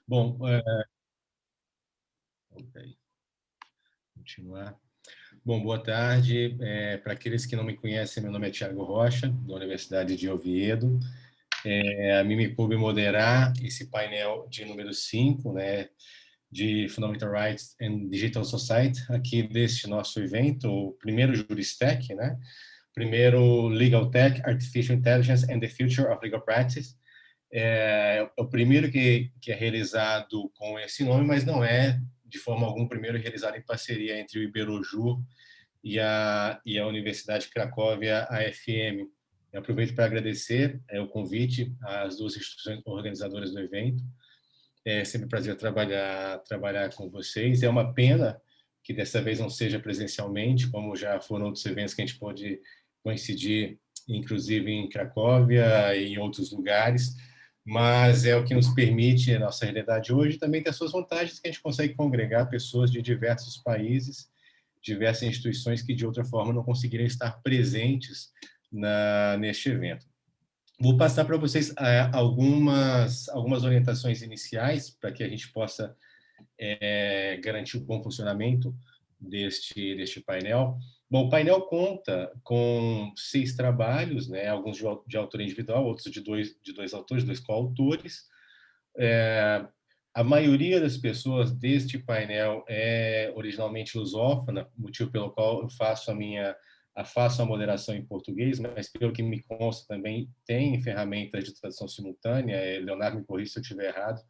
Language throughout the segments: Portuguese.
Bom, ok, continuar. Bom, boa tarde. Para aqueles que não me conhecem, meu nome é Tiago Rocha, da Universidade de Oviedo. A mim me coube moderar esse painel de número 5, né, de Fundamental Rights and Digital Society, aqui deste nosso evento, o primeiro Juristech, né? Primeiro Legal Tech, Artificial Intelligence and the Future of Legal Practice. É o primeiro que é realizado com esse nome, mas não é, de forma alguma, o primeiro realizado em parceria entre o Iberojur e a Universidade Cracóvia AFM. Eu aproveito para agradecer o convite às duas instituições organizadoras do evento. É sempre um prazer trabalhar com vocês. É uma pena que dessa vez não seja presencialmente, como já foram outros eventos que a gente pôde coincidir, inclusive em Cracóvia e em outros lugares, mas é o que nos permite a nossa realidade hoje. Também tem as suas vantagens, que a gente consegue congregar pessoas de diversos países, diversas instituições que de outra forma não conseguiriam estar presentes neste evento. Vou passar para vocês algumas orientações iniciais para que a gente possa garantir o bom funcionamento deste painel. Bom, o painel conta com 6 trabalhos, né, alguns de autoria individual, outros de dois autores, 2 coautores. A maioria das pessoas deste painel é originalmente lusófona, motivo pelo qual eu faço a moderação em português, mas pelo que me consta também tem ferramentas de tradução simultânea. Leonardo, me corrija se eu estiver errado.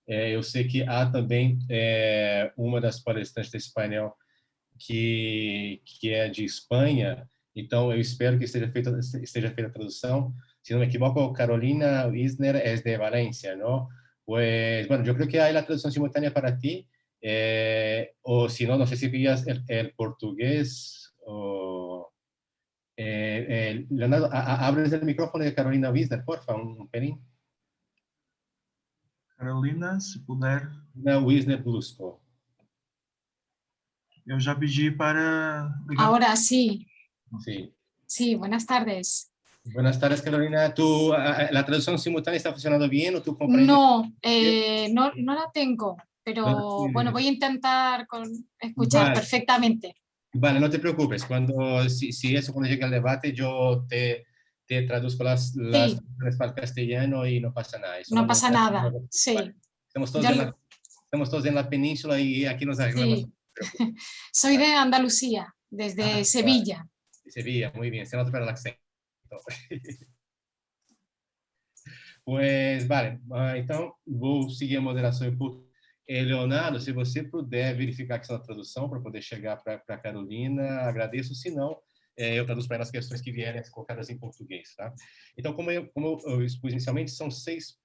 Eu sei que há também uma das palestrantes desse painel que é de Espanha, então eu espero que esteja feita a tradução. Se não me equivoco, Carolina Wisner es de Valencia, ¿no? Pues bueno, yo creo que hay la traducción simultánea para ti, o si no, no sé si pillas el portugués o... Leonardo, abres el micrófono de Carolina Wisner, porfa, un pelín. Carolina, se puder. Carolina Wisner Blusco. Eu já pedi para ligar. Ahora sí. Sí. Sí, buenas tardes. Buenas tardes, Carolina. ¿La traducción simultánea está funcionando bien o tú comprendes? No, no la tengo, pero bueno, voy a intentar escuchar perfectamente. Vale, no te preocupes. Si eso cuando llegue al debate, yo te traduzco las traducciones para el castellano y no pasa nada. Eso no pasa nada, sí. Vale. Estamos todos en la península y aquí nos arreglamos. Sí. Soy de Andalucía, desde Sevilla. Vale. Sevilla, muy bien. Se nota para el acento. Pues, vale. Então, vou seguir a moderação em português. Leonardo, se você puder verificar a questão da tradução para poder chegar para a Carolina, agradeço. Se não, eu traduzo para ela as questões que vierem colocadas em português. Tá? Então, como eu expus inicialmente, são seis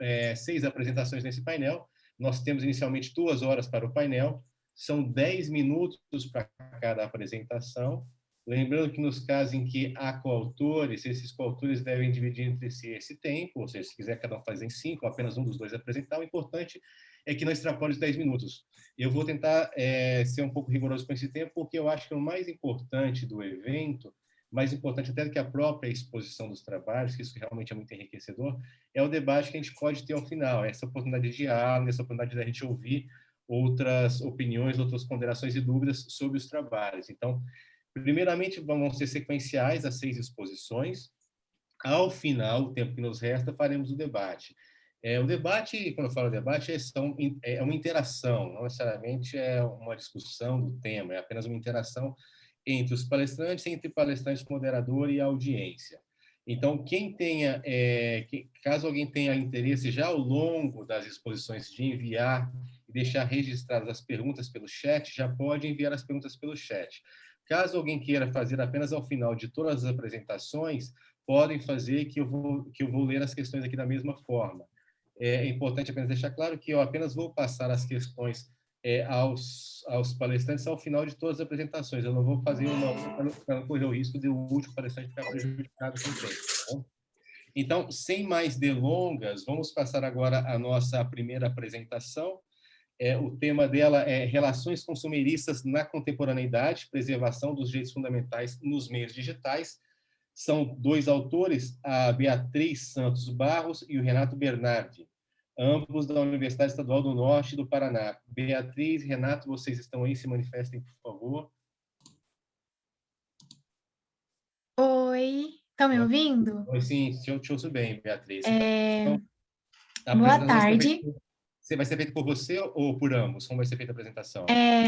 apresentações nesse painel. Nós temos inicialmente 2 horas para o painel. São 10 minutos para cada apresentação. Lembrando que nos casos em que há coautores, esses coautores devem dividir entre si esse tempo, ou seja, se quiser cada um fazer em 5, apenas um dos dois apresentar. O importante é que não extrapole os 10 minutos. Eu vou tentar ser um pouco rigoroso com esse tempo, porque eu acho que o mais importante do evento, mais importante até do que a própria exposição dos trabalhos, que isso realmente é muito enriquecedor, é o debate que a gente pode ter ao final, essa oportunidade de diálogo, essa oportunidade de a gente ouvir outras opiniões, outras ponderações e dúvidas sobre os trabalhos. Então, primeiramente, vão ser sequenciais as 6 exposições. Ao final, o tempo que nos resta, faremos o debate. O debate, quando eu falo debate, é uma interação, não necessariamente é uma discussão do tema, é apenas uma interação entre os palestrantes, entre palestrantes, moderador e audiência. Então, caso alguém tenha interesse já ao longo das exposições de enviar e deixar registradas as perguntas pelo chat, já pode enviar as perguntas pelo chat. Caso alguém queira fazer apenas ao final de todas as apresentações, podem fazer que eu vou ler as questões aqui da mesma forma. É importante apenas deixar claro que eu apenas vou passar as questões aos palestrantes ao final de todas as apresentações. Eu não vou fazer para não correr o risco de o último palestrante ficar prejudicado com o tempo. Tá? Então, sem mais delongas, vamos passar agora a nossa primeira apresentação. O tema dela é Relações Consumeristas na Contemporaneidade, Preservação dos Direitos Fundamentais nos Meios Digitais. São 2 autores, a Beatriz Santos Barros e o Renato Bernardi. ambos da Universidade Estadual do Norte do Paraná. Beatriz, Renato, vocês estão aí? Se manifestem, por favor. Oi, estão me ouvindo? Oi, sim, te ouço bem, Beatriz. Então, a Boa apresentação tarde. vai ser feita por você ou por ambos? Como vai ser feita a apresentação?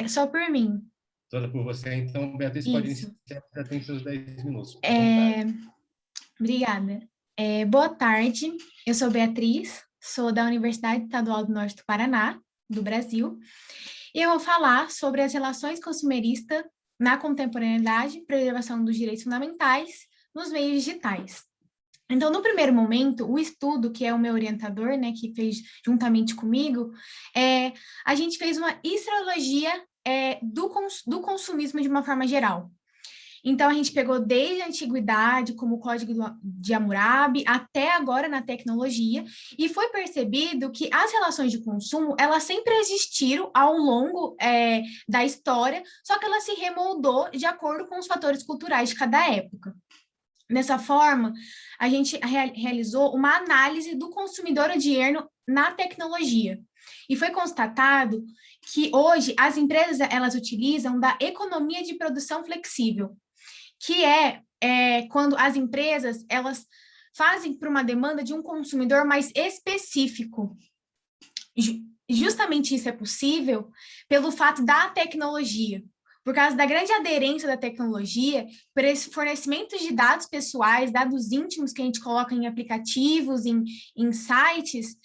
Só por mim. Toda por você. Então, Beatriz, pode Isso. iniciar, já tem seus 10 minutos. Fique à vontade. Obrigada. Boa tarde, eu sou Beatriz, sou da Universidade Estadual do Norte do Paraná, do Brasil, e eu vou falar sobre as relações consumeristas na contemporaneidade e preservação dos direitos fundamentais nos meios digitais. Então, no primeiro momento, o estudo, que é o meu orientador, né, que fez juntamente comigo, a gente fez uma historiologia do consumismo de uma forma geral. Então, a gente pegou desde a antiguidade, como o Código de Hammurabi, até agora na tecnologia, e foi percebido que as relações de consumo, elas sempre existiram ao longo da história, só que ela se remoldou de acordo com os fatores culturais de cada época. Dessa forma, a gente realizou uma análise do consumidor odierno na tecnologia. E foi constatado que hoje as empresas elas utilizam da economia de produção flexível, que é quando as empresas elas fazem para uma demanda de um consumidor mais específico. Justamente isso é possível pelo fato da tecnologia. Por causa da grande aderência da tecnologia, por esse fornecimento de dados pessoais, dados íntimos que a gente coloca em aplicativos, em sites,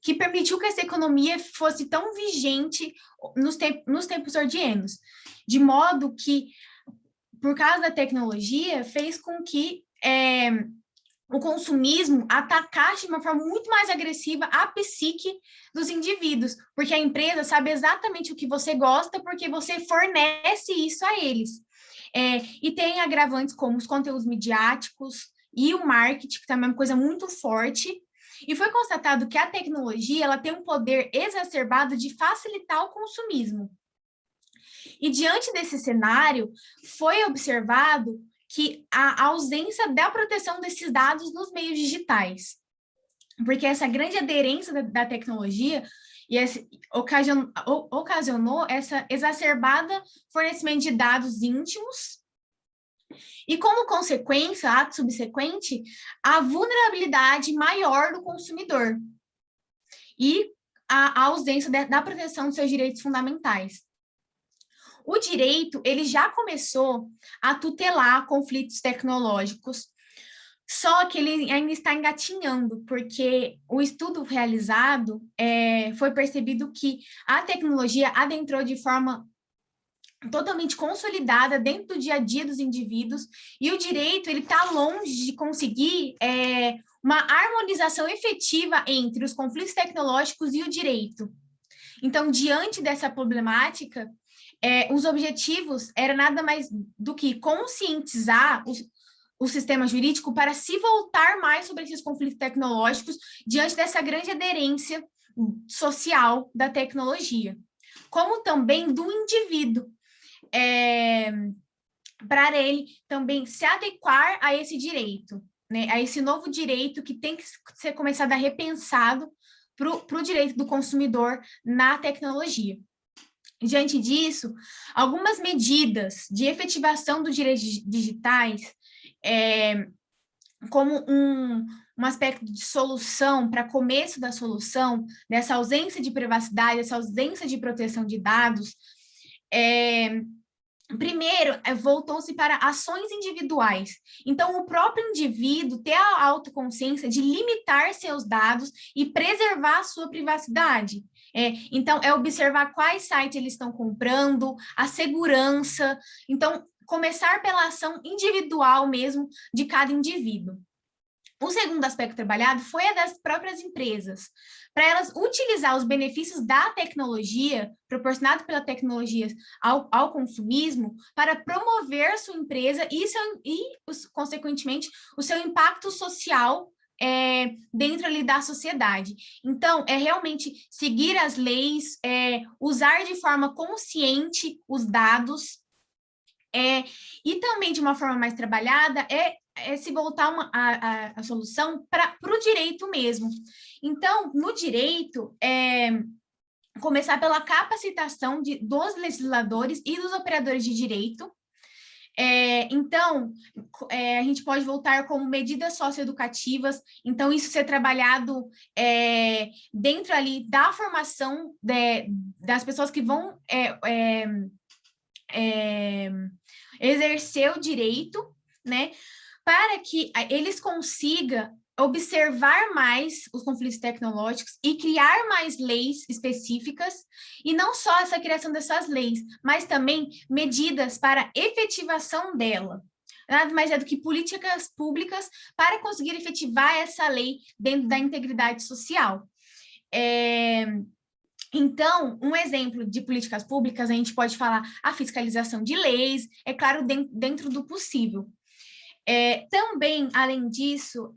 que permitiu que essa economia fosse tão vigente nos tempos ordienos. De modo que, por causa da tecnologia, fez com que o consumismo atacasse de uma forma muito mais agressiva a psique dos indivíduos, porque a empresa sabe exatamente o que você gosta, porque você fornece isso a eles. E tem agravantes como os conteúdos midiáticos e o marketing, que também é uma coisa muito forte, e foi constatado que a tecnologia ela tem um poder exacerbado de facilitar o consumismo. E diante desse cenário, foi observado que a ausência da proteção desses dados nos meios digitais, porque essa grande aderência da tecnologia ocasionou essa exacerbada fornecimento de dados íntimos e, como consequência, ato subsequente, a vulnerabilidade maior do consumidor e a ausência da proteção dos seus direitos fundamentais. O direito, ele já começou a tutelar conflitos tecnológicos, só que ele ainda está engatinhando, porque o estudo realizado foi percebido que a tecnologia adentrou de forma totalmente consolidada dentro do dia a dia dos indivíduos, e o direito ele está longe de conseguir uma harmonização efetiva entre os conflitos tecnológicos e o direito. Então, diante dessa problemática, os objetivos eram nada mais do que conscientizar o sistema jurídico para se voltar mais sobre esses conflitos tecnológicos diante dessa grande aderência social da tecnologia, como também do indivíduo, para ele também se adequar a esse direito, né, a esse novo direito que tem que ser começado a repensado para o direito do consumidor na tecnologia. Diante disso, algumas medidas de efetivação dos direitos digitais, como um aspecto de solução, para começo da solução, dessa ausência de privacidade, dessa ausência de proteção de dados, primeiro, voltou-se para ações individuais. Então, o próprio indivíduo ter a autoconsciência de limitar seus dados e preservar a sua privacidade. Então, observar quais sites eles estão comprando, a segurança. Então, começar pela ação individual mesmo de cada indivíduo. O segundo aspecto trabalhado foi a das próprias empresas, para elas utilizar os benefícios da tecnologia, proporcionado pela tecnologia ao consumismo, para promover sua empresa e consequentemente, o seu impacto social dentro ali da sociedade. Então, realmente seguir as leis, usar de forma consciente os dados, e também de uma forma mais trabalhada, se voltar a solução para o direito mesmo. Então, no direito, começar pela capacitação dos legisladores e dos operadores de direito. Então, a gente pode voltar como medidas socioeducativas, então isso ser trabalhado dentro ali da formação das pessoas que vão exercer o direito, né, para que eles consigam observar mais os conflitos tecnológicos e criar mais leis específicas, e não só essa criação dessas leis, mas também medidas para efetivação dela. Nada mais é do que políticas públicas para conseguir efetivar essa lei dentro da integridade social. Então, um exemplo de políticas públicas, a gente pode falar a fiscalização de leis, é claro, dentro do possível. Também, além disso,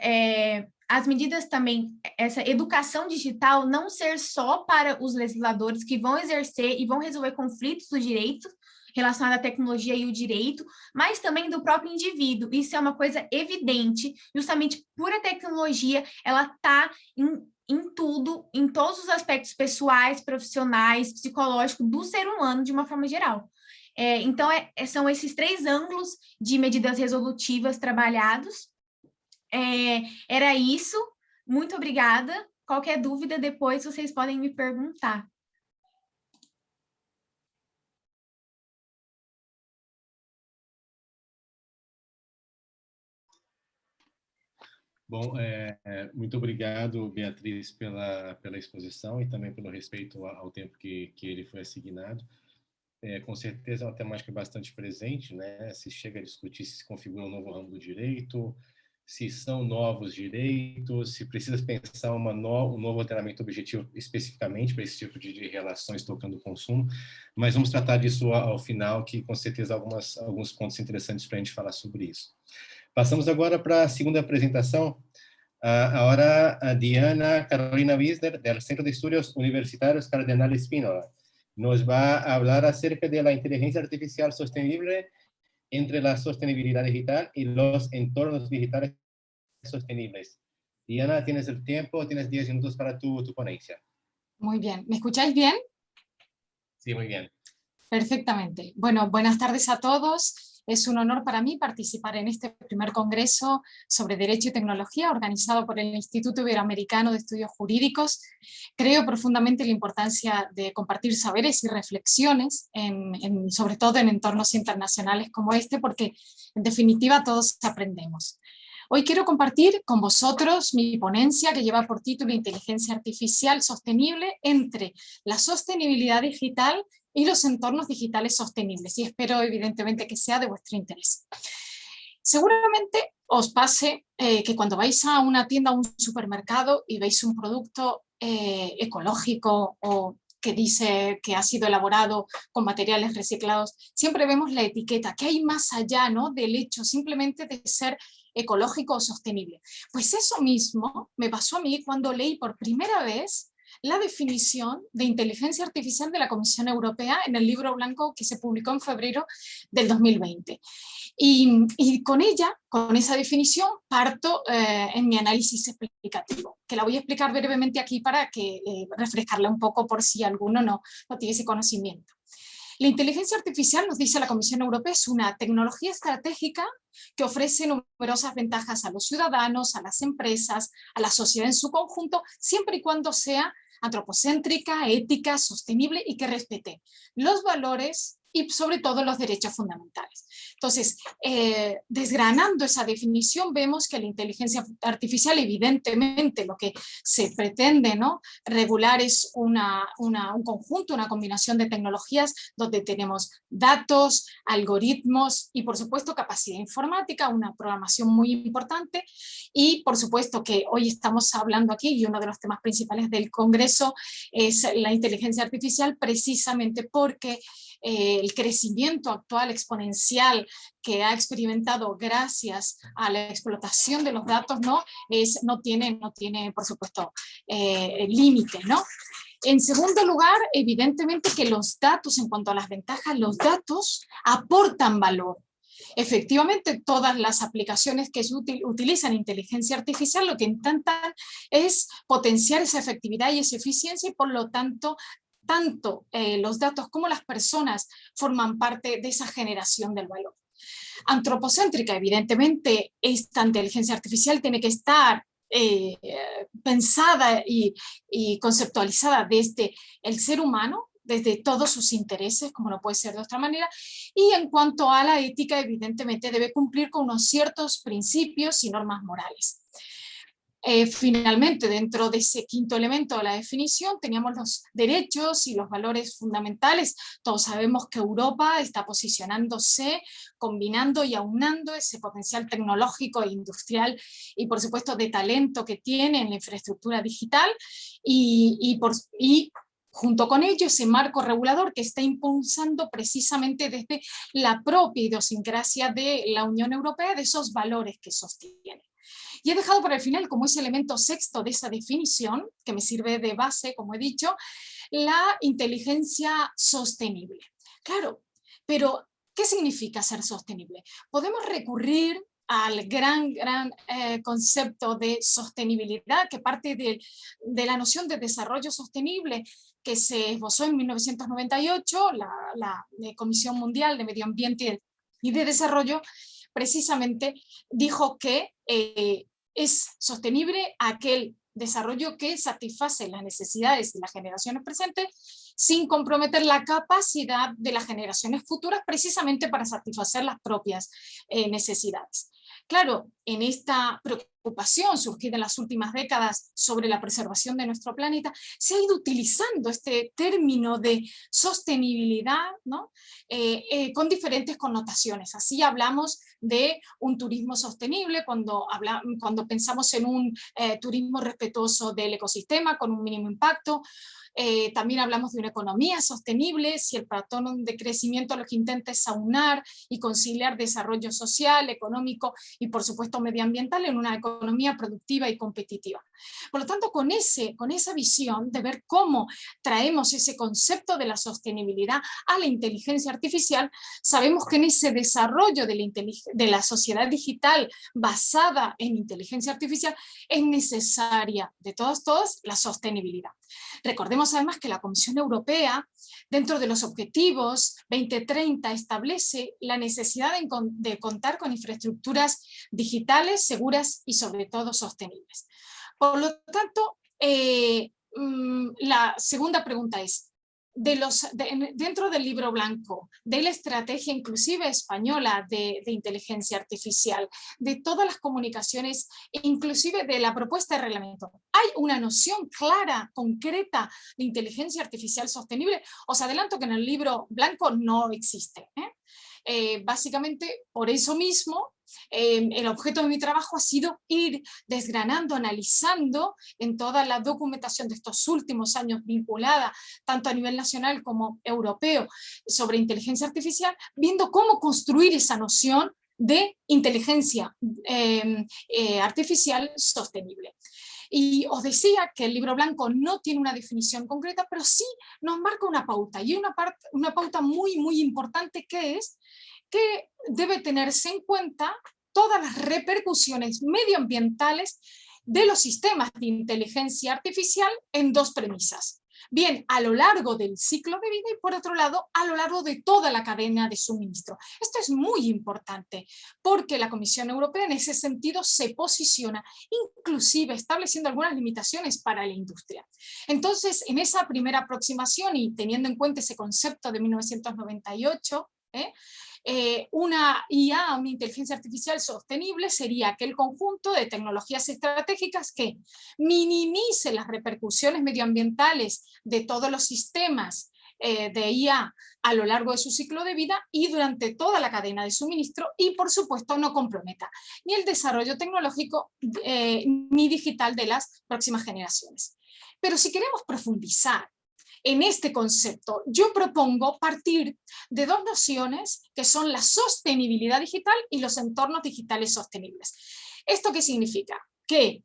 as medidas também, essa educação digital não ser só para os legisladores que vão exercer e vão resolver conflitos do direito relacionados à tecnologia e o direito, mas também do próprio indivíduo. Isso é uma coisa evidente, justamente por a tecnologia, ela está em tudo, em todos os aspectos pessoais, profissionais, psicológicos do ser humano, de uma forma geral. Então, são esses 3 ângulos de medidas resolutivas trabalhados. Era isso. Muito obrigada. Qualquer dúvida, depois vocês podem me perguntar. Bom, muito obrigado, Beatriz, pela exposição e também pelo respeito ao tempo que ele foi assignado. Com certeza é uma temática bastante presente, né? Se chega a discutir se configura um novo ramo do direito, se são novos direitos, se precisa pensar um novo ordenamento objetivo especificamente para esse tipo de relações tocando o consumo, mas vamos tratar disso ao final, que com certeza alguns pontos interessantes para a gente falar sobre isso. Passamos agora para a segunda apresentação. Ahora Diana Carolina Wisner, del Centro de Estudios Universitarios Cardenal Spínola, nos va a hablar acerca de la inteligencia artificial sostenible entre la sostenibilidad digital y los entornos digitales sostenibles. Diana, tienes el tiempo, tienes 10 minutos para tu ponencia. Muy bien. ¿Me escucháis bien? Sí, muy bien. Perfectamente. Bueno, buenas tardes a todos. Es un honor para mí participar en este primer congreso sobre Derecho y Tecnología organizado por el Instituto Iberoamericano de Estudios Jurídicos. Creo profundamente en la importancia de compartir saberes y reflexiones, sobre todo en entornos internacionales como este, porque en definitiva todos aprendemos. Hoy quiero compartir con vosotros mi ponencia que lleva por título Inteligencia Artificial Sostenible entre la sostenibilidad digital y los entornos digitales sostenibles, y espero evidentemente que sea de vuestro interés. Seguramente os pase que cuando vais a una tienda o un supermercado y veis un producto ecológico o que dice que ha sido elaborado con materiales reciclados, siempre vemos la etiqueta, que hay más allá, ¿no?, del hecho simplemente de ser ecológico o sostenible. Pues eso mismo me pasó a mí cuando leí por primera vez la definición de inteligencia artificial de la Comisión Europea en el libro blanco que se publicó en febrero del 2020. Y con ella, con esa definición, parto en mi análisis explicativo, que la voy a explicar brevemente aquí para refrescarla un poco por si alguno no tiene ese conocimiento. La inteligencia artificial, nos dice la Comisión Europea, es una tecnología estratégica que ofrece numerosas ventajas a los ciudadanos, a las empresas, a la sociedad en su conjunto, siempre y cuando sea antropocéntrica, ética, sostenible y que respete los valores y sobre todo los derechos fundamentales. Entonces, desgranando esa definición, vemos que la inteligencia artificial, evidentemente, lo que se pretende, ¿no?, regular es un conjunto, una combinación de tecnologías donde tenemos datos, algoritmos y, por supuesto, capacidad informática, una programación muy importante. Y, por supuesto, que hoy estamos hablando aquí, y uno de los temas principales del Congreso es la inteligencia artificial, precisamente porque el crecimiento actual exponencial que ha experimentado gracias a la explotación de los datos no tiene por supuesto, límite, ¿no? En segundo lugar, evidentemente que los datos, en cuanto a las ventajas, los datos aportan valor. Efectivamente, todas las aplicaciones que utilizan inteligencia artificial lo que intentan es potenciar esa efectividad y esa eficiencia y por lo tanto, tanto los datos como las personas forman parte de esa generación del valor. Antropocéntrica, evidentemente, esta inteligencia artificial tiene que estar pensada y conceptualizada desde el ser humano, desde todos sus intereses, como no puede ser de otra manera, y en cuanto a la ética, evidentemente debe cumplir con unos ciertos principios y normas morales. Finalmente, dentro de ese quinto elemento de la definición, teníamos los derechos y los valores fundamentales. Todos sabemos que Europa está posicionándose, combinando y aunando ese potencial tecnológico e industrial y, por supuesto, de talento que tiene en la infraestructura digital y junto con ello ese marco regulador que está impulsando precisamente desde la propia idiosincrasia de la Unión Europea, de esos valores que sostiene. Y he dejado para el final, como ese elemento sexto de esa definición, que me sirve de base, como he dicho, la inteligencia sostenible. Claro, pero ¿qué significa ser sostenible? Podemos recurrir al gran concepto de sostenibilidad que parte de la noción de desarrollo sostenible que se esbozó en 1998, la Comisión Mundial de Medio Ambiente y de Desarrollo, precisamente dijo que es sostenible aquel desarrollo que satisface las necesidades de las generaciones presentes sin comprometer la capacidad de las generaciones futuras precisamente para satisfacer las propias necesidades. Claro, en esta preocupación surgida en las últimas décadas sobre la preservación de nuestro planeta, se ha ido utilizando este término de sostenibilidad, ¿no? Con diferentes connotaciones. Así hablamos de un turismo sostenible cuando pensamos en un turismo respetuoso del ecosistema con un mínimo impacto. También hablamos de una economía sostenible, si el patrón de crecimiento lo que intenta es aunar y conciliar desarrollo social, económico y por supuesto medioambiental en una economía productiva y competitiva. Por lo tanto, con esa visión de ver cómo traemos ese concepto de la sostenibilidad a la inteligencia artificial, sabemos que en ese desarrollo de la sociedad digital basada en inteligencia artificial es necesaria de todas la sostenibilidad. Recordemos además que la Comisión Europea, dentro de los objetivos 2030, establece la necesidad de contar con infraestructuras digitales, seguras y sobre todo sostenibles. Por lo tanto, la segunda pregunta es, dentro del libro blanco, de la estrategia inclusive española de inteligencia artificial, de todas las comunicaciones, inclusive de la propuesta de reglamento, ¿hay una noción clara, concreta de inteligencia artificial sostenible? Os adelanto que en el libro blanco no existe. Básicamente, por eso mismo, el objeto de mi trabajo ha sido ir desgranando, analizando en toda la documentación de estos últimos años vinculada tanto a nivel nacional como europeo sobre inteligencia artificial, viendo cómo construir esa noción de inteligencia artificial sostenible. Y os decía que el libro blanco no tiene una definición concreta, pero sí nos marca una pauta, y una pauta muy, muy importante, que es que debe tenerse en cuenta todas las repercusiones medioambientales de los sistemas de inteligencia artificial en dos premisas. Bien, a lo largo del ciclo de vida y, por otro lado, a lo largo de toda la cadena de suministro. Esto es muy importante porque la Comisión Europea en ese sentido se posiciona, inclusive estableciendo algunas limitaciones para la industria. Entonces, en esa primera aproximación y teniendo en cuenta ese concepto de 1998, una IA, una inteligencia artificial sostenible, sería aquel conjunto de tecnologías estratégicas que minimice las repercusiones medioambientales de todos los sistemas de IA a lo largo de su ciclo de vida y durante toda la cadena de suministro, y por supuesto no comprometa ni el desarrollo tecnológico ni digital de las próximas generaciones. Pero si queremos profundizar en este concepto, yo propongo partir de dos nociones que son la sostenibilidad digital y los entornos digitales sostenibles. ¿Esto qué significa? que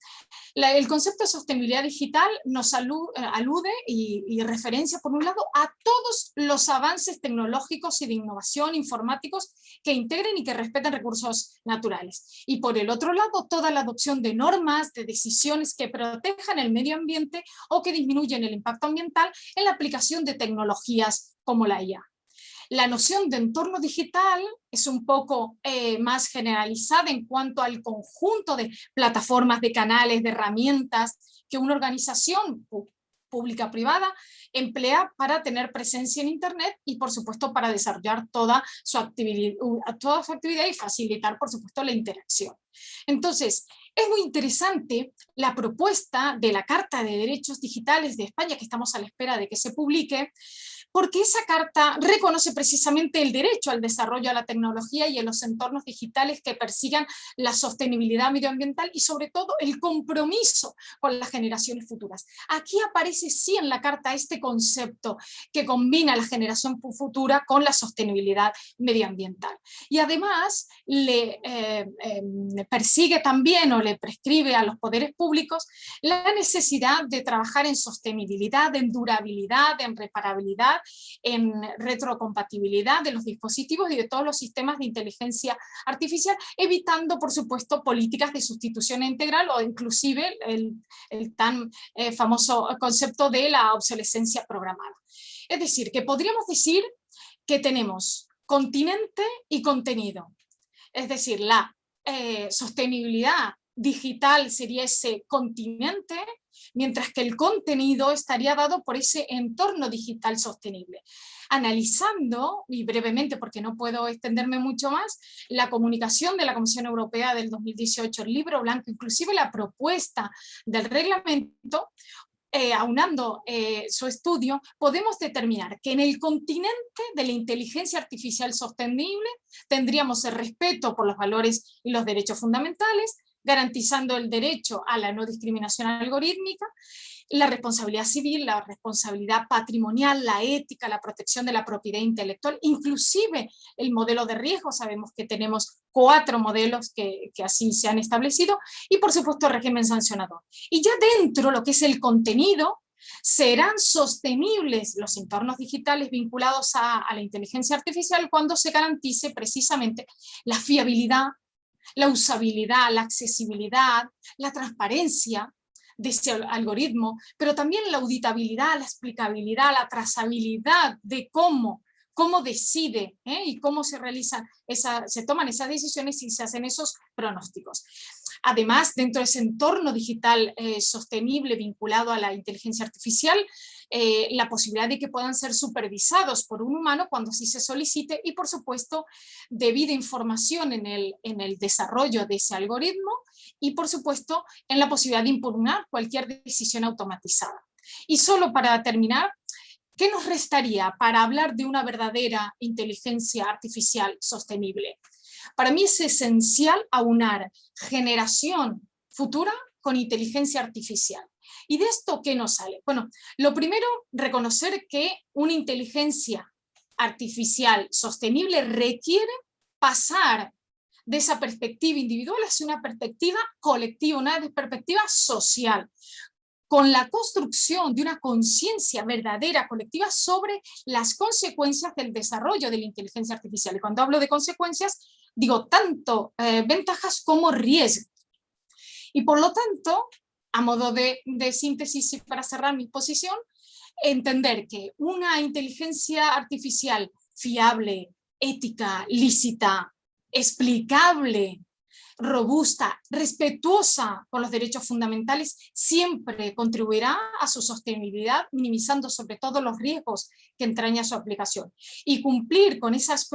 el concepto de sostenibilidad digital nos alude y referencia, por un lado, a todos los avances tecnológicos y de innovación informáticos que integren y que respeten recursos naturales. Y por el otro lado, toda la adopción de normas, de decisiones que protejan el medio ambiente o que disminuyen el impacto ambiental en la aplicación de tecnologías como la IA. La noción de entorno digital es un poco más generalizada en cuanto al conjunto de plataformas, de canales, de herramientas que una organización pública o privada emplea para tener presencia en Internet y, por supuesto, para desarrollar toda su actividad y facilitar, por supuesto, la interacción. Entonces, es muy interesante la propuesta de la Carta de Derechos Digitales de España, que estamos a la espera de que se publique, porque esa carta reconoce precisamente el derecho al desarrollo de la tecnología y en los entornos digitales que persigan la sostenibilidad medioambiental y sobre todo el compromiso con las generaciones futuras. Aquí aparece sí en la carta este concepto que combina la generación futura con la sostenibilidad medioambiental. Y además le persigue también o le prescribe a los poderes públicos la necesidad de trabajar en sostenibilidad, en durabilidad, en reparabilidad, en retrocompatibilidad de los dispositivos y de todos los sistemas de inteligencia artificial, evitando, por supuesto, políticas de sustitución integral o inclusive el tan famoso concepto de la obsolescencia programada. Es decir, que podríamos decir que tenemos continente y contenido. Es decir, la sostenibilidad digital sería ese continente, mientras que el contenido estaría dado por ese entorno digital sostenible. Analizando, y brevemente porque no puedo extenderme mucho más, la comunicación de la Comisión Europea del 2018, el libro blanco, inclusive la propuesta del reglamento, aunando su estudio, podemos determinar que en el continente de la inteligencia artificial sostenible tendríamos el respeto por los valores y los derechos fundamentales, garantizando el derecho a la no discriminación algorítmica, la responsabilidad civil, la responsabilidad patrimonial, la ética, la protección de la propiedad intelectual, inclusive el modelo de riesgo. Sabemos que tenemos 4 modelos que así se han establecido, y por supuesto el régimen sancionador. Y ya dentro, lo que es el contenido, serán sostenibles los entornos digitales vinculados a la inteligencia artificial cuando se garantice precisamente la fiabilidad, la usabilidad, la accesibilidad, la transparencia de ese algoritmo, pero también la auditabilidad, la explicabilidad, la trazabilidad de cómo decide y cómo se realizan se toman esas decisiones y se hacen esos pronósticos. Además, dentro de ese entorno digital sostenible vinculado a la inteligencia artificial, la posibilidad de que puedan ser supervisados por un humano cuando así se solicite y, por supuesto, debida información en el desarrollo de ese algoritmo y, por supuesto, en la posibilidad de impugnar cualquier decisión automatizada. Y solo para terminar, ¿qué nos restaría para hablar de una verdadera inteligencia artificial sostenible? Para mí es esencial aunar generación futura con inteligencia artificial. ¿Y de esto qué nos sale? Bueno, lo primero, reconocer que una inteligencia artificial sostenible requiere pasar de esa perspectiva individual hacia una perspectiva colectiva, una perspectiva social, con la construcción de una conciencia verdadera colectiva sobre las consecuencias del desarrollo de la inteligencia artificial. Y cuando hablo de consecuencias, digo tanto ventajas como riesgos. Y por lo tanto, a modo de síntesis y para cerrar mi posición, entender que una inteligencia artificial fiable, ética, lícita, explicable, robusta, respetuosa con los derechos fundamentales, siempre contribuirá a su sostenibilidad, minimizando sobre todo los riesgos que entraña su aplicación. Y cumplir con esas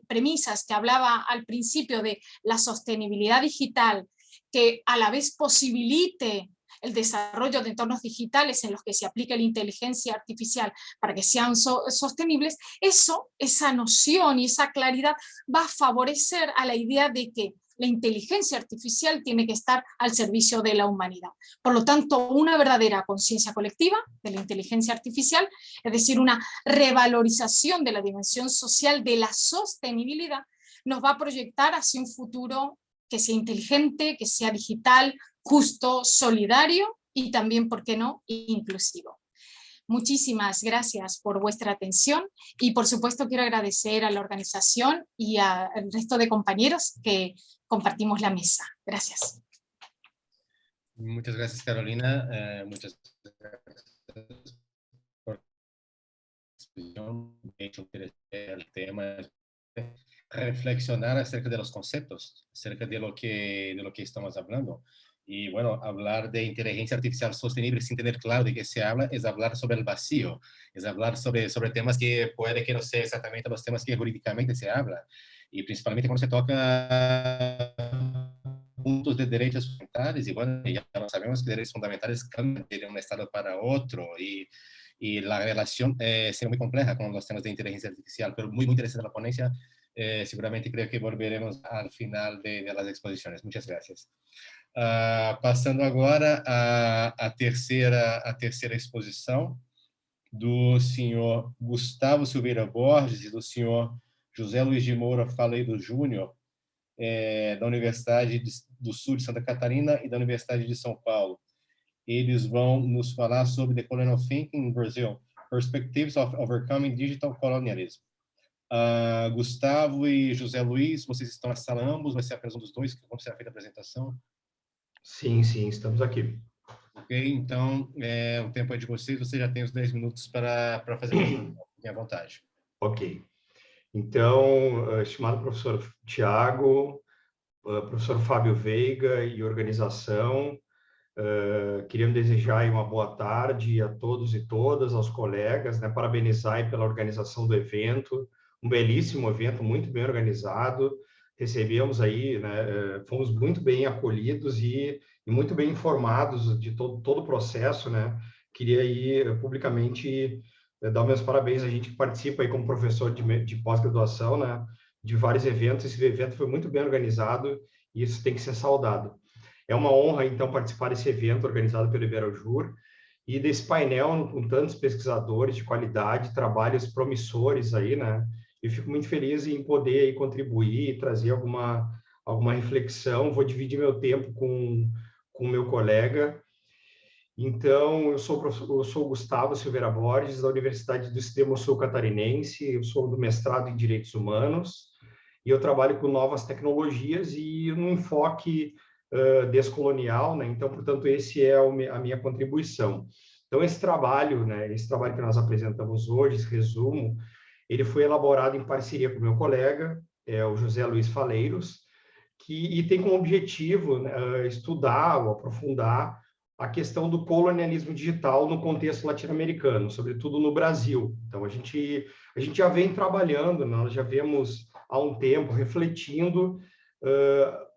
premisas que hablaba al principio de la sostenibilidad digital, que a la vez posibilite el desarrollo de entornos digitales en los que se aplique la inteligencia artificial para que sean sostenibles, esa noción y esa claridad va a favorecer a la idea de que la inteligencia artificial tiene que estar al servicio de la humanidad. Por lo tanto, una verdadera conciencia colectiva de la inteligencia artificial, es decir, una revalorización de la dimensión social de la sostenibilidad, nos va a proyectar hacia un futuro que sea inteligente, que sea digital, justo, solidario y también, ¿por qué no?, inclusivo. Muchísimas gracias por vuestra atención y, por supuesto, quiero agradecer a la organización y al resto de compañeros que compartimos la mesa. Gracias. Muchas gracias, Carolina. Muchas gracias por la exposición. De hecho, el tema es reflexionar acerca de los conceptos, acerca de lo que estamos hablando. Y bueno, hablar de inteligencia artificial sostenible sin tener claro de qué se habla es hablar sobre el vacío, es hablar sobre temas que puede que no sean exactamente los temas que jurídicamente se habla. Y principalmente cuando se toca puntos de derechos fundamentales, y bueno, ya sabemos que derechos fundamentales cambian de un estado para otro, y la relación será muy compleja con los temas de inteligencia artificial, pero muy, muy interesante la ponencia. Seguramente creo que volveremos al final de las exposiciones. Muchas gracias. Passando agora a terceira exposição do senhor Gustavo Silveira Borges e do senhor José Luiz de Moura Faleiro Júnior, da Universidade do Sul de Santa Catarina e da Universidade de São Paulo. Eles vão nos falar sobre The Colonial Thinking in Brazil, Perspectives of Overcoming Digital Colonialism. Gustavo e José Luiz, vocês estão na sala ambos? Vai ser apenas um dos dois que vão ser feita a apresentação? Sim, estamos aqui. Ok, então o tempo é de vocês, você já tem os 10 minutos para fazer a apresentação. Fiquem à vontade. Ok. Então, estimado professor Tiago, professor Fábio Veiga e organização, queríamos desejar aí uma boa tarde a todos e todas, aos colegas, né, parabenizar aí pela organização do evento, um belíssimo evento, muito bem organizado. Recebemos aí, né, fomos muito bem acolhidos e muito bem informados de todo o processo, né? Queria aí publicamente dar meus parabéns a gente que participa aí como professor de pós-graduação, né, de vários eventos. Esse evento foi muito bem organizado e isso tem que ser saudado. É uma honra, então, participar desse evento organizado pelo Iberojur e desse painel com tantos pesquisadores de qualidade, trabalhos promissores aí, né? Eu fico muito feliz em poder aí contribuir e trazer alguma reflexão. Vou dividir meu tempo com o meu colega. Então, eu sou o Gustavo Silveira Borges, da Universidade do Extremo Sul Catarinense. Eu sou do mestrado em Direitos Humanos e eu trabalho com novas tecnologias e num enfoque descolonial, né? Então, portanto, esse é a minha contribuição. Então, esse trabalho, né, que nós apresentamos hoje, esse resumo, ele foi elaborado em parceria com o meu colega, o José Luiz Faleiros, e tem como objetivo, né, estudar ou aprofundar a questão do colonialismo digital no contexto latino-americano, sobretudo no Brasil. Então, a gente já vem trabalhando, nós já vemos há um tempo, refletindo,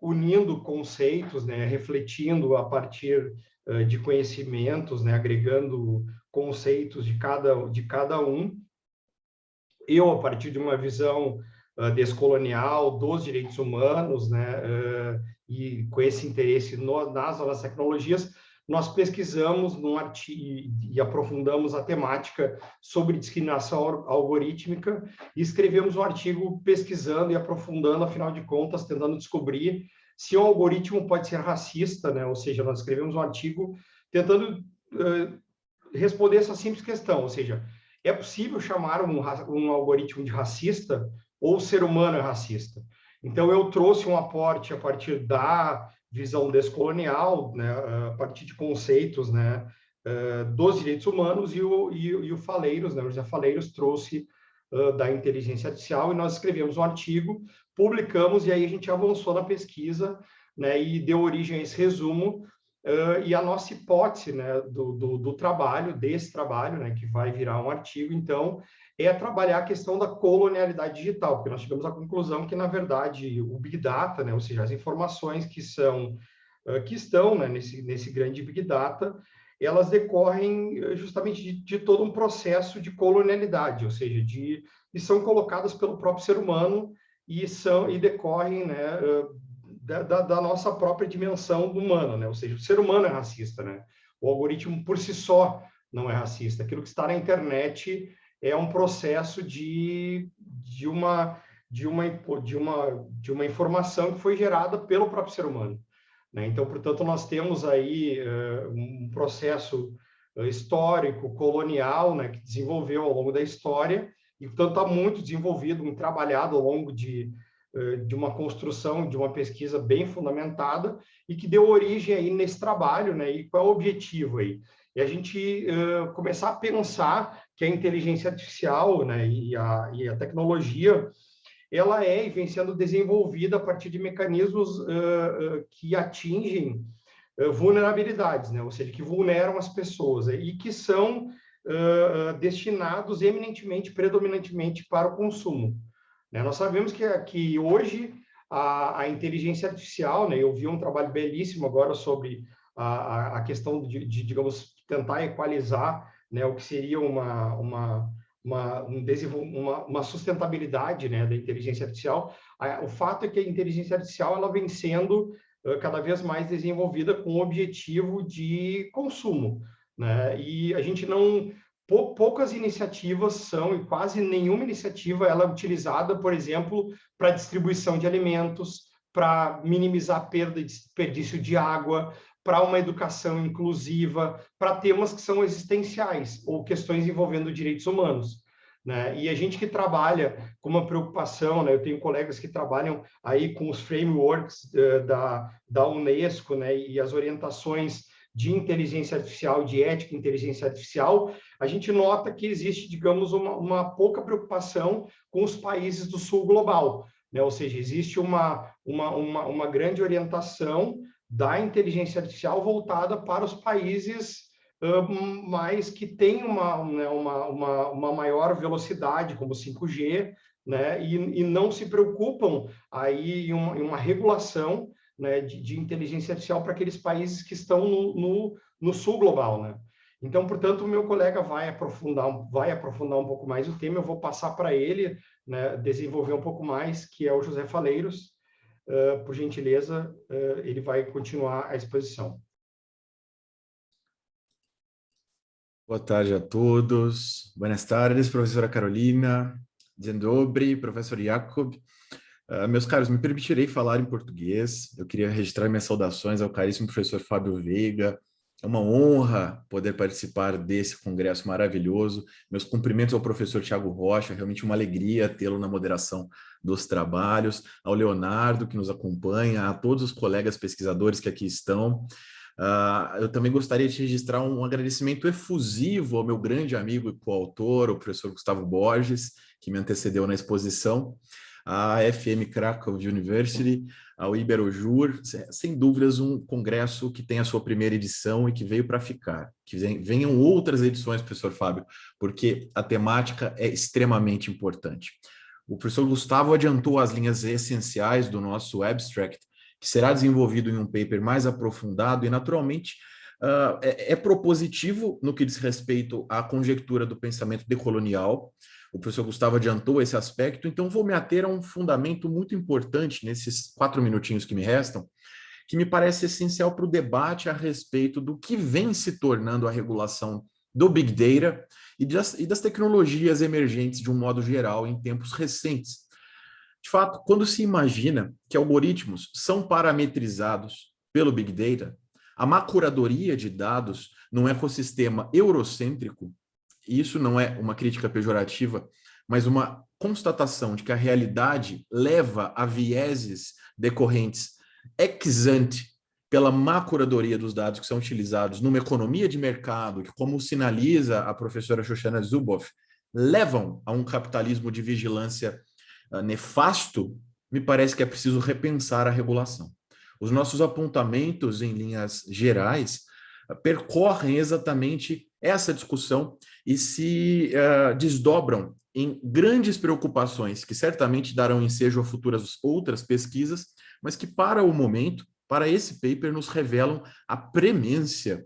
unindo conceitos, né, refletindo a partir de conhecimentos, né, agregando conceitos de cada um. Eu, a partir de uma visão descolonial dos direitos humanos, né, e com esse interesse nas novas tecnologias, nós pesquisamos num artigo e aprofundamos a temática sobre discriminação algorítmica e escrevemos um artigo pesquisando e aprofundando, afinal de contas, tentando descobrir se um algoritmo pode ser racista, né? Ou seja, nós escrevemos um artigo tentando responder essa simples questão, ou seja, é possível chamar um algoritmo de racista ou o ser humano é racista? Então, eu trouxe um aporte a partir da visão descolonial, né, a partir de conceitos, né, dos direitos humanos, e o Faleiros, né, o José Faleiros, trouxe da inteligência artificial, e nós escrevemos um artigo, publicamos, e aí a gente avançou na pesquisa, né, e deu origem a esse resumo, e a nossa hipótese, né, desse trabalho, né, que vai virar um artigo, então, é trabalhar a questão da colonialidade digital, porque nós chegamos à conclusão que, na verdade, o Big Data, né, ou seja, as informações que estão, né, nesse grande Big Data, elas decorrem justamente de todo um processo de colonialidade, ou seja, e são colocadas pelo próprio ser humano e decorrem, né, da nossa própria dimensão humana, né? Ou seja, o ser humano é racista, né? O algoritmo por si só não é racista. Aquilo que está na internet é um processo de uma informação que foi gerada pelo próprio ser humano. né? Então, portanto, nós temos aí um processo histórico, colonial, né, que desenvolveu ao longo da história, e, portanto, está muito desenvolvido, muito trabalhado ao longo de uma construção, de uma pesquisa bem fundamentada, e que deu origem aí nesse trabalho, né? E qual é o objetivo aí? E a gente começar a pensar que a inteligência artificial, né, e a tecnologia, ela é e vem sendo desenvolvida a partir de mecanismos que atingem vulnerabilidades, né? Ou seja, que vulneram as pessoas e que são destinados eminentemente, predominantemente para o consumo, né? Nós sabemos que hoje a inteligência artificial, né? Eu vi um trabalho belíssimo agora sobre a questão digamos, tentar equalizar, né, o que seria uma sustentabilidade, né, da inteligência artificial. O fato é que a inteligência artificial ela vem sendo cada vez mais desenvolvida com o objetivo de consumo, né? E a gente não... poucas iniciativas são, e quase nenhuma iniciativa ela é utilizada, por exemplo, para distribuição de alimentos, para minimizar a perda e desperdício de água, para uma educação inclusiva, para temas que são existenciais ou questões envolvendo direitos humanos, né? E a gente que trabalha com uma preocupação, né? Eu tenho colegas que trabalham aí com os frameworks da Unesco, né? E as orientações de inteligência artificial, de ética em inteligência artificial, a gente nota que existe, digamos, uma pouca preocupação com os países do sul global, né? Ou seja, existe uma grande orientação da inteligência artificial voltada para os países mais que têm uma maior velocidade, como o 5G, né? E não se preocupam aí em uma regulação, né, de inteligência artificial para aqueles países que estão no sul global, né? Então, portanto, o meu colega vai aprofundar um pouco mais o tema. Eu vou passar para ele, né, desenvolver um pouco mais, que é o José Faleiros. Por gentileza, ele vai continuar a exposição. Boa tarde a todos. Buenas tardes, professora Carolina. Dzień dobry, professor Jacob. Meus caros, me permitirei falar em português. Eu queria registrar minhas saudações ao caríssimo professor Fábio Veiga. É uma honra poder participar desse congresso maravilhoso. Meus cumprimentos ao professor Tiago Rocha, realmente uma alegria tê-lo na moderação dos trabalhos, ao Leonardo, que nos acompanha, a todos os colegas pesquisadores que aqui estão. Eu também gostaria de registrar um agradecimento efusivo ao meu grande amigo e coautor, o professor Gustavo Borges, que me antecedeu na exposição, à FM Krakow University, ao Iberojur, sem dúvidas um congresso que tem a sua primeira edição e que veio para ficar. Que venham outras edições, professor Fábio, porque a temática é extremamente importante. O professor Gustavo adiantou as linhas essenciais do nosso abstract, que será desenvolvido em um paper mais aprofundado e, naturalmente, é propositivo no que diz respeito à conjectura do pensamento decolonial. O professor Gustavo adiantou esse aspecto, então vou me ater a um fundamento muito importante nesses 4 minutinhos que me restam, que me parece essencial para o debate a respeito do que vem se tornando a regulação do Big Data e das tecnologias emergentes de um modo geral em tempos recentes. De fato, quando se imagina que algoritmos são parametrizados pelo Big Data, a macuradoria de dados num ecossistema eurocêntrico, e isso não é uma crítica pejorativa, mas uma constatação de que a realidade leva a vieses decorrentes ex ante pela macuradoria dos dados que são utilizados numa economia de mercado, que, como sinaliza a professora Shoshana Zuboff, levam a um capitalismo de vigilância nefasto, me parece que é preciso repensar a regulação. Os nossos apontamentos, em linhas gerais, percorrem exatamente essa discussão e se desdobram em grandes preocupações que certamente darão ensejo a futuras outras pesquisas, mas que, para o momento, para esse paper, nos revelam a premência,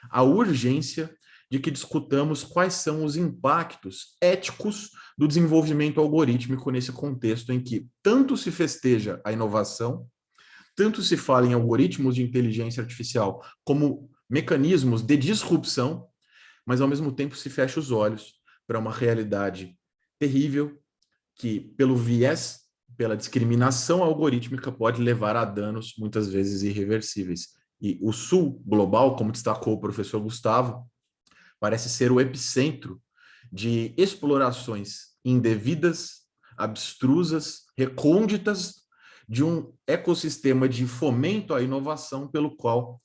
a urgência de que discutamos quais são os impactos éticos do desenvolvimento algorítmico nesse contexto em que tanto se festeja a inovação, tanto se fala em algoritmos de inteligência artificial como mecanismos de disrupção, mas ao mesmo tempo se fecha os olhos para uma realidade terrível que, pelo viés pela discriminação algorítmica pode levar a danos, muitas vezes, irreversíveis. E o Sul global, como destacou o professor Gustavo, parece ser o epicentro de explorações indevidas, abstrusas, recônditas, de um ecossistema de fomento à inovação pelo qual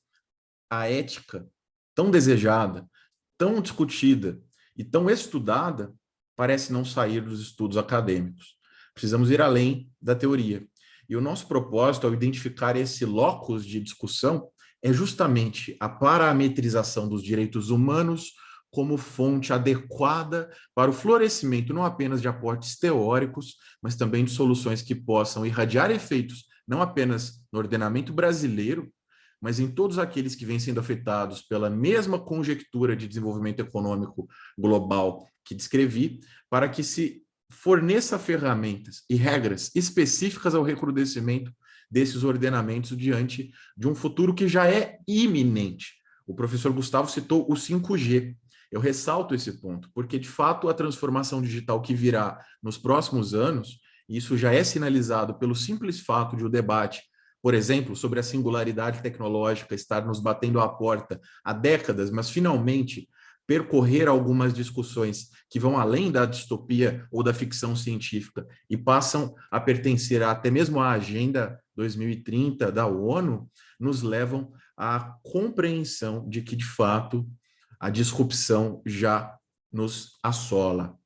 a ética, tão desejada, tão discutida e tão estudada, parece não sair dos estudos acadêmicos. Precisamos ir além da teoria. E o nosso propósito, ao identificar esse locus de discussão, é justamente a parametrização dos direitos humanos como fonte adequada para o florescimento não apenas de aportes teóricos, mas também de soluções que possam irradiar efeitos não apenas no ordenamento brasileiro, mas em todos aqueles que vêm sendo afetados pela mesma conjectura de desenvolvimento econômico global que descrevi, para que se forneça ferramentas e regras específicas ao recrudescimento desses ordenamentos diante de um futuro que já é iminente. O professor Gustavo citou o 5G. Eu ressalto esse ponto, porque, de fato, a transformação digital que virá nos próximos anos, e isso já é sinalizado pelo simples fato de o debate, por exemplo, sobre a singularidade tecnológica estar nos batendo à porta há décadas, mas, finalmente, percorrer algumas discussões que vão além da distopia ou da ficção científica e passam a pertencer até mesmo à Agenda 2030 da ONU, nos levam à compreensão de que, de fato, a disrupção já nos assola.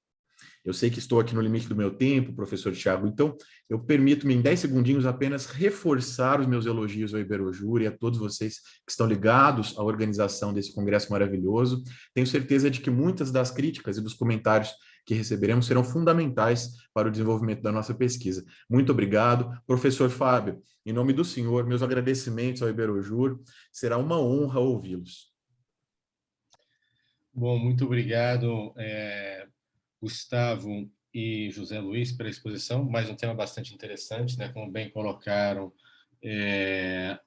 Eu sei que estou aqui no limite do meu tempo, professor Thiago, então eu permito-me em 10 segundinhos apenas reforçar os meus elogios ao Iberojur e a todos vocês que estão ligados à organização desse congresso maravilhoso. Tenho certeza de que muitas das críticas e dos comentários que receberemos serão fundamentais para o desenvolvimento da nossa pesquisa. Muito obrigado. Professor Fábio, em nome do senhor, meus agradecimentos ao Iberojur. Será uma honra ouvi-los. Bom, muito obrigado, Gustavo e José Luiz, pela exposição. Mais um tema bastante interessante, né? Como bem colocaram,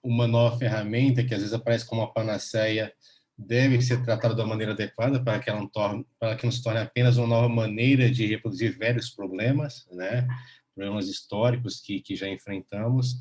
uma nova ferramenta que às vezes aparece como uma panaceia deve ser tratada da maneira adequada para que ela não se torne apenas uma nova maneira de reproduzir velhos problemas, né? Problemas históricos que já enfrentamos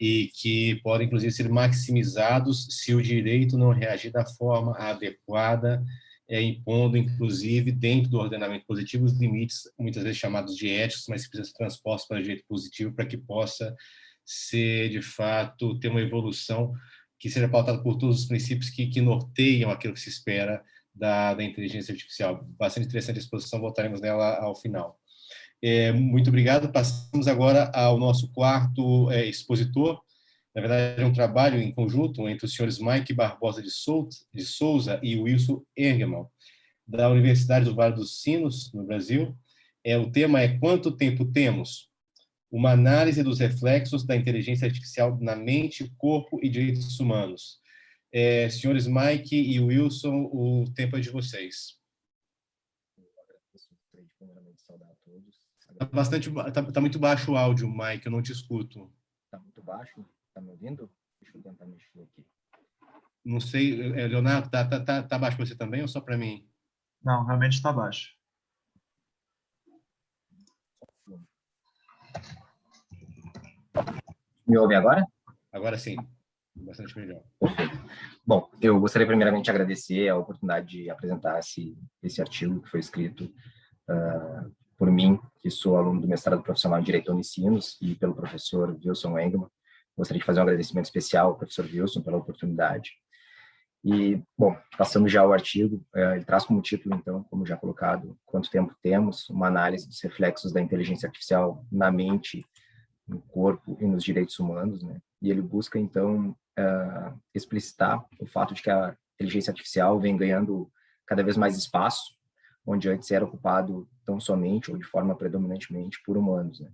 e que podem, inclusive, ser maximizados se o direito não reagir da forma adequada, impondo, inclusive, dentro do ordenamento positivo, os limites, muitas vezes chamados de éticos, mas que precisam ser transpostos para o direito positivo para que possa ser, de fato, ter uma evolução que seja pautada por todos os princípios que norteiam aquilo que se espera da inteligência artificial. Bastante interessante a exposição, voltaremos nela ao final. Muito obrigado. Passamos agora ao nosso quarto expositor. Na verdade, é um trabalho em conjunto entre os senhores Mike Barbosa de Souza e Wilson Engelmann, da Universidade do Vale dos Sinos, no Brasil. O tema é Quanto Tempo Temos? Uma análise dos reflexos da inteligência artificial na mente, corpo e direitos humanos. Senhores Mike e Wilson, o tempo é de vocês. Está muito baixo o áudio, Mike, eu não te escuto. Está muito baixo? Está me ouvindo? Deixa eu tentar mexer aqui. Não sei, Leonardo, tá baixo para você também ou só para mim? Não, realmente está baixo. Me ouve agora? Agora sim, bastante melhor. Perfeito. Bom, eu gostaria primeiramente de agradecer a oportunidade de apresentar esse artigo que foi escrito por mim, que sou aluno do mestrado profissional em Direito Unicinos, e pelo professor Wilson Engelmann. Gostaria de fazer um agradecimento especial ao professor Wilson pela oportunidade. E, bom, passando já ao artigo, ele traz como título, então, como já colocado, Quanto Tempo Temos? Uma análise dos reflexos da inteligência artificial na mente, no corpo e nos direitos humanos, né? E ele busca, então, explicitar o fato de que a inteligência artificial vem ganhando cada vez mais espaço, onde antes era ocupado tão somente ou de forma predominantemente por humanos, né?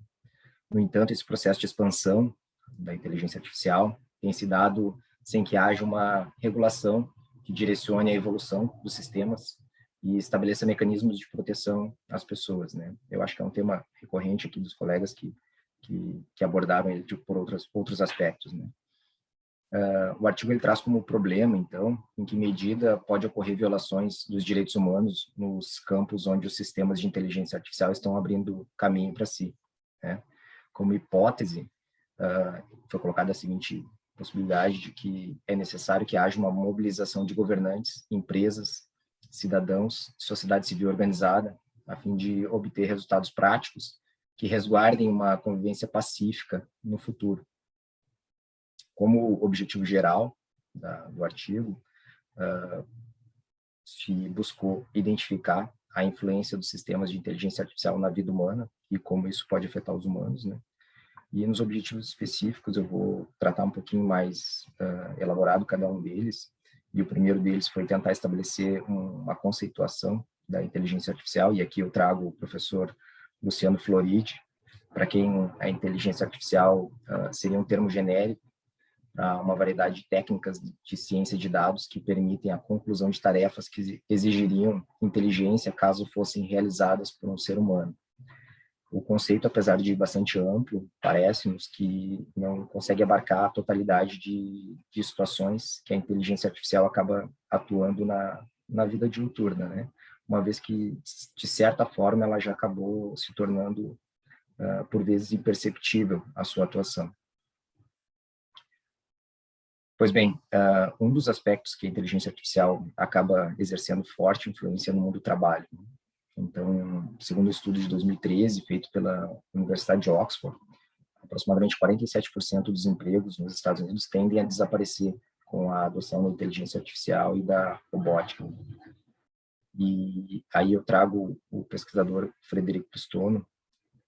No entanto, esse processo de expansão da inteligência artificial tem se dado sem que haja uma regulação que direcione a evolução dos sistemas e estabeleça mecanismos de proteção às pessoas, né? Eu acho que é um tema recorrente aqui dos colegas que abordaram ele por outros aspectos, né? O artigo ele traz como problema, então, em que medida pode ocorrer violações dos direitos humanos nos campos onde os sistemas de inteligência artificial estão abrindo caminho para si, né? como hipótese, foi colocada a seguinte possibilidade de que é necessário que haja uma mobilização de governantes, empresas, cidadãos, sociedade civil organizada, a fim de obter resultados práticos que resguardem uma convivência pacífica no futuro. Como objetivo geral do artigo, se buscou identificar a influência dos sistemas de inteligência artificial na vida humana e como isso pode afetar os humanos, né? E nos objetivos específicos eu vou tratar um pouquinho mais elaborado cada um deles. E o primeiro deles foi tentar estabelecer uma conceituação da inteligência artificial, e aqui eu trago o professor Luciano Floridi, para quem a inteligência artificial seria um termo genérico para uma variedade de técnicas de ciência de dados que permitem a conclusão de tarefas que exigiriam inteligência caso fossem realizadas por um ser humano. O conceito, apesar de bastante amplo, parece-nos que não consegue abarcar a totalidade de situações que a inteligência artificial acaba atuando na vida diuturna, né? Uma vez que, de certa forma, ela já acabou se tornando, por vezes, imperceptível a sua atuação. Pois bem, um dos aspectos que a inteligência artificial acaba exercendo forte influência no mundo do trabalho. Então, segundo um estudo de 2013, feito pela Universidade de Oxford, aproximadamente 47% dos empregos nos Estados Unidos tendem a desaparecer com a adoção da inteligência artificial e da robótica. E aí eu trago o pesquisador Frederico Pistono,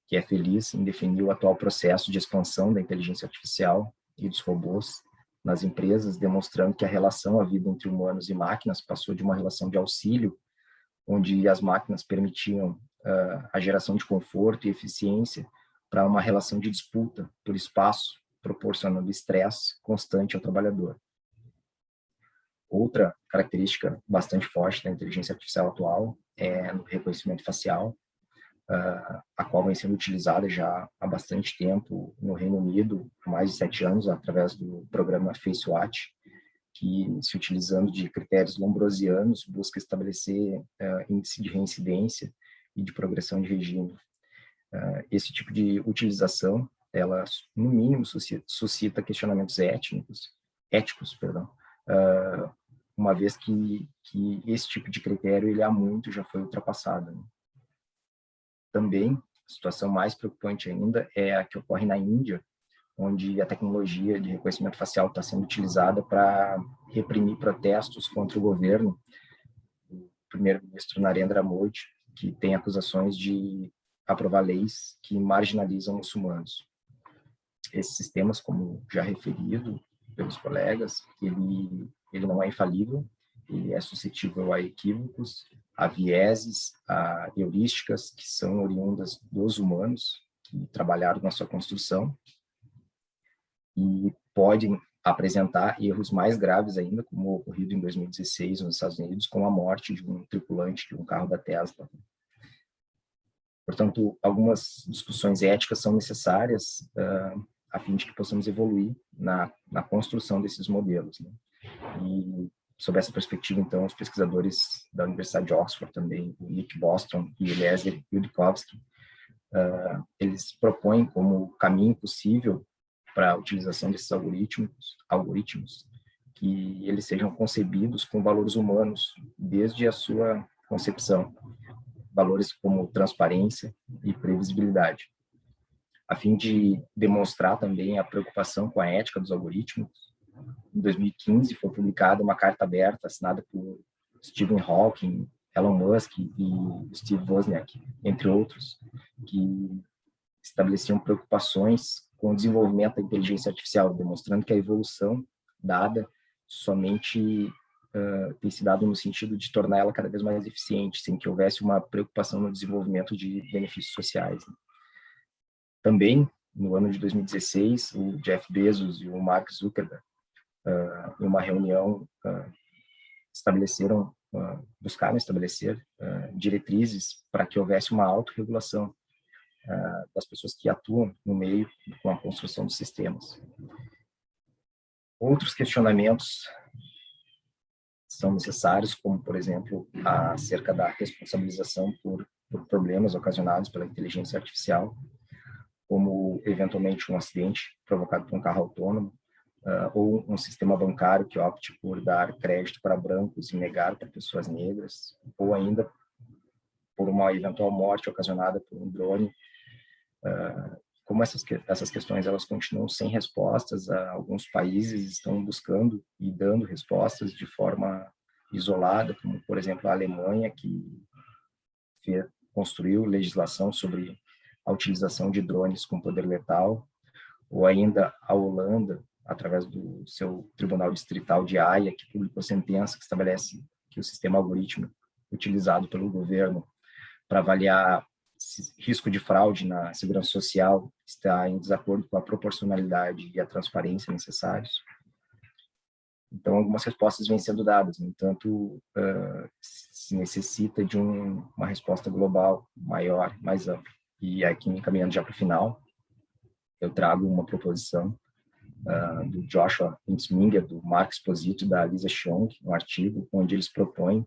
que é feliz em definir o atual processo de expansão da inteligência artificial e dos robôs nas empresas, demonstrando que a relação havida entre humanos e máquinas passou de uma relação de auxílio, onde as máquinas permitiam a geração de conforto e eficiência, para uma relação de disputa por espaço, proporcionando estresse constante ao trabalhador. Outra característica bastante forte da inteligência artificial atual é no reconhecimento facial, a qual vem sendo utilizada já há bastante tempo no Reino Unido, há mais de 7 anos, através do programa FaceWatch, que, se utilizando de critérios lombrosianos, busca estabelecer índice de reincidência e de progressão de regime. Esse tipo de utilização, ela, no mínimo, suscita questionamentos éticos, uma vez que esse tipo de critério, ele há muito já foi ultrapassado, né? Também, a situação mais preocupante ainda é a que ocorre na Índia, onde a tecnologia de reconhecimento facial está sendo utilizada para reprimir protestos contra o governo. O primeiro-ministro Narendra Modi, que tem acusações de aprovar leis que marginalizam muçulmanos. Esses sistemas, como já referido pelos colegas, ele não é infalível, ele é suscetível a equívocos, a vieses, a heurísticas que são oriundas dos humanos que trabalharam na sua construção, e podem apresentar erros mais graves ainda, como ocorrido em 2016 nos Estados Unidos, com a morte de um tripulante de um carro da Tesla. Portanto, algumas discussões éticas são necessárias a fim de que possamos evoluir na construção desses modelos, né? E, sob essa perspectiva, então, os pesquisadores da Universidade de Oxford também, o Nick Bostrom e Eliezer Yudkowsky, eles propõem como caminho possível para a utilização desses algoritmos, que eles sejam concebidos com valores humanos desde a sua concepção, valores como transparência e previsibilidade, a fim de demonstrar também a preocupação com a ética dos algoritmos. Em 2015 foi publicada uma carta aberta assinada por Stephen Hawking, Elon Musk e Steve Wozniak, entre outros, que estabeleciam preocupações com o desenvolvimento da inteligência artificial, demonstrando que a evolução dada somente tem se dado no sentido de tornar ela cada vez mais eficiente, sem que houvesse uma preocupação no desenvolvimento de benefícios sociais. Também, no ano de 2016, o Jeff Bezos e o Mark Zuckerberg, em uma reunião, buscaram estabelecer diretrizes para que houvesse uma autorregulação das pessoas que atuam no meio com a construção dos sistemas. Outros questionamentos são necessários, como, por exemplo, acerca da responsabilização por problemas ocasionados pela inteligência artificial, como eventualmente, um acidente provocado por um carro autônomo, ou um sistema bancário que opte por dar crédito para brancos e negar para pessoas negras, ou ainda por uma eventual morte ocasionada por um drone. Como essas questões elas continuam sem respostas, alguns países estão buscando e dando respostas de forma isolada, como, por exemplo, a Alemanha, que construiu legislação sobre a utilização de drones com poder letal, ou ainda a Holanda, através do seu Tribunal Distrital de Haia, que publicou sentença que estabelece que o sistema algorítmico utilizado pelo governo para avaliar risco de fraude na segurança social está em desacordo com a proporcionalidade e a transparência necessários. Então, algumas respostas vêm sendo dadas, no entanto, se necessita de uma resposta global, maior, mais ampla. E aqui, encaminhando já para o final, eu trago uma proposição do Joshua Hintzminger, do Mark Esposito e da Lisa Chiong, um artigo onde eles propõem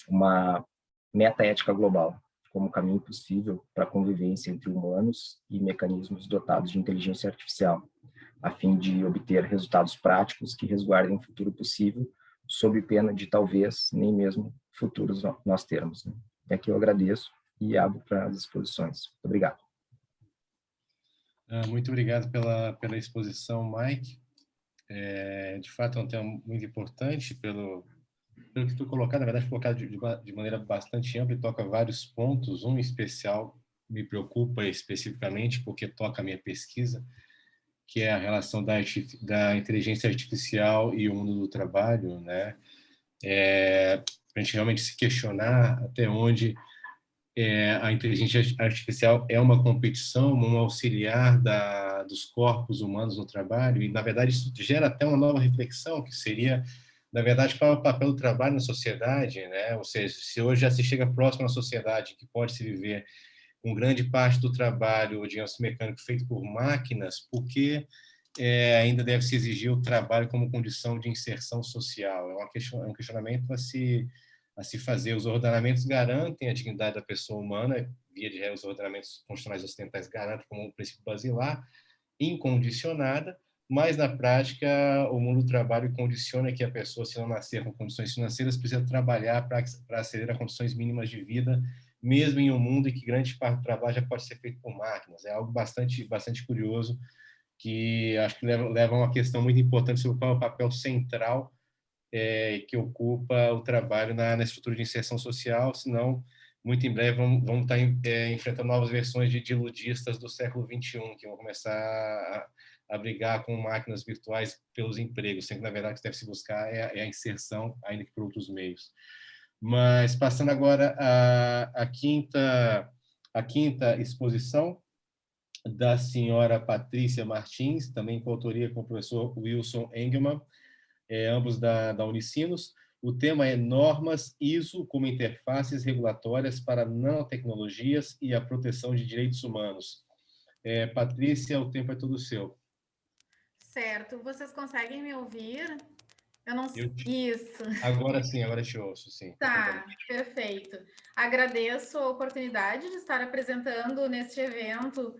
uma metaética global como caminho possível para a convivência entre humanos e mecanismos dotados de inteligência artificial, a fim de obter resultados práticos que resguardem um futuro possível, sob pena de talvez nem mesmo futuros nós termos. Né? E aqui eu agradeço e abro para as exposições. Muito obrigado. Muito obrigado pela exposição, Mike. De fato, é um tema muito importante pelo que tu colocado, na verdade, colocado de maneira bastante ampla e toca vários pontos. Um especial me preocupa especificamente porque toca a minha pesquisa, que é a relação da inteligência artificial e o mundo do trabalho, né? Para a gente realmente se questionar até onde a inteligência artificial é uma competição, um auxiliar dos corpos humanos no trabalho, e, na verdade, isso gera até uma nova reflexão, que seria, na verdade, qual é o papel do trabalho na sociedade, né? Ou seja, se hoje já se chega próximo à sociedade que pode se viver com grande parte do trabalho, digamos, mecânico feito por máquinas, por que ainda deve se exigir o trabalho como condição de inserção social? É um questionamento a se fazer. Os ordenamentos garantem a dignidade da pessoa humana, via de regra, os ordenamentos constitucionais ocidentais garantem como um princípio basilar, incondicionada, mas, na prática, o mundo do trabalho condiciona que a pessoa, se não nascer com condições financeiras, precisa trabalhar para aceder a condições mínimas de vida, mesmo em um mundo em que grande parte do trabalho já pode ser feito por máquinas. É algo bastante curioso, que acho que leva a uma questão muito importante sobre qual é o papel central que ocupa o trabalho na estrutura de inserção social, senão, muito em breve, vamos estar enfrentando novas versões de ludistas do século XXI, que vão começar a brigar com máquinas virtuais pelos empregos, sendo que, na verdade, o que deve se buscar é a inserção, ainda que por outros meios. Mas, passando agora à quinta exposição, da senhora Patrícia Martins, também com autoria com o professor Wilson Engelmann, ambos da Unicinos. O tema é Normas ISO como interfaces regulatórias para nanotecnologias e a proteção de direitos humanos. Patrícia, o tempo é todo seu. Certo. Vocês conseguem me ouvir? Eu não sei. Isso. Agora sim, agora te ouço, sim. Tá, perfeito. Agradeço a oportunidade de estar apresentando neste evento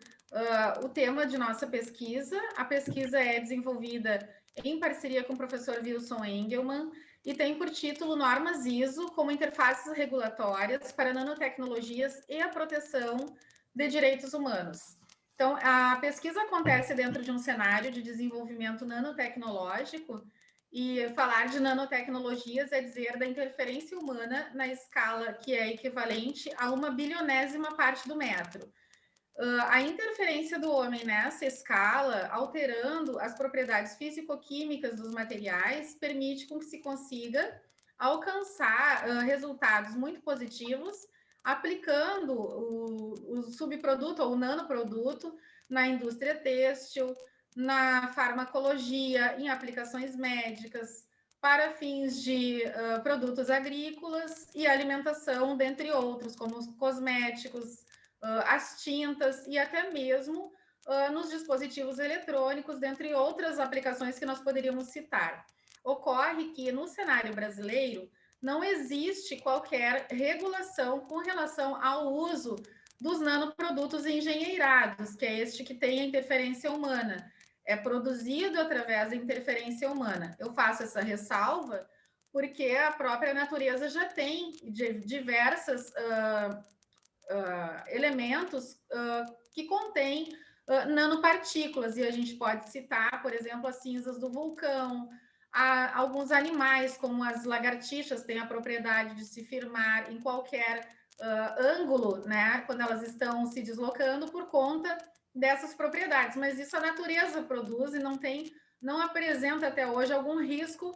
o tema de nossa pesquisa. A pesquisa é desenvolvida em parceria com o professor Wilson Engelmann e tem por título Normas ISO como interfaces regulatórias para nanotecnologias e a proteção de direitos humanos. Então, a pesquisa acontece dentro de um cenário de desenvolvimento nanotecnológico, e falar de nanotecnologias é dizer da interferência humana na escala que é equivalente a 1/1000ª parte do metro. A interferência do homem nessa escala, alterando as propriedades físico-químicas dos materiais, permite com que se consiga alcançar resultados muito positivos, aplicando o subproduto ou o nanoproduto na indústria têxtil, na farmacologia, em aplicações médicas, para fins de produtos agrícolas e alimentação, dentre outros, como os cosméticos, as tintas e até mesmo nos dispositivos eletrônicos, dentre outras aplicações que nós poderíamos citar. Ocorre que no cenário brasileiro não existe qualquer regulação com relação ao uso dos nanoprodutos engenheirados, que é este que tem a interferência humana. É produzido através da interferência humana. Eu faço essa ressalva porque a própria natureza já tem diversas elementos que contêm nanopartículas, e a gente pode citar, por exemplo, as cinzas do vulcão. Alguns animais, como as lagartixas, têm a propriedade de se firmar em qualquer ângulo, né, quando elas estão se deslocando por conta dessas propriedades, mas isso a natureza produz e não apresenta até hoje algum risco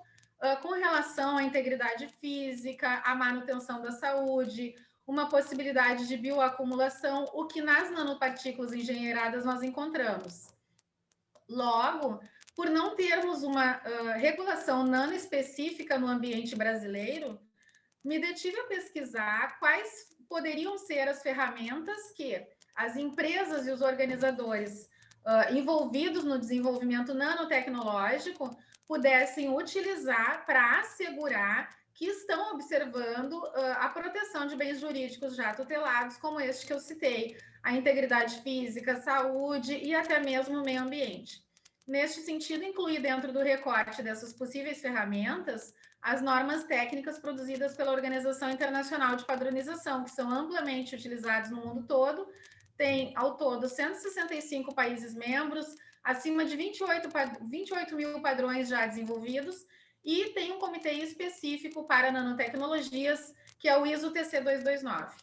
com relação à integridade física, à manutenção da saúde, uma possibilidade de bioacumulação, o que nas nanopartículas engenheiradas nós encontramos. Logo, por não termos uma regulação nanoespecífica no ambiente brasileiro, me detive a pesquisar quais poderiam ser as ferramentas que as empresas e os organizadores envolvidos no desenvolvimento nanotecnológico pudessem utilizar para assegurar que estão observando a proteção de bens jurídicos já tutelados, como este que eu citei, a integridade física, saúde e até mesmo o meio ambiente. Neste sentido, incluí dentro do recorte dessas possíveis ferramentas as normas técnicas produzidas pela Organização Internacional de Padronização, que são amplamente utilizadas no mundo todo. Tem, ao todo, 165 países membros, acima de 28 mil padrões já desenvolvidos, e tem um comitê específico para nanotecnologias, que é o ISO TC 229.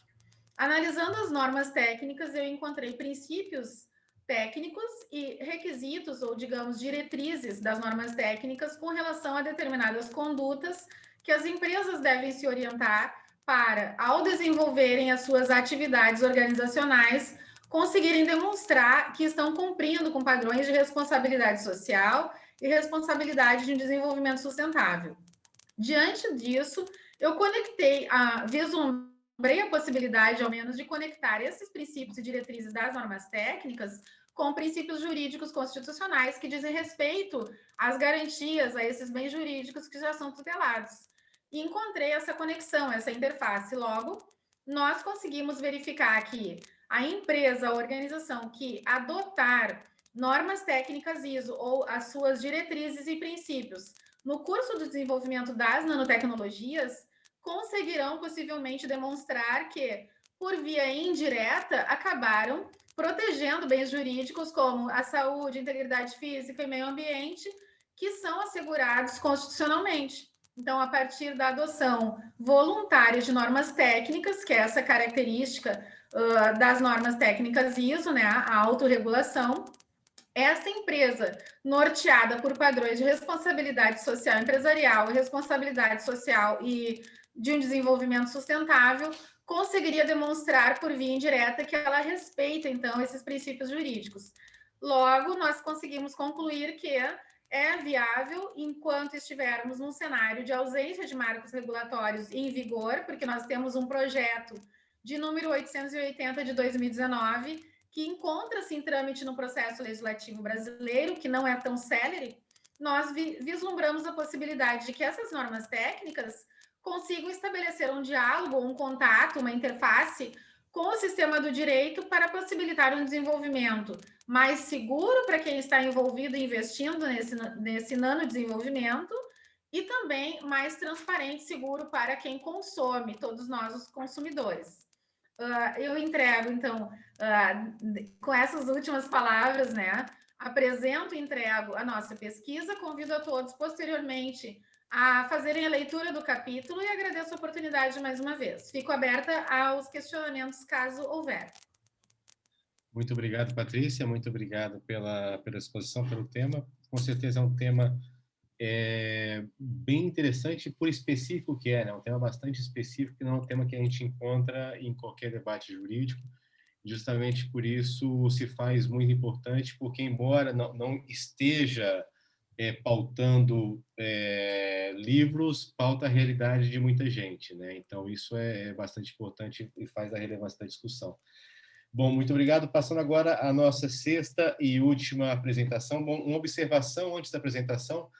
Analisando as normas técnicas, eu encontrei princípios técnicos e requisitos, ou digamos, diretrizes das normas técnicas com relação a determinadas condutas que as empresas devem se orientar para, ao desenvolverem as suas atividades organizacionais, conseguirem demonstrar que estão cumprindo com padrões de responsabilidade social e responsabilidade de desenvolvimento sustentável. Diante disso, eu vislumbrei a possibilidade, ao menos, de conectar esses princípios e diretrizes das normas técnicas com princípios jurídicos constitucionais que dizem respeito às garantias, a esses bens jurídicos que já são tutelados. E encontrei essa conexão, essa interface. Logo, nós conseguimos verificar que a empresa, a organização que adotar normas técnicas ISO ou as suas diretrizes e princípios no curso do desenvolvimento das nanotecnologias, conseguirão possivelmente demonstrar que, por via indireta, acabaram protegendo bens jurídicos como a saúde, integridade física e meio ambiente, que são assegurados constitucionalmente. Então, a partir da adoção voluntária de normas técnicas, que é essa característica das normas técnicas ISO, né, a autorregulação, essa empresa, norteada por padrões de responsabilidade social empresarial, responsabilidade social e de um desenvolvimento sustentável, conseguiria demonstrar por via indireta que ela respeita, então, esses princípios jurídicos. Logo, nós conseguimos concluir que é viável enquanto estivermos num cenário de ausência de marcos regulatórios em vigor, porque nós temos um projeto de número 880 de 2019, que encontra-se em trâmite no processo legislativo brasileiro, que não é tão célere. Nós vislumbramos a possibilidade de que essas normas técnicas consigam estabelecer um diálogo, um contato, uma interface com o sistema do direito para possibilitar um desenvolvimento mais seguro para quem está envolvido e investindo nesse nanodesenvolvimento e também mais transparente e seguro para quem consome, todos nós os consumidores. Eu entrego, então, com essas últimas palavras, né, apresento e entrego a nossa pesquisa, convido a todos posteriormente a fazerem a leitura do capítulo e agradeço a oportunidade mais uma vez. Fico aberta aos questionamentos, caso houver. Muito obrigado, Patrícia, muito obrigado pela exposição, pelo tema. Com certeza é um tema bem interessante por específico que é, né? Um tema bastante específico, que não é um tema que a gente encontra em qualquer debate jurídico. Justamente por isso se faz muito importante, porque embora não esteja pautando livros, pauta a realidade de muita gente, né? Então isso é bastante importante e faz a relevância da discussão. Bom, muito obrigado. Passando agora à nossa sexta e última apresentação. Bom, uma observação antes da apresentação.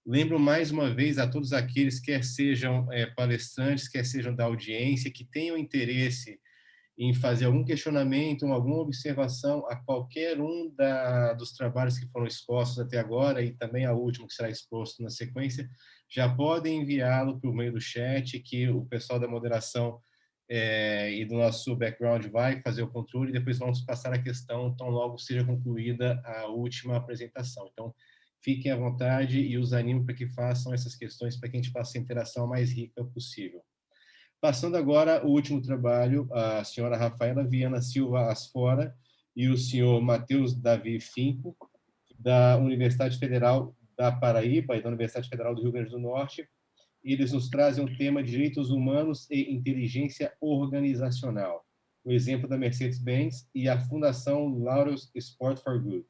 Lembro mais uma vez a todos aqueles, quer sejam palestrantes, quer sejam da audiência, que tenham interesse em fazer algum questionamento, alguma observação a qualquer um dos trabalhos que foram expostos até agora e também ao último que será exposto na sequência, já podem enviá-lo por meio do chat, que o pessoal da moderação e do nosso background vai fazer o controle e depois vamos passar a questão tão logo seja concluída a última apresentação. Então, fiquem à vontade e os animo para que façam essas questões para que a gente faça a interação mais rica possível. Passando agora o último trabalho, a senhora Rafaela Viana Silva Asfora e o senhor Matheus Davi Finco, da Universidade Federal da Paraíba e da Universidade Federal do Rio Grande do Norte. Eles nos trazem o tema Direitos Humanos e Inteligência Organizacional, o exemplo da Mercedes-Benz e a Fundação Laureus Sport for Good.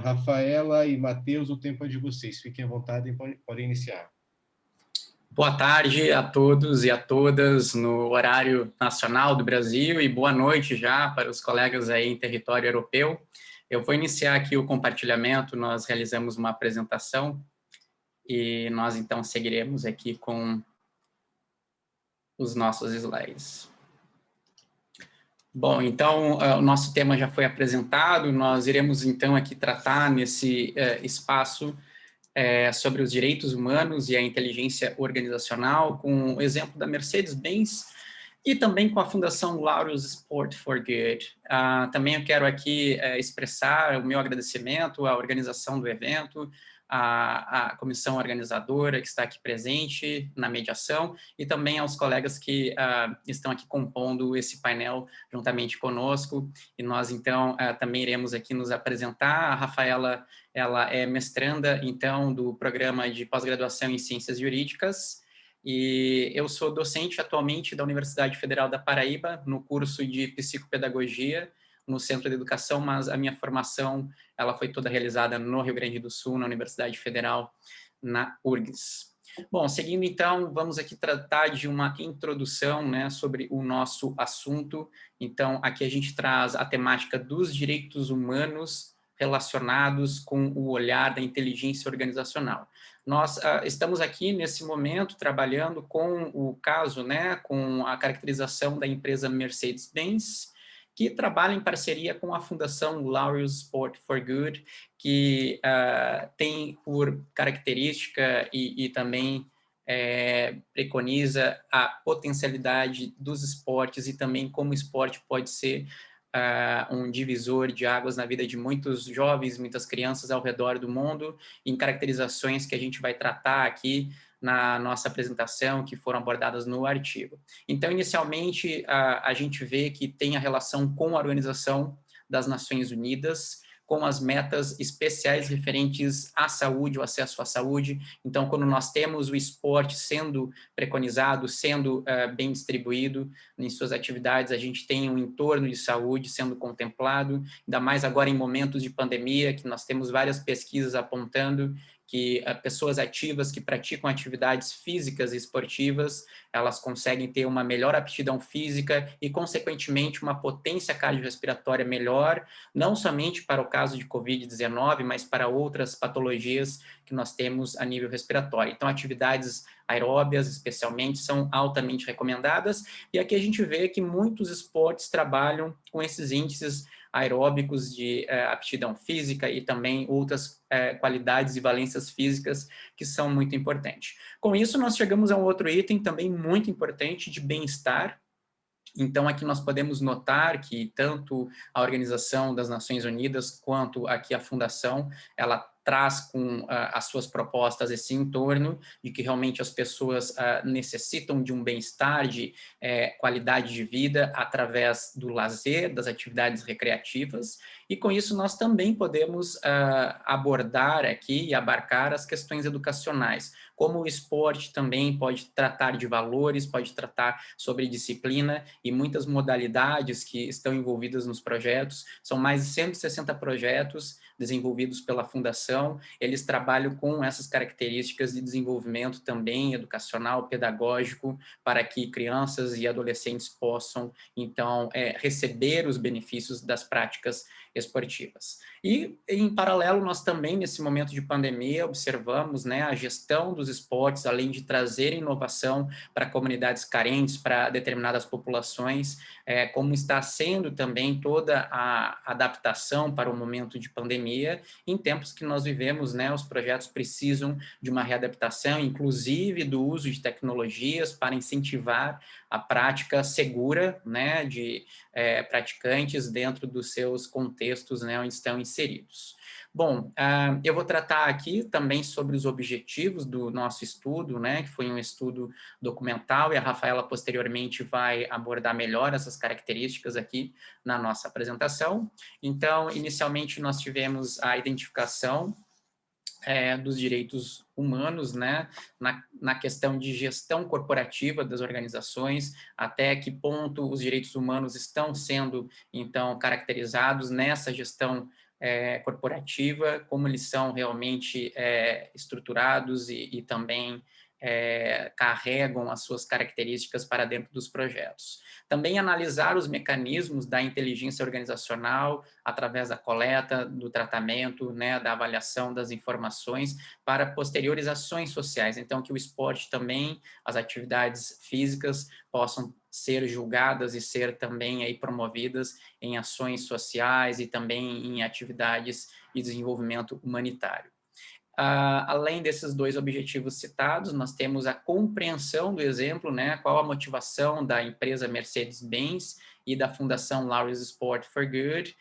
Rafaela e Matheus, o tempo é de vocês. Fiquem à vontade e podem iniciar. Boa tarde a todos e a todas no horário nacional do Brasil e boa noite já para os colegas aí em território europeu. Eu vou iniciar aqui o compartilhamento, nós realizamos uma apresentação e nós então seguiremos aqui com os nossos slides. Bom, então o nosso tema já foi apresentado, nós iremos então aqui tratar nesse espaço sobre os direitos humanos e a inteligência organizacional, com o exemplo da Mercedes-Benz e também com a Fundação Laureus Sport for Good. Também eu quero aqui expressar o meu agradecimento à organização do evento, à comissão organizadora que está aqui presente na mediação e também aos colegas que estão aqui compondo esse painel juntamente conosco. E nós, então, também iremos aqui nos apresentar. A Rafaela, ela é mestranda, então, do programa de pós-graduação em Ciências Jurídicas e eu sou docente atualmente da Universidade Federal da Paraíba, no curso de Psicopedagogia, no Centro de Educação, mas a minha formação ela foi toda realizada no Rio Grande do Sul, na Universidade Federal, na URGS. Bom, seguindo então, vamos aqui tratar de uma introdução, né, sobre o nosso assunto. Então, aqui a gente traz a temática dos direitos humanos relacionados com o olhar da inteligência organizacional. Nós estamos aqui, nesse momento, trabalhando com o caso, né, com a caracterização da empresa Mercedes-Benz, que trabalha em parceria com a Fundação Laureus Sport for Good, que tem por característica e também preconiza a potencialidade dos esportes e também como o esporte pode ser um divisor de águas na vida de muitos jovens, muitas crianças ao redor do mundo, em caracterizações que a gente vai tratar aqui na nossa apresentação, que foram abordadas no artigo. Então, inicialmente, a gente vê que tem a relação com a Organização das Nações Unidas, com as metas especiais referentes à saúde, o acesso à saúde. Então, quando nós temos o esporte sendo preconizado, sendo bem distribuído em suas atividades, a gente tem um entorno de saúde sendo contemplado, ainda mais agora em momentos de pandemia, que nós temos várias pesquisas apontando que pessoas ativas que praticam atividades físicas e esportivas, elas conseguem ter uma melhor aptidão física e, consequentemente, uma potência cardiorrespiratória melhor, não somente para o caso de Covid-19, mas para outras patologias que nós temos a nível respiratório. Então, atividades aeróbias, especialmente, são altamente recomendadas, e aqui a gente vê que muitos esportes trabalham com esses índices aeróbicos de aptidão física e também outras qualidades e valências físicas que são muito importantes. Com isso, nós chegamos a um outro item também muito importante de bem-estar. Então, aqui nós podemos notar que tanto a Organização das Nações Unidas quanto aqui a Fundação, ela traz com as suas propostas esse entorno de que realmente as pessoas necessitam de um bem-estar, de qualidade de vida através do lazer, das atividades recreativas, e com isso nós também podemos abordar aqui e abarcar as questões educacionais, como o esporte também pode tratar de valores, pode tratar sobre disciplina e muitas modalidades que estão envolvidas nos projetos, são mais de 160 projetos desenvolvidos pela Fundação, eles trabalham com essas características de desenvolvimento também educacional, pedagógico, para que crianças e adolescentes possam, então, receber os benefícios das práticas esportivas. E, em paralelo, nós também, nesse momento de pandemia, observamos, né, a gestão dos esportes, além de trazer inovação para comunidades carentes, para determinadas populações, como está sendo também toda a adaptação para o momento de pandemia. Em tempos que nós vivemos, né, os projetos precisam de uma readaptação, inclusive do uso de tecnologias para incentivar a prática segura, né, de praticantes dentro dos seus contextos, né, onde estão inseridos. Bom, eu vou tratar aqui também sobre os objetivos do nosso estudo, né, que foi um estudo documental, e a Rafaela posteriormente vai abordar melhor essas características aqui na nossa apresentação. Então, inicialmente, nós tivemos a identificação dos direitos humanos, né, na questão de gestão corporativa das organizações, até que ponto os direitos humanos estão sendo, então, caracterizados nessa gestão corporativa, como eles são realmente estruturados e também carregam as suas características para dentro dos projetos. Também analisar os mecanismos da inteligência organizacional através da coleta, do tratamento, né, da avaliação das informações para posteriores ações sociais. Então, que o esporte também, as atividades físicas possam ser julgadas e ser também aí promovidas em ações sociais e também em atividades de desenvolvimento humanitário. Além desses dois objetivos citados, nós temos a compreensão do exemplo, né, qual a motivação da empresa Mercedes-Benz e da Fundação Laureus Sport for Good,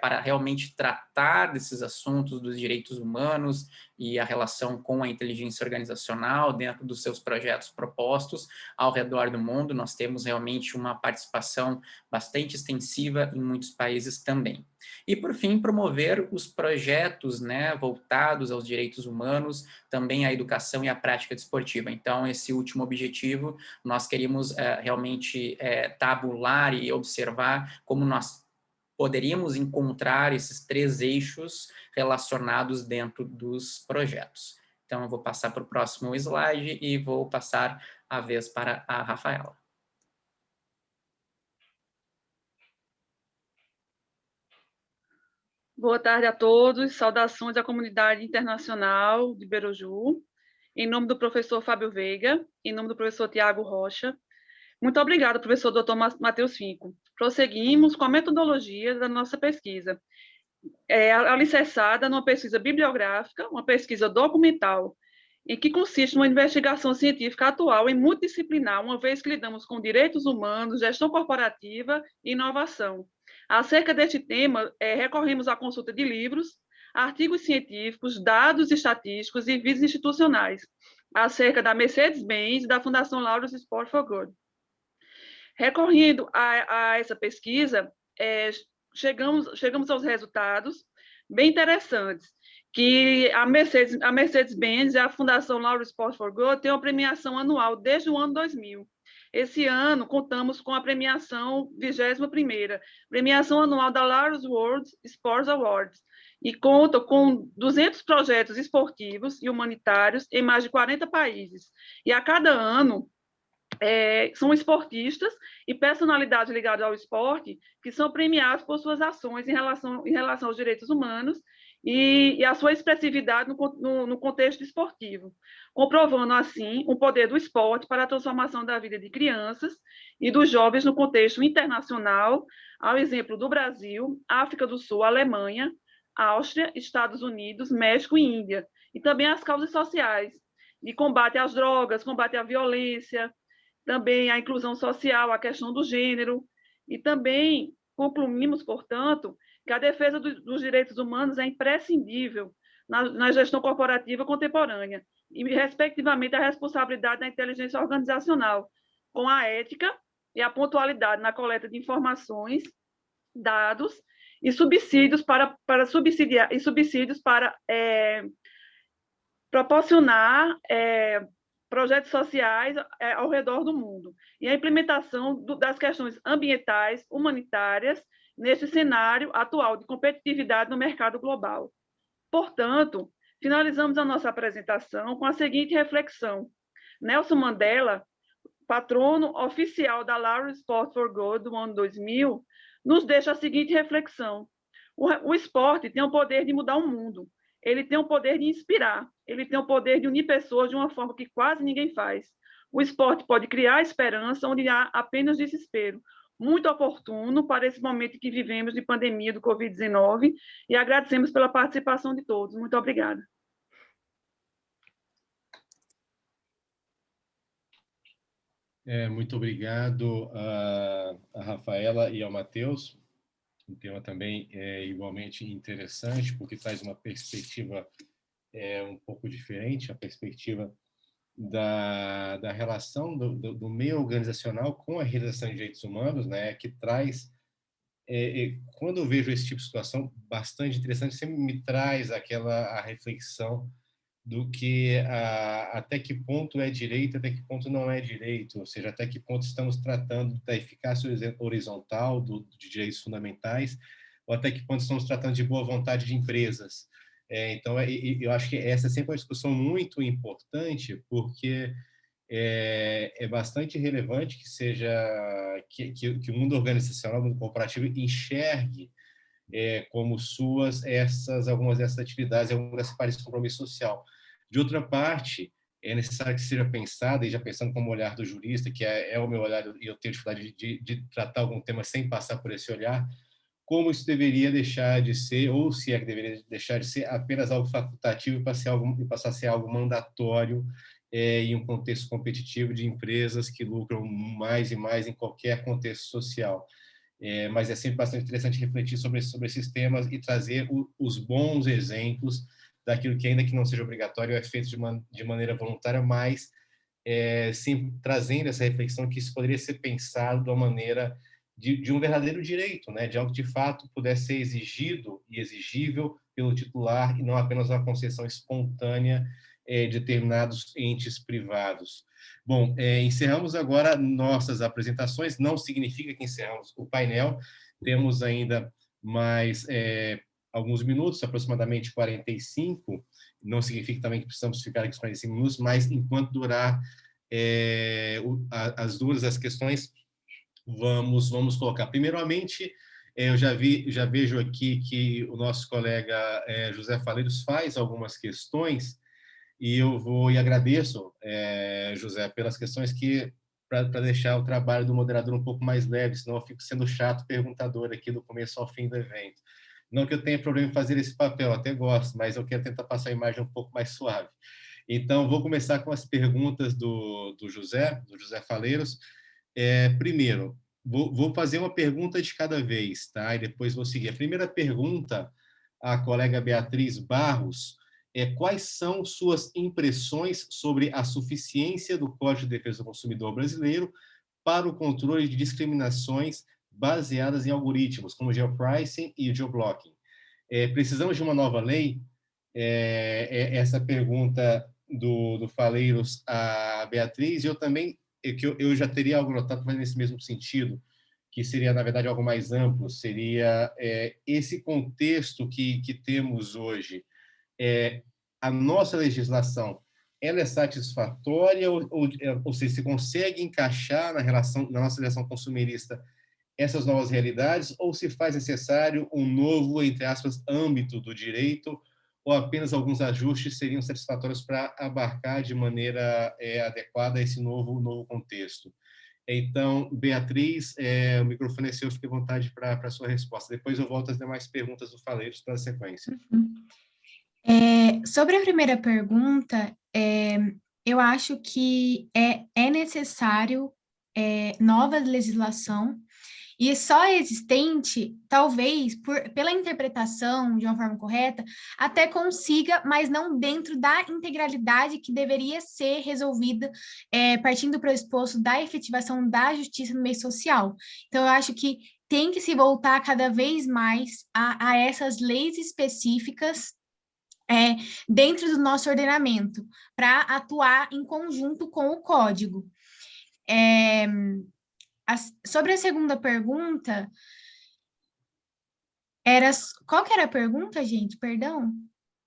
para realmente tratar desses assuntos dos direitos humanos e a relação com a inteligência organizacional dentro dos seus projetos propostos ao redor do mundo. Nós temos realmente uma participação bastante extensiva em muitos países também. E, por fim, promover os projetos, né, voltados aos direitos humanos, também à educação e à prática desportiva. Então, esse último objetivo, nós queríamos realmente tabular e observar como nós poderíamos encontrar esses três eixos relacionados dentro dos projetos. Então, eu vou passar para o próximo slide e vou passar a vez para a Rafaela. Boa tarde a todos, saudações à comunidade internacional de Beroju, em nome do professor Fábio Veiga, em nome do professor Tiago Rocha. Muito obrigada, professor Dr. Matheus Finco. Prosseguimos com a metodologia da nossa pesquisa, alicerçada numa pesquisa bibliográfica, uma pesquisa documental, em que consiste numa investigação científica atual e multidisciplinar, uma vez que lidamos com direitos humanos, gestão corporativa e inovação. Acerca deste tema, recorremos à consulta de livros, artigos científicos, dados estatísticos e vídeos institucionais, acerca da Mercedes-Benz e da Fundação Laureus Sport for Good. Recorrendo a essa pesquisa, chegamos aos resultados bem interessantes, que a Mercedes-Benz e a Fundação Laureus Sport for Good têm uma premiação anual desde o ano 2000. Esse ano, contamos com a premiação 21ª, premiação anual da Laureus World Sports Awards, e conta com 200 projetos esportivos e humanitários em mais de 40 países. E a cada ano, são esportistas e personalidades ligadas ao esporte que são premiados por suas ações em relação aos direitos humanos e a sua expressividade no contexto esportivo, comprovando, assim, o poder do esporte para a transformação da vida de crianças e dos jovens no contexto internacional, ao exemplo do Brasil, África do Sul, Alemanha, Áustria, Estados Unidos, México e Índia, e também as causas sociais, de combate às drogas, combate à violência, também a inclusão social, a questão do gênero, e também concluímos, portanto, que a defesa dos direitos humanos é imprescindível na gestão corporativa contemporânea, e, respectivamente, a responsabilidade da inteligência organizacional, com a ética e a pontualidade na coleta de informações, dados e subsídios para proporcionar projetos sociais ao redor do mundo, e a implementação das questões ambientais, humanitárias, nesse cenário atual de competitividade no mercado global. Portanto, finalizamos a nossa apresentação com a seguinte reflexão. Nelson Mandela, patrono oficial da Laureus Sport for Good do ano 2000, nos deixa a seguinte reflexão. O esporte tem o poder de mudar o mundo, ele tem o poder de inspirar, ele tem o poder de unir pessoas de uma forma que quase ninguém faz. O esporte pode criar esperança onde há apenas desespero. Muito oportuno para esse momento que vivemos de pandemia do Covid-19 e agradecemos pela participação de todos. Muito obrigada. Muito obrigado a Rafaela e ao Matheus. Um tema também igualmente interessante, porque traz uma perspectiva um pouco diferente, a perspectiva da relação do meio organizacional com a realização de direitos humanos, né, que traz, quando eu vejo esse tipo de situação, bastante interessante, sempre me traz a reflexão do que até que ponto é direito, até que ponto não é direito, ou seja, até que ponto estamos tratando da eficácia horizontal de direitos fundamentais, ou até que ponto estamos tratando de boa vontade de empresas. Então, eu acho que essa é sempre uma discussão muito importante, porque é bastante relevante que seja que o mundo organizacional, o mundo corporativo enxergue como suas algumas dessas atividades, algumas dessas partes de compromisso social. De outra parte, é necessário que seja pensada, e já pensando como olhar do jurista, que é o meu olhar, e eu tenho dificuldade de tratar algum tema sem passar por esse olhar, como isso deveria deixar de ser, ou se é que deveria deixar de ser apenas algo facultativo e passar a ser algo mandatório em um contexto competitivo de empresas que lucram mais e mais em qualquer contexto social. Mas é sempre bastante interessante refletir sobre esses temas e trazer os bons exemplos daquilo que, ainda que não seja obrigatório, é feito de maneira voluntária, mas sempre trazendo essa reflexão que isso poderia ser pensado de uma maneira de um verdadeiro direito, né? De algo que de fato pudesse ser exigido e exigível pelo titular e não apenas uma concessão espontânea de determinados entes privados. Bom, encerramos agora nossas apresentações, não significa que encerramos o painel, temos ainda mais alguns minutos, aproximadamente 45, não significa também que precisamos ficar aqui os 45 minutos, mas enquanto durar as questões, vamos colocar. Primeiramente, eu já vejo aqui que o nosso colega José Faleiros faz algumas questões, e agradeço, José, pelas questões para deixar o trabalho do moderador um pouco mais leve, senão eu fico sendo chato perguntador aqui do começo ao fim do evento. Não que eu tenha problema em fazer esse papel, até gosto, mas eu quero tentar passar a imagem um pouco mais suave. Então, vou começar com as perguntas do José Faleiros. Primeiro, vou fazer uma pergunta de cada vez, tá? E depois vou seguir. A primeira pergunta, a colega Beatriz Barros, quais são suas impressões sobre a suficiência do Código de Defesa do Consumidor brasileiro para o controle de discriminações baseadas em algoritmos, como geopricing e geoblocking? Precisamos de uma nova lei? Essa pergunta do Faleiros a Beatriz, e eu também, eu já teria algo notado nesse mesmo sentido, que seria, na verdade, algo mais amplo, seria esse contexto que temos hoje. A nossa legislação, ela é satisfatória, ou seja, se consegue encaixar na nossa legislação consumerista essas novas realidades, ou se faz necessário um novo, entre aspas, âmbito do direito, ou apenas alguns ajustes seriam satisfatórios para abarcar de maneira adequada esse novo contexto? Então, Beatriz, o microfone é seu, fique à vontade para a sua resposta. Depois eu volto às demais perguntas do Faleiros para a sequência. Sobre a primeira pergunta, eu acho que é necessário nova legislação, e só existente, talvez, pela interpretação de uma forma correta, até consiga, mas não dentro da integralidade que deveria ser resolvida, partindo do pressuposto da efetivação da justiça no meio social. Então, eu acho que tem que se voltar cada vez mais a essas leis específicas dentro do nosso ordenamento, para atuar em conjunto com o código. Sobre a segunda pergunta, qual que era a pergunta, gente? Perdão?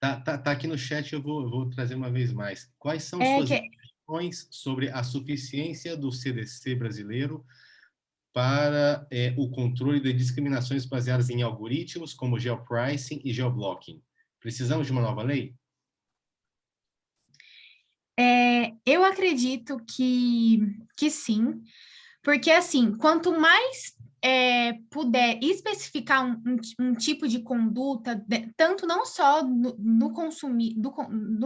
Tá aqui no chat, eu vou trazer uma vez mais. Quais são suas impressões sobre a suficiência do CDC brasileiro para o controle de discriminações baseadas em algoritmos, como geopricing e geoblocking? Precisamos de uma nova lei? Eu acredito que sim, porque, assim, quanto mais puder especificar um tipo de conduta, tanto não só no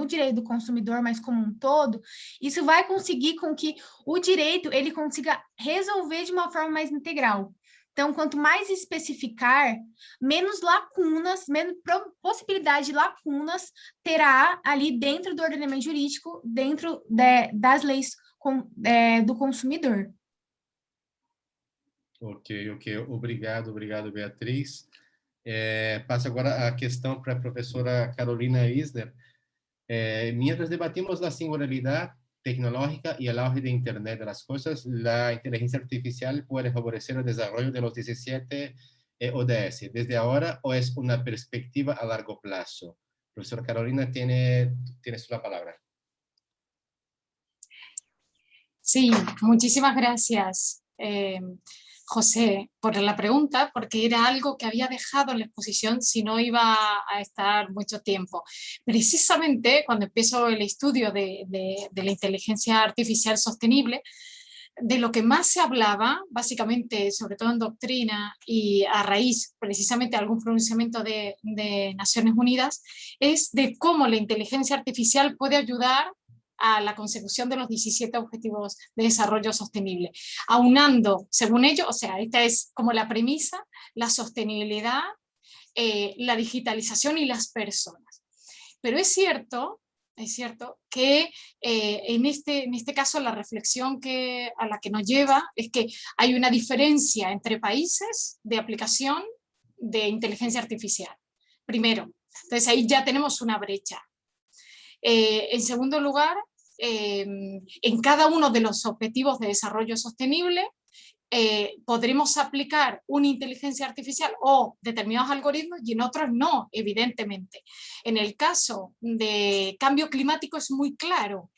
direito do consumidor, mas como um todo, isso vai conseguir com que o direito ele consiga resolver de uma forma mais integral. Então, quanto mais especificar, menos lacunas, menos possibilidade de lacunas terá ali dentro do ordenamento jurídico, dentro das leis do consumidor. Ok. Obrigado, Beatriz. Passo agora a questão para a professora Carolina Isner. Mientras debatimos la singularidad tecnológica y el auge de Internet de las cosas, la inteligencia artificial puede favorecer el desarrollo de los 17 ODS desde ahora o es una perspectiva a largo plazo. Profesora Carolina, tienes la palabra. Sí, muchísimas gracias, José, por la pregunta, porque era algo que había dejado en la exposición si no iba a estar mucho tiempo. Precisamente cuando empiezo el estudio de la inteligencia artificial sostenible, de lo que más se hablaba, básicamente, sobre todo en doctrina y a raíz precisamente de algún pronunciamiento de Naciones Unidas, es de cómo la inteligencia artificial puede ayudar a la consecución de los 17 Objetivos de Desarrollo Sostenible, aunando, según ellos, o sea, esta es como la premisa, la sostenibilidad, la digitalización y las personas. Pero es cierto que en este caso la reflexión a la que nos lleva es que hay una diferencia entre países de aplicación de inteligencia artificial. Primero, entonces ahí ya tenemos una brecha. En segundo lugar, en cada uno de los objetivos de desarrollo sostenible podremos aplicar una inteligencia artificial o determinados algoritmos y en otros no, evidentemente. En el caso de cambio climático es muy claro,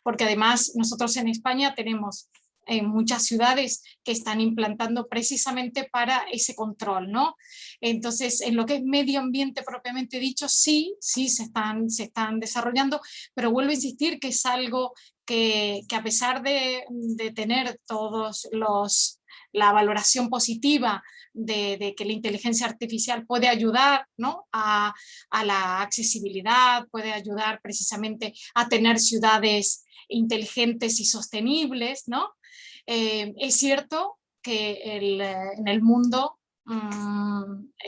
porque además nosotros en España tenemos muchas ciudades que están implantando precisamente para ese control, ¿no? Entonces, en lo que es medio ambiente propiamente dicho, sí se están desarrollando, pero vuelvo a insistir que es algo que a pesar de tener todos la valoración positiva de que la inteligencia artificial puede ayudar, ¿no? a la accesibilidad, puede ayudar precisamente a tener ciudades inteligentes y sostenibles, ¿no? Es cierto que en el mundo,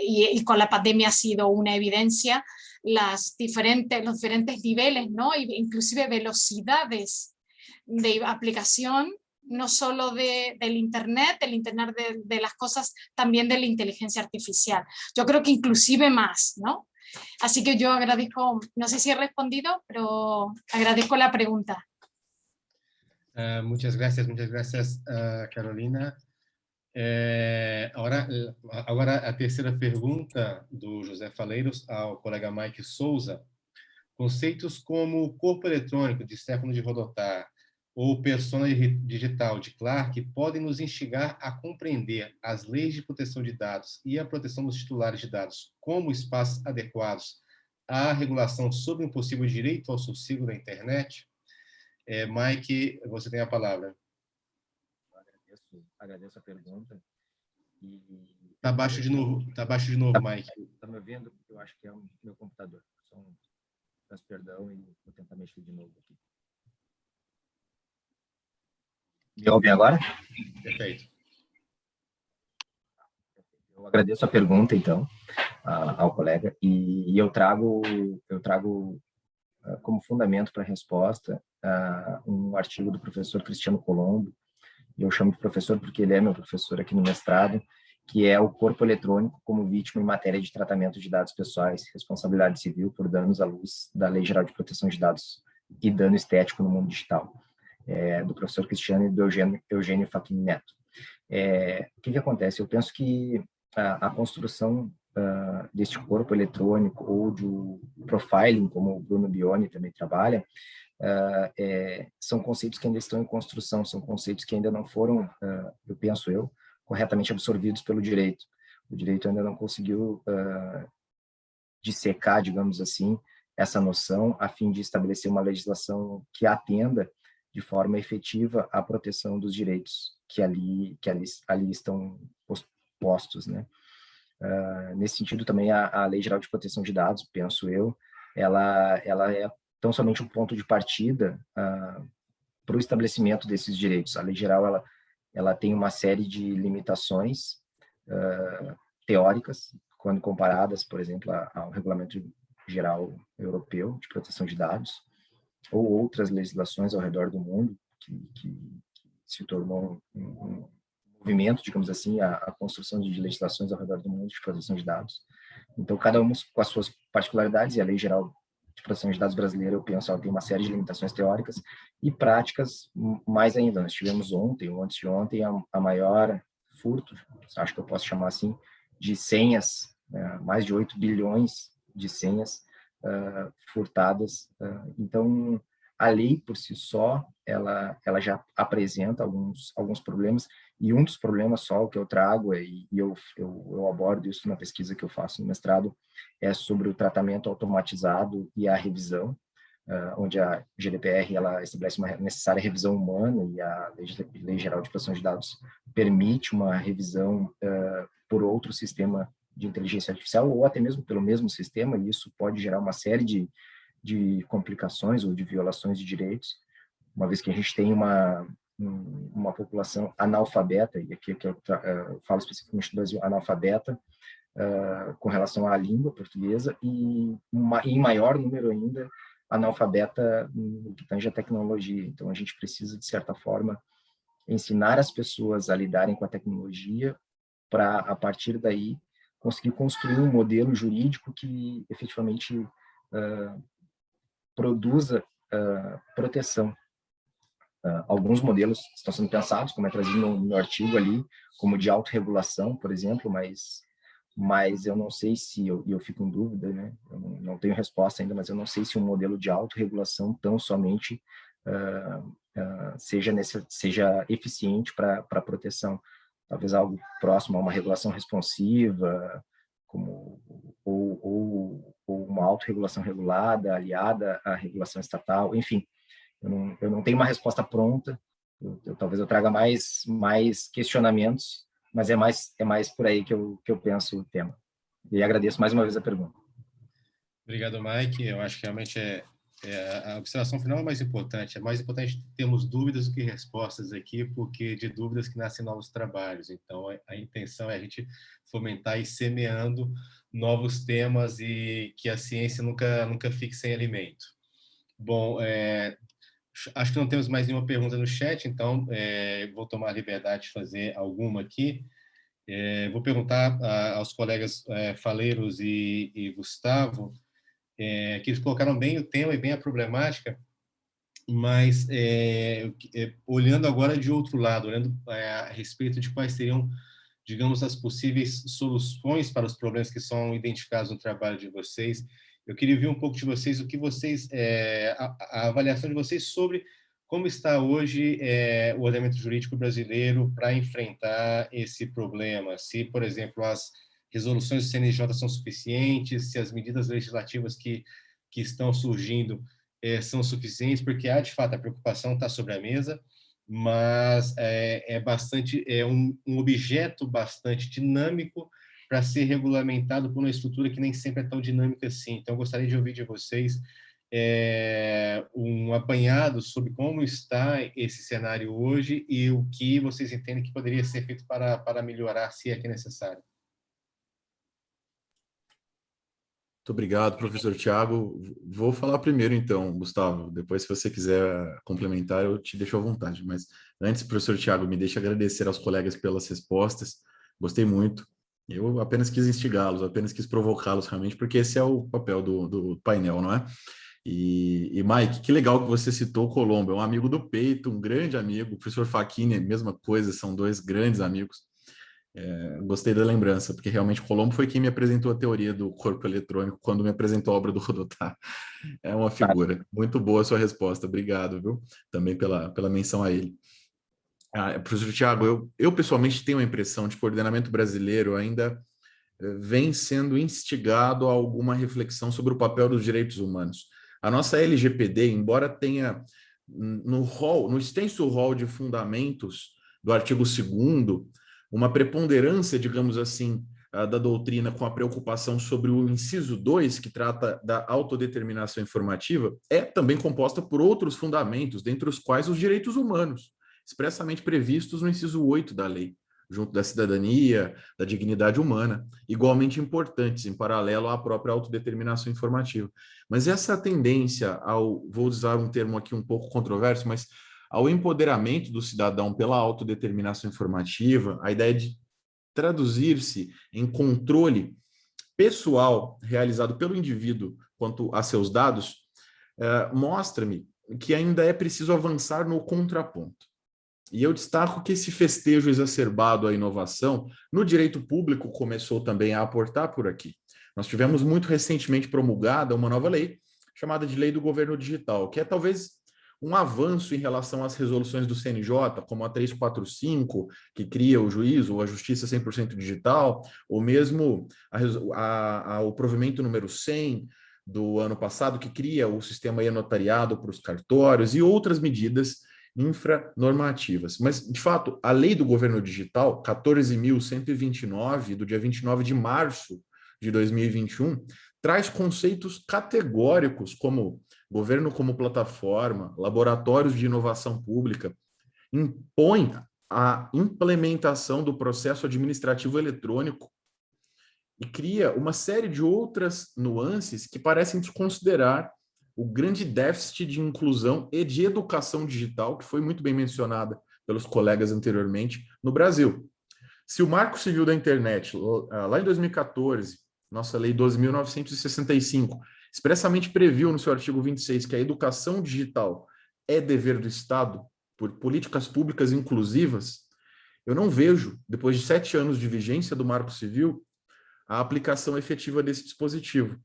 y con la pandemia ha sido una evidencia, los diferentes niveles, ¿no? Inclusive velocidades de aplicación, no solo del Internet de las cosas, también de la inteligencia artificial. Yo creo que inclusive más, ¿no? Así que yo agradezco, no sé si he respondido, pero agradezco la pregunta. Muchas gracias, Carolina. Agora a terceira pergunta do José Faleiros ao colega Mike Souza. Conceitos como corpo eletrônico, de Stefano de Rodotà, ou persona digital, de Clark, podem nos instigar a compreender as leis de proteção de dados e a proteção dos titulares de dados como espaços adequados à regulação sobre um possível direito ao sossego da internet? Mike, você tem a palavra. Agradeço a pergunta. Tá baixo de novo, Mike. Tá me ouvindo? Eu acho que é o meu computador. Peço perdão e vou tentar mexer de novo aqui. Me ouve agora? Perfeito. Eu agradeço a pergunta, então, ao colega, e eu trago como fundamento para a resposta um artigo do professor Cristiano Colombo, e eu chamo de professor porque ele é meu professor aqui no mestrado, que é o corpo eletrônico como vítima em matéria de tratamento de dados pessoais, responsabilidade civil por danos à luz da Lei Geral de Proteção de Dados e dano estético no mundo digital, do professor Cristiano e do Eugênio Facchini Neto. O que acontece? Eu penso que a construção deste corpo eletrônico ou do profiling, como o Bruno Bioni também trabalha, são conceitos que ainda estão em construção, são conceitos que ainda não foram, corretamente absorvidos pelo direito. O direito ainda não conseguiu dissecar, digamos assim, essa noção, a fim de estabelecer uma legislação que atenda de forma efetiva à proteção dos direitos que ali estão postos, né? Nesse sentido, também a Lei Geral de Proteção de Dados, penso eu, ela é tão somente um ponto de partida para o estabelecimento desses direitos. A Lei Geral ela tem uma série de limitações teóricas, quando comparadas, por exemplo, ao Regulamento Geral Europeu de Proteção de Dados, ou outras legislações ao redor do mundo, que se tornou um movimento, digamos assim, a construção de legislações ao redor do mundo de proteção de dados. Então, cada uma com as suas particularidades, e a Lei Geral de Proteção de Dados brasileira, eu penso, ela tem uma série de limitações teóricas e práticas mais ainda. Nós tivemos ontem, ou antes de ontem, a maior furto, acho que eu posso chamar assim, de senhas, mais de 8 bilhões de senhas furtadas. Então, a lei, por si só, ela já apresenta alguns problemas, e um dos problemas só que eu trago, e eu abordo isso na pesquisa que eu faço no mestrado, é sobre o tratamento automatizado e a revisão, onde a GDPR ela estabelece uma necessária revisão humana, e a Lei Geral de Proteção de Dados permite uma revisão por outro sistema de inteligência artificial, ou até mesmo pelo mesmo sistema, e isso pode gerar uma série de complicações ou de violações de direitos, uma vez que a gente tem uma população analfabeta, e aqui eu falo especificamente do Brasil, analfabeta, com relação à língua portuguesa, e em maior número ainda, analfabeta no que tange a tecnologia. Então, a gente precisa, de certa forma, ensinar as pessoas a lidarem com a tecnologia para, a partir daí, conseguir construir um modelo jurídico que, efetivamente, produza proteção. Alguns modelos estão sendo pensados, como é trazido no artigo ali, como de autorregulação, por exemplo, mas eu não sei se, eu fico em dúvida, né? Eu não tenho resposta ainda, mas eu não sei se um modelo de autorregulação tão somente seja eficiente para proteção. Talvez algo próximo a uma regulação responsiva, ou uma autorregulação regulada, aliada à regulação estatal, enfim. Eu não tenho uma resposta pronta, talvez eu traga mais questionamentos, mas é mais por aí que eu penso o tema. E agradeço mais uma vez a pergunta. Obrigado, Mike. Eu acho que realmente a observação final é mais importante. É mais importante termos dúvidas do que respostas aqui, porque de dúvidas que nascem novos trabalhos. Então, a intenção é a gente fomentar e semeando novos temas e que a ciência nunca fique sem alimento. Bom, acho que não temos mais nenhuma pergunta no chat, então vou tomar a liberdade de fazer alguma aqui. Vou perguntar aos colegas Faleiros e Gustavo, que eles colocaram bem o tema e bem a problemática, mas olhando agora de outro lado, olhando a respeito de quais seriam, digamos, as possíveis soluções para os problemas que são identificados no trabalho de vocês, eu queria ouvir um pouco de vocês, o que vocês, a avaliação de vocês sobre como está hoje o ordenamento jurídico brasileiro para enfrentar esse problema. Se, por exemplo, as resoluções do CNJ são suficientes, se as medidas legislativas que estão surgindo são suficientes, porque há, de fato, a preocupação está sobre a mesa, mas é um objeto bastante dinâmico para ser regulamentado por uma estrutura que nem sempre é tão dinâmica assim. Então, eu gostaria de ouvir de vocês um apanhado sobre como está esse cenário hoje e o que vocês entendem que poderia ser feito para melhorar, se é que é necessário. Muito obrigado, professor Tiago. Vou falar primeiro, então, Gustavo. Depois, se você quiser complementar, eu te deixo à vontade. Mas antes, professor Tiago, me deixe agradecer aos colegas pelas respostas. Gostei muito. Eu apenas quis instigá-los, apenas quis provocá-los realmente, porque esse é o papel do painel, não é? E Mike, que legal que você citou o Colombo. É um amigo do peito, um grande amigo. O professor Facchini, mesma coisa, são dois grandes amigos. Gostei da lembrança, porque realmente Colombo foi quem me apresentou a teoria do corpo eletrônico quando me apresentou a obra do Rodotà. É uma figura. Muito boa a sua resposta, obrigado, viu? Também pela menção a ele. Professor Tiago, eu pessoalmente tenho a impressão de que o ordenamento brasileiro ainda vem sendo instigado a alguma reflexão sobre o papel dos direitos humanos. A nossa LGPD, embora tenha no extenso rol de fundamentos do artigo 2º, uma preponderância, digamos assim, da doutrina com a preocupação sobre o inciso 2, que trata da autodeterminação informativa, é também composta por outros fundamentos, dentre os quais os direitos humanos, expressamente previstos no inciso 8 da lei, junto da cidadania, da dignidade humana, igualmente importantes, em paralelo à própria autodeterminação informativa. Mas essa tendência vou usar um termo aqui um pouco controverso, mas ao empoderamento do cidadão pela autodeterminação informativa, a ideia de traduzir-se em controle pessoal realizado pelo indivíduo quanto a seus dados, mostra-me que ainda é preciso avançar no contraponto. E eu destaco que esse festejo exacerbado à inovação no direito público começou também a aportar por aqui. Nós tivemos muito recentemente promulgada uma nova lei, chamada de Lei do Governo Digital, que é talvez um avanço em relação às resoluções do CNJ, como a 345, que cria o juízo ou a justiça 100% digital, ou mesmo o provimento número 100 do ano passado, que cria o sistema e-notariado para os cartórios e outras medidas infranormativas. Mas, de fato, a Lei do Governo Digital, 14.129, do dia 29 de março de 2021, traz conceitos categóricos como governo como plataforma, laboratórios de inovação pública, impõe a implementação do processo administrativo eletrônico e cria uma série de outras nuances que parecem desconsiderar o grande déficit de inclusão e de educação digital, que foi muito bem mencionada pelos colegas anteriormente, no Brasil. Se o Marco Civil da Internet, lá em 2014, nossa Lei 12.965, expressamente previu no seu artigo 26 que a educação digital é dever do Estado por políticas públicas inclusivas, eu não vejo, depois de 7 anos de vigência do Marco Civil, a aplicação efetiva desse dispositivo,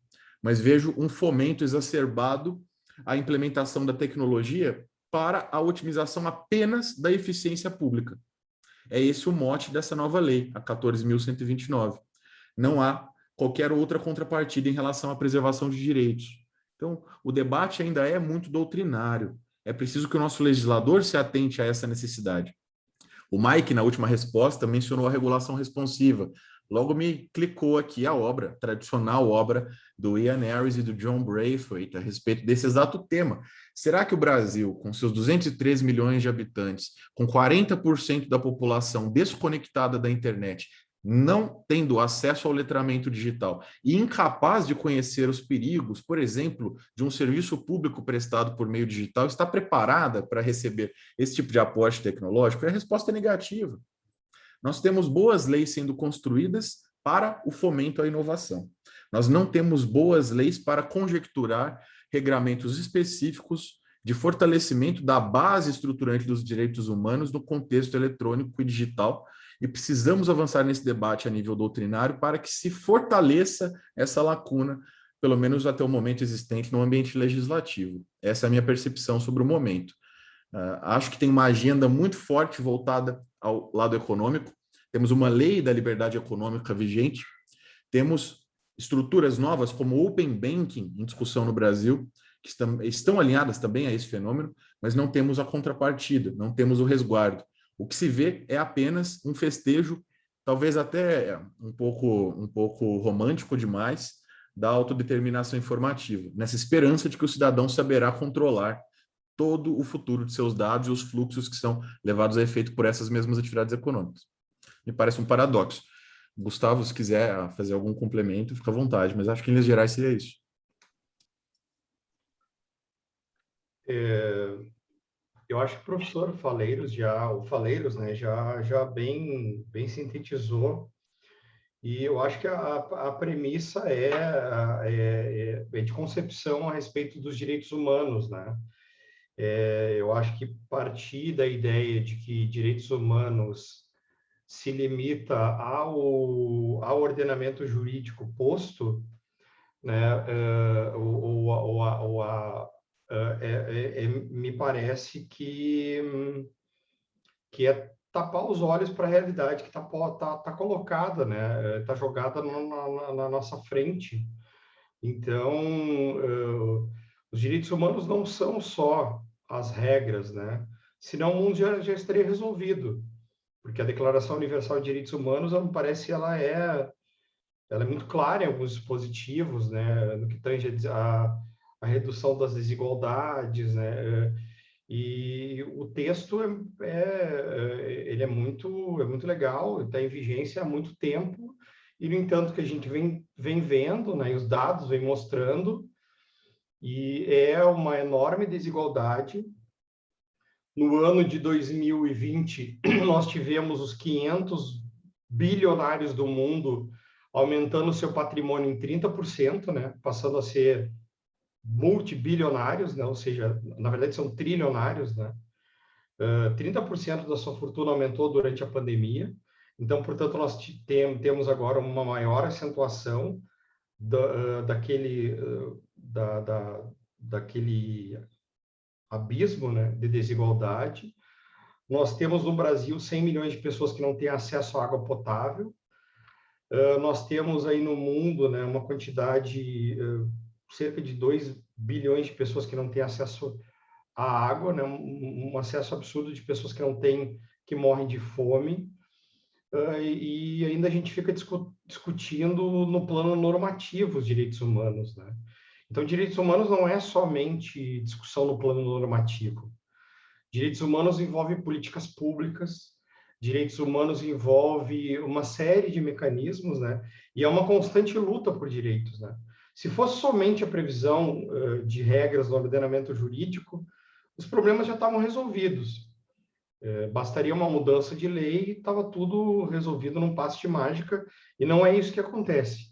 mas vejo um fomento exacerbado à implementação da tecnologia para a otimização apenas da eficiência pública. É esse o mote dessa nova lei, a 14.129. Não há qualquer outra contrapartida em relação à preservação de direitos. Então, o debate ainda é muito doutrinário. É preciso que o nosso legislador se atente a essa necessidade. O Mike, na última resposta, mencionou a regulação responsiva. Logo me clicou aqui a obra, tradicional obra do Ian Harris e do John Braithwaite a respeito desse exato tema. Será que o Brasil, com seus 203 milhões de habitantes, com 40% da população desconectada da internet, não tendo acesso ao letramento digital e incapaz de conhecer os perigos, por exemplo, de um serviço público prestado por meio digital, está preparada para receber esse tipo de aporte tecnológico? E a resposta é negativa. Nós temos boas leis sendo construídas para o fomento à inovação. Nós não temos boas leis para conjecturar regramentos específicos de fortalecimento da base estruturante dos direitos humanos no contexto eletrônico e digital, e precisamos avançar nesse debate a nível doutrinário para que se fortaleça essa lacuna, pelo menos até o momento existente no ambiente legislativo. Essa é a minha percepção sobre o momento. Acho que tem uma agenda muito forte voltada ao lado econômico. Temos uma lei da liberdade econômica vigente, temos estruturas novas como o Open Banking em discussão no Brasil, que estão alinhadas também a esse fenômeno, mas não temos a contrapartida, não temos o resguardo. O que se vê é apenas um festejo, talvez até um pouco romântico demais, da autodeterminação informativa, nessa esperança de que o cidadão saberá controlar todo o futuro de seus dados e os fluxos que são levados a efeito por essas mesmas atividades econômicas. Me parece um paradoxo. Gustavo, se quiser fazer algum complemento, fica à vontade, mas acho que em linhas gerais seria isso. Eu acho que o professor Faleiros já bem sintetizou, e eu acho que a premissa é de concepção a respeito dos direitos humanos, né? Eu acho que partir da ideia de que direitos humanos se limita ao ordenamento jurídico posto, né, me parece que é tapar os olhos para a realidade que está colocada, né? Está jogada na nossa frente. Então, os direitos humanos não são só as regras, né? Senão o mundo já estaria resolvido, porque a Declaração Universal de Direitos Humanos, me parece, ela é muito clara em alguns dispositivos, né? No que tange a redução das desigualdades, né? E o texto ele é muito legal, está em vigência há muito tempo, e no entanto que a gente vem vendo, né, e os dados vêm mostrando, e é uma enorme desigualdade. No ano de 2020, nós tivemos os 500 bilionários do mundo aumentando seu patrimônio em 30%, né, passando a ser multibilionários, né? Ou seja, na verdade são trilionários, né? 30% da sua fortuna aumentou durante a pandemia. Então, portanto, nós temos agora uma maior acentuação daquele abismo, né, de desigualdade. Nós temos no Brasil 100 milhões de pessoas que não têm acesso à água potável. Nós temos aí no mundo, né, uma quantidade, cerca de 2 bilhões de pessoas que não têm acesso à água, né, um acesso absurdo de pessoas que morrem de fome. E ainda a gente fica discutindo no plano normativo os direitos humanos, né? Então, direitos humanos não é somente discussão no plano normativo. Direitos humanos envolve políticas públicas, direitos humanos envolve uma série de mecanismos, né? E é uma constante luta por direitos, né? Se fosse somente a previsão de regras no ordenamento jurídico, os problemas já estavam resolvidos. Bastaria uma mudança de lei e estava tudo resolvido num passe de mágica, e não é isso que acontece.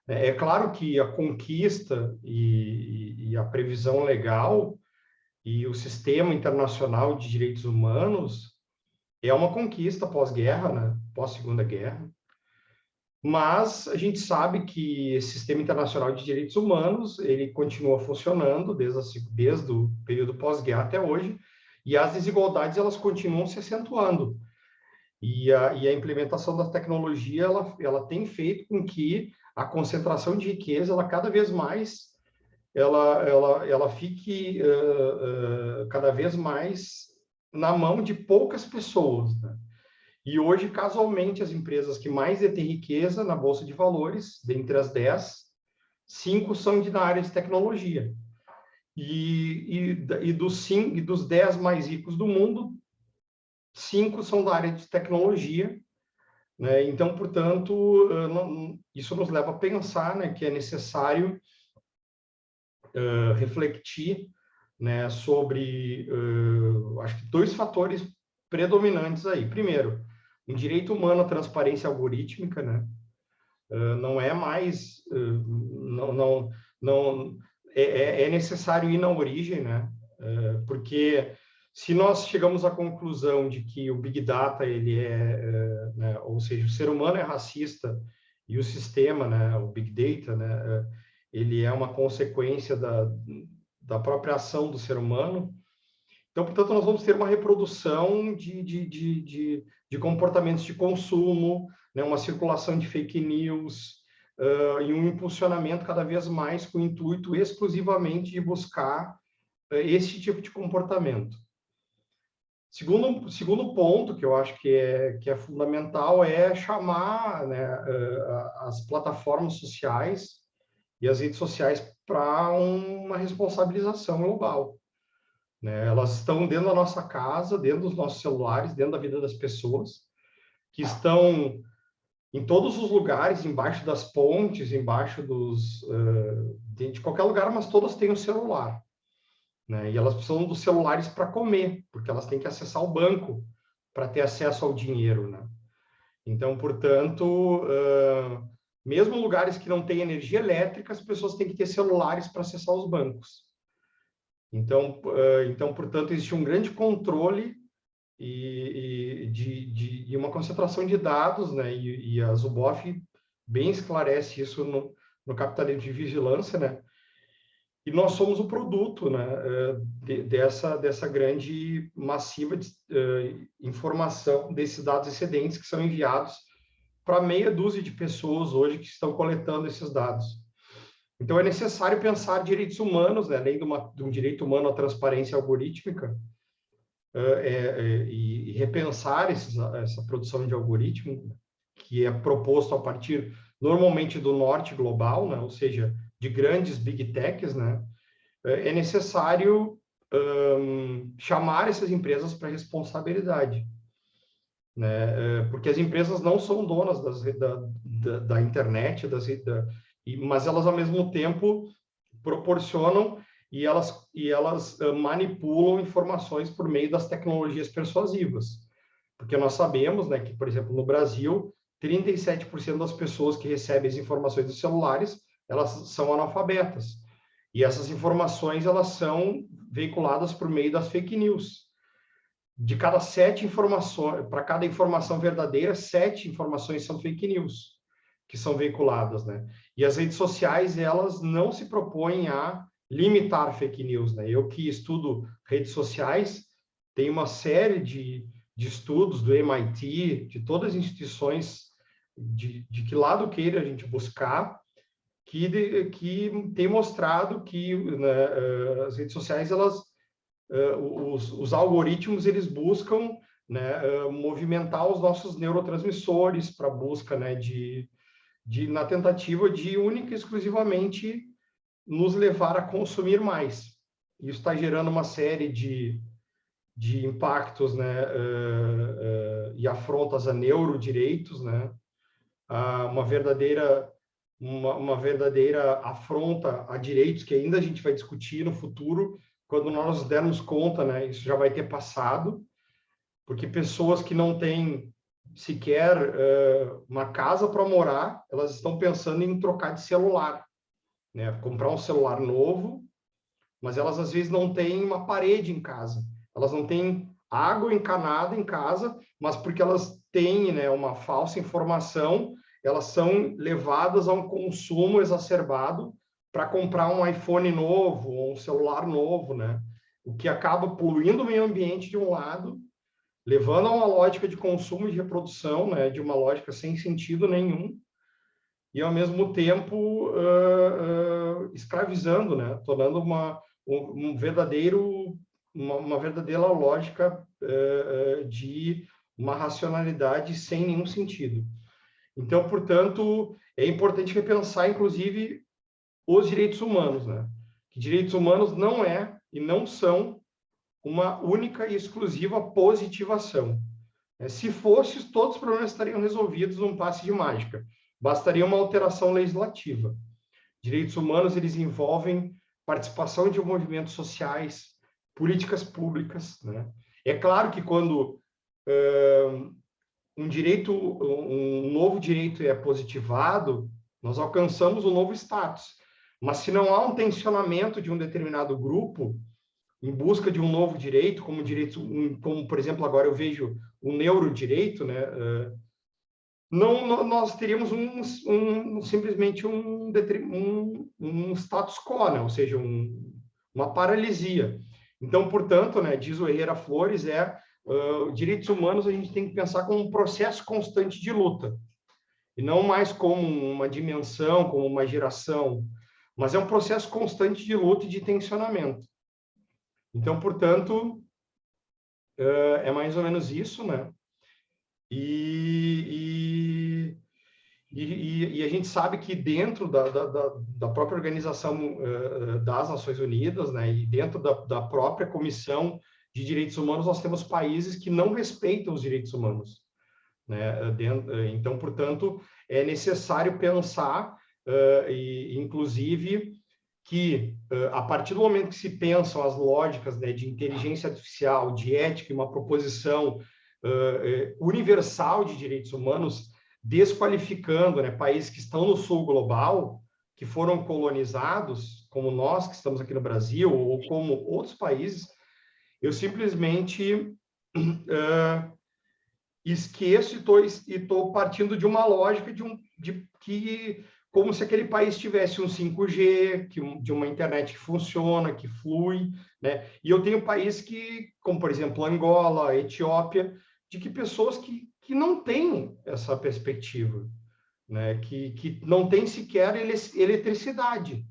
É claro que a conquista e a previsão legal e o sistema internacional de direitos humanos é uma conquista pós-guerra, né? Pós-Segunda Guerra, mas a gente sabe que esse sistema internacional de direitos humanos ele continua funcionando desde o período pós-guerra até hoje, e as desigualdades elas continuam se acentuando. E a implementação da tecnologia ela tem feito com que a concentração de riqueza ela cada vez mais ela fique cada vez mais na mão de poucas pessoas, né? E hoje, casualmente, as empresas que mais detêm riqueza na Bolsa de Valores, dentre as 10, 5 são da área de tecnologia. E dos 10 mais ricos do mundo, 5 são da área de tecnologia, né? Então, portanto, isso nos leva a pensar, né, que é necessário refletir, né, sobre, acho que 2 fatores predominantes aí. Primeiro, um direito humano à transparência algorítmica, né? Não é mais, é necessário ir na origem, né? Porque se nós chegamos à conclusão de que o Big Data, né, ou seja, o ser humano é racista e o sistema, né, o Big Data, né, ele é uma consequência da própria ação do ser humano. Então, portanto, nós vamos ter uma reprodução de comportamentos de consumo, né, uma circulação de fake news, e um impulsionamento cada vez mais com o intuito exclusivamente de buscar esse tipo de comportamento. Segundo ponto, que eu acho que é fundamental, é chamar, né, as plataformas sociais e as redes sociais para uma responsabilização global, né? Elas estão dentro da nossa casa, dentro dos nossos celulares, dentro da vida das pessoas, que estão em todos os lugares, embaixo das pontes, embaixo de qualquer lugar, mas todas têm um celular, né? E elas precisam dos celulares para comer, porque elas têm que acessar o banco para ter acesso ao dinheiro, né? Então, portanto, mesmo lugares que não têm energia elétrica, as pessoas têm que ter celulares para acessar os bancos. Então, portanto, existe um grande controle e uma concentração de dados, né? E a Zuboff bem esclarece isso no Capitalismo de Vigilância, né? e nós somos o produto, né, dessa grande massiva de informação, desses dados excedentes que são enviados para meia dúzia de pessoas hoje que estão coletando esses dados. Então, é necessário pensar direitos humanos, né, além de um direito humano à transparência algorítmica, e repensar essa produção de algoritmo, que é proposto a partir, normalmente, do norte global, né, ou seja, de grandes big techs, né, é necessário chamar essas empresas para responsabilidade, né, porque as empresas não são donas da internet, mas elas, ao mesmo tempo, proporcionam e elas manipulam informações por meio das tecnologias persuasivas. Porque nós sabemos, né, que, por exemplo, no Brasil, 37% das pessoas que recebem as informações dos celulares, elas são analfabetas. E essas informações, elas são veiculadas por meio das fake news. De cada 7 informações, para cada informação verdadeira, 7 informações são fake news, que são veiculadas, né? E as redes sociais, elas não se propõem a limitar fake news, né? Eu que estudo redes sociais, tem uma série de estudos do MIT, de todas as instituições, de que lado queira a gente buscar, que tem mostrado que, né, as redes sociais, elas, os algoritmos, eles buscam, né, movimentar os nossos neurotransmissores para busca, né, na tentativa de única e exclusivamente nos levar a consumir mais. Isso está gerando uma série de impactos, né, e afrontas a neurodireitos, né, uma verdadeira afronta a direitos que ainda a gente vai discutir no futuro, quando nós nos dermos conta, né, isso já vai ter passado, porque pessoas que não têm sequer uma casa para morar, elas estão pensando em trocar de celular, né, comprar um celular novo, mas elas às vezes não têm uma parede em casa, elas não têm água encanada em casa, mas porque elas têm, né, uma falsa informação, elas são levadas a um consumo exacerbado para comprar um iPhone novo, ou um celular novo, né? O que acaba poluindo o meio ambiente de um lado, levando a uma lógica de consumo e de reprodução, né? De uma lógica sem sentido nenhum, e ao mesmo tempo escravizando, né? Tornando uma verdadeira lógica de uma racionalidade sem nenhum sentido. Então, portanto, é importante repensar, inclusive, os direitos humanos, né? Que direitos humanos não é e não são uma única e exclusiva positivação. Se fosse, todos os problemas estariam resolvidos num passe de mágica. Bastaria uma alteração legislativa. Direitos humanos, eles envolvem participação de movimentos sociais, políticas públicas, né? É claro que quando um novo direito é positivado, nós alcançamos um novo status. Mas se não há um tensionamento de um determinado grupo em busca de um novo direito, como por exemplo, agora eu vejo o neurodireito, né? Nós teríamos simplesmente um status quo, né? Ou seja, uma paralisia. Então, portanto, né, diz o Herrera Flores, direitos humanos a gente tem que pensar como um processo constante de luta, e não mais como uma dimensão, como uma geração, mas é um processo constante de luta e de tensionamento. Então, portanto, é mais ou menos isso, né? E a gente sabe que dentro da própria organização das Nações Unidas, né, e dentro da própria Comissão de Direitos Humanos, nós temos países que não respeitam os direitos humanos, né? Então, portanto, é necessário pensar, inclusive, que a partir do momento que se pensam as lógicas, né, de inteligência artificial, de ética e uma proposição universal de direitos humanos, desqualificando, né, países que estão no sul global, que foram colonizados, como nós que estamos aqui no Brasil, ou como outros países, eu simplesmente esqueço e estou partindo de uma lógica de que como se aquele país tivesse um 5G, de uma internet que funciona, que flui, né? E eu tenho países como por exemplo Angola, Etiópia, de que pessoas que não têm essa perspectiva, né? Que não tem sequer eletricidade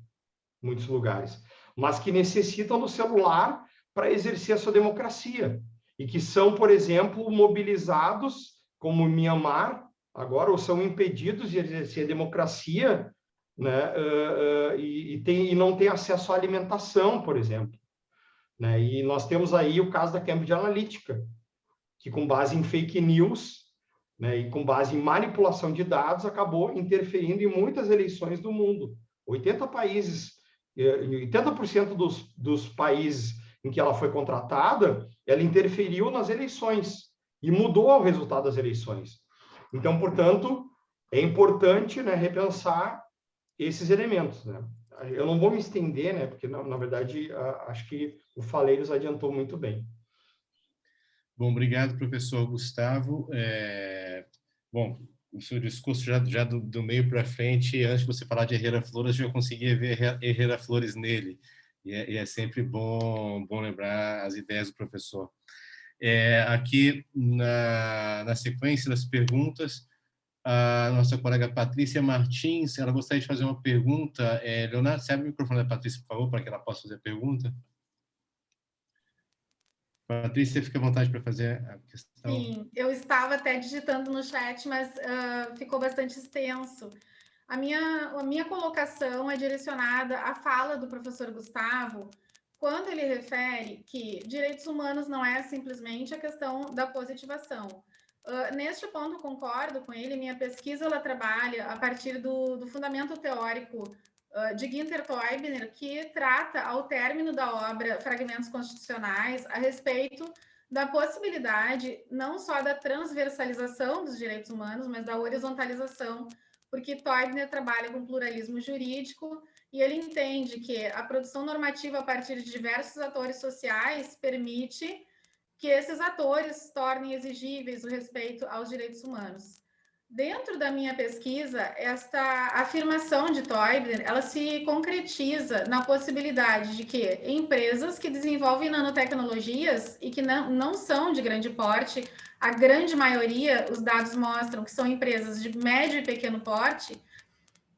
em muitos lugares, mas que necessitam do celular para exercer a sua democracia, e que são, por exemplo, mobilizados, como Myanmar, agora, ou são impedidos de exercer a democracia, né? E não têm acesso à alimentação, por exemplo. Né? E nós temos aí o caso da Cambridge Analytica, que com base em fake news, né, e com base em manipulação de dados, acabou interferindo em muitas eleições do mundo. 80% dos países em que ela foi contratada, ela interferiu nas eleições e mudou o resultado das eleições. Então, portanto, é importante, né, repensar esses elementos. Né? Eu não vou me estender, né, porque, na verdade, acho que o Faleiros adiantou muito bem. Bom, obrigado, professor Gustavo. Bom, o seu discurso já do meio para frente, antes de você falar de Herrera Flores, eu já conseguia ver Herrera Flores nele. E é sempre bom lembrar as ideias do professor. Aqui, na sequência das perguntas, a nossa colega Patrícia Martins, ela gostaria de fazer uma pergunta. Leonardo, você abre o microfone da Patrícia, por favor, para que ela possa fazer a pergunta. Patrícia, fica à vontade para fazer a questão. Sim, eu estava até digitando no chat, mas ficou bastante extenso. A minha colocação é direcionada à fala do professor Gustavo, quando ele refere que direitos humanos não é simplesmente a questão da positivação. Neste ponto, concordo com ele. Minha pesquisa ela trabalha a partir do fundamento teórico de Günther Teubner, que trata, ao término da obra Fragmentos Constitucionais, a respeito da possibilidade não só da transversalização dos direitos humanos, mas da horizontalização, porque Teubner trabalha com pluralismo jurídico e ele entende que a produção normativa a partir de diversos atores sociais permite que esses atores tornem exigíveis o respeito aos direitos humanos. Dentro da minha pesquisa, esta afirmação de Teubner, ela se concretiza na possibilidade de que empresas que desenvolvem nanotecnologias e que não são de grande porte, a grande maioria, os dados mostram que são empresas de médio e pequeno porte,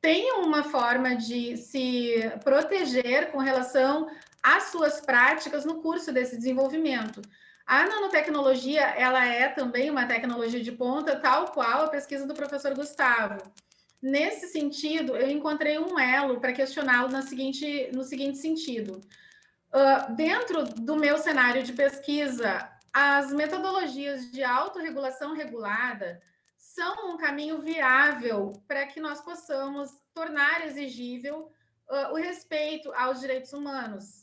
tenham uma forma de se proteger com relação às suas práticas no curso desse desenvolvimento. A nanotecnologia, ela é também uma tecnologia de ponta, tal qual a pesquisa do professor Gustavo. Nesse sentido, eu encontrei um elo para questioná-lo no seguinte sentido. Dentro do meu cenário de pesquisa, as metodologias de autorregulação regulada são um caminho viável para que nós possamos tornar exigível o respeito aos direitos humanos.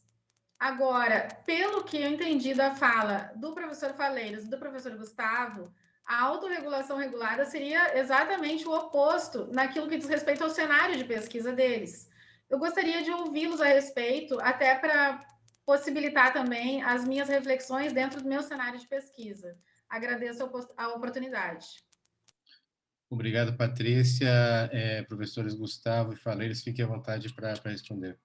Agora, pelo que eu entendi da fala do professor Faleiros e do professor Gustavo, a autorregulação regulada seria exatamente o oposto naquilo que diz respeito ao cenário de pesquisa deles. Eu gostaria de ouvi-los a respeito, até para possibilitar também as minhas reflexões dentro do meu cenário de pesquisa. Agradeço a oportunidade. Obrigado, Patrícia. Professores Gustavo e Faleiros, fiquem à vontade para responder.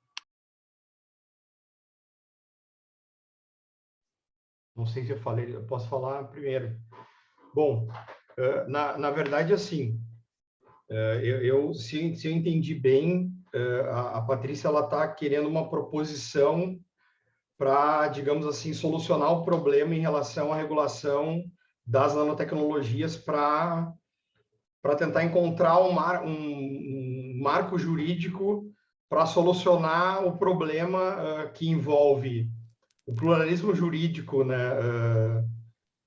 Não sei se eu falei, eu posso falar primeiro. Bom, na verdade, assim, se eu entendi bem, a Patrícia está querendo uma proposição para, digamos assim, solucionar o problema em relação à regulação das nanotecnologias para tentar encontrar um marco jurídico para solucionar o problema que envolve o pluralismo jurídico, né,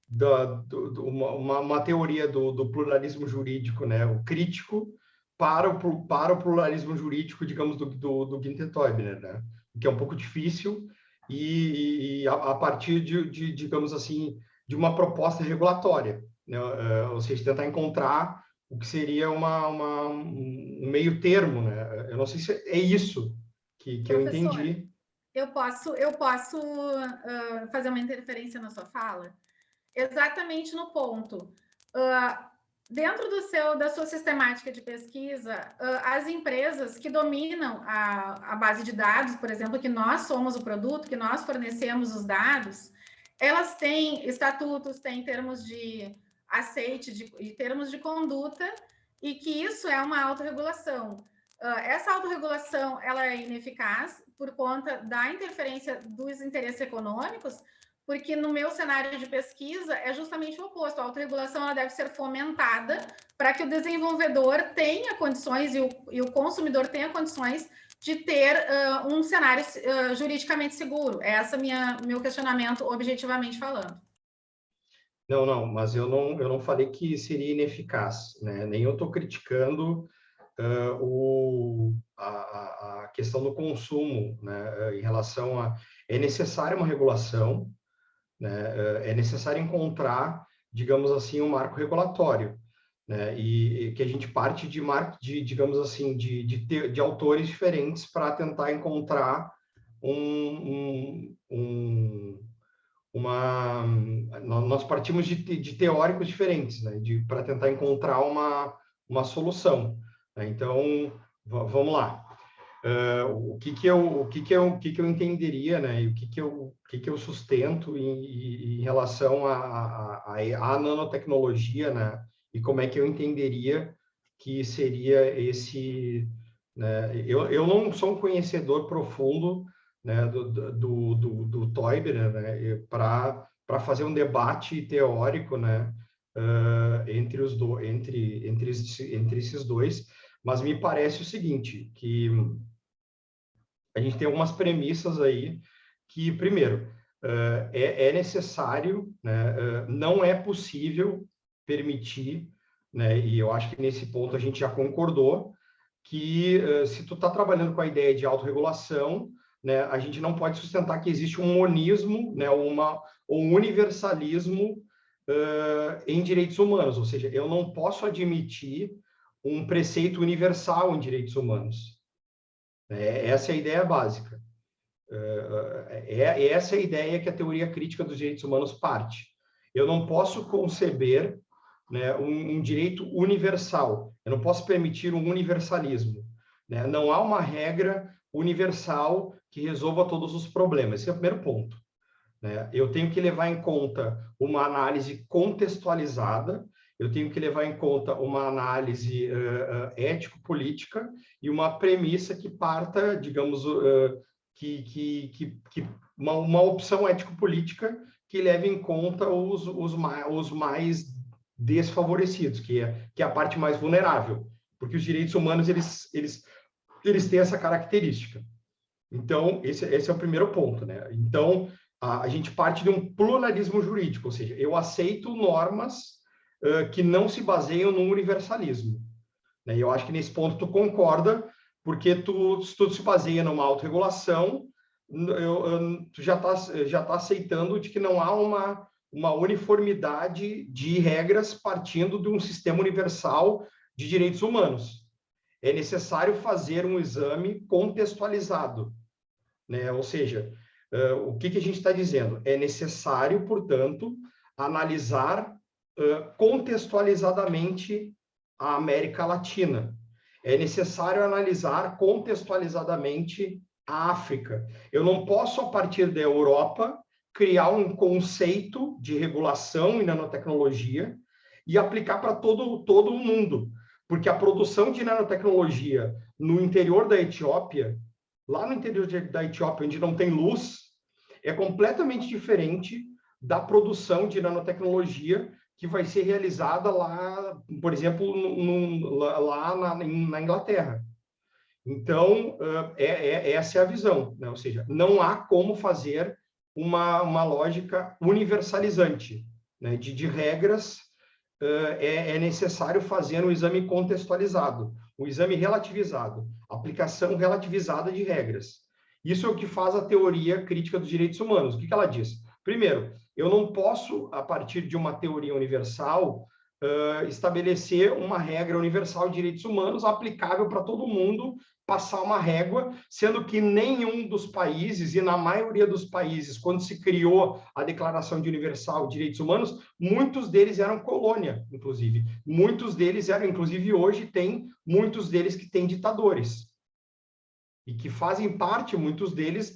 uma teoria do pluralismo jurídico, né, o crítico para o pluralismo jurídico, digamos, do Günther Teubner, né, que é um pouco difícil, e a partir digamos assim, de uma proposta regulatória, né, ou seja, tentar encontrar o que seria um meio termo, né? Eu não sei se é isso que eu entendi. Eu posso fazer uma interferência na sua fala? Exatamente no ponto. dentro da sua sistemática de pesquisa, as empresas que dominam a base de dados, por exemplo, que nós somos o produto, que nós fornecemos os dados, elas têm estatutos, têm termos de aceite, e termos de conduta, e que isso é uma autorregulação. Essa autorregulação ela é ineficaz por conta da interferência dos interesses econômicos, porque no meu cenário de pesquisa é justamente o oposto. A autorregulação ela deve ser fomentada para que o desenvolvedor tenha condições e o consumidor tenha condições de ter um cenário juridicamente seguro. Esse é meu questionamento, objetivamente falando. Não, mas eu não falei que seria ineficaz, né? Nem eu estou criticando a questão do consumo, né? Em relação a... É necessária uma regulação, né? É necessário encontrar, digamos assim, um marco regulatório, né? E que a gente parte digamos assim, de autores diferentes para tentar encontrar nós partimos de teóricos diferentes, né? Para tentar encontrar uma solução, né? Então, vamos lá. O que eu entenderia, né? E o que eu sustento em relação à nanotecnologia, né? E como é que eu entenderia que seria esse, né? Eu não sou um conhecedor profundo, né, do Teuber, né, para fazer um debate teórico, né, entre esses dois, mas me parece o seguinte, que a gente tem algumas premissas aí que, primeiro, é necessário, né, não é possível permitir, né, e eu acho que nesse ponto a gente já concordou, que se tu está trabalhando com a ideia de autorregulação, né, a gente não pode sustentar que existe um monismo, né, um universalismo em direitos humanos, ou seja, eu não posso admitir um preceito universal em direitos humanos. Essa é a ideia básica. Essa é a ideia que a teoria crítica dos direitos humanos parte. Eu não posso conceber, né, um direito universal, eu não posso permitir um universalismo, né? Não há uma regra universal que resolva todos os problemas. Esse é o primeiro ponto, né? Eu tenho que levar em conta uma análise contextualizada, eu tenho que levar em conta uma análise ético-política e uma premissa que parta, digamos, uma opção ético-política que leve em conta os mais desfavorecidos, que é a parte mais vulnerável, porque os direitos humanos eles têm essa característica. Então, esse é o primeiro ponto, né? Então, a gente parte de um pluralismo jurídico, ou seja, eu aceito normas que não se baseiam no universalismo, né? E eu acho que nesse ponto tu concorda, porque se tu se baseia numa autorregulação, tu já tá aceitando de que não há uma uniformidade de regras partindo de um sistema universal de direitos humanos. É necessário fazer um exame contextualizado, né? Ou seja, o que a gente está dizendo? É necessário, portanto, analisar contextualizadamente a América Latina. É necessário analisar contextualizadamente a África. Eu não posso, a partir da Europa, criar um conceito de regulação em nanotecnologia e aplicar para todo o mundo, porque a produção de nanotecnologia no interior da Etiópia, lá no interior da Etiópia, onde não tem luz, é completamente diferente da produção de nanotecnologia que vai ser realizada lá, por exemplo, lá na Inglaterra. Então, essa é a visão, né? Ou seja, não há como fazer uma lógica universalizante, né? De regras. É necessário fazer um exame contextualizado, um exame relativizado, aplicação relativizada de regras. Isso é o que faz a teoria crítica dos direitos humanos. O que ela diz? Primeiro, eu não posso, a partir de uma teoria universal, estabelecer uma regra universal de direitos humanos aplicável para todo mundo, passar uma régua, sendo que nenhum dos países, e na maioria dos países, quando se criou a Declaração de Universal de Direitos Humanos, muitos deles eram colônia, inclusive. Muitos deles eram, inclusive hoje tem muitos deles que têm ditadores. E que fazem parte, muitos deles,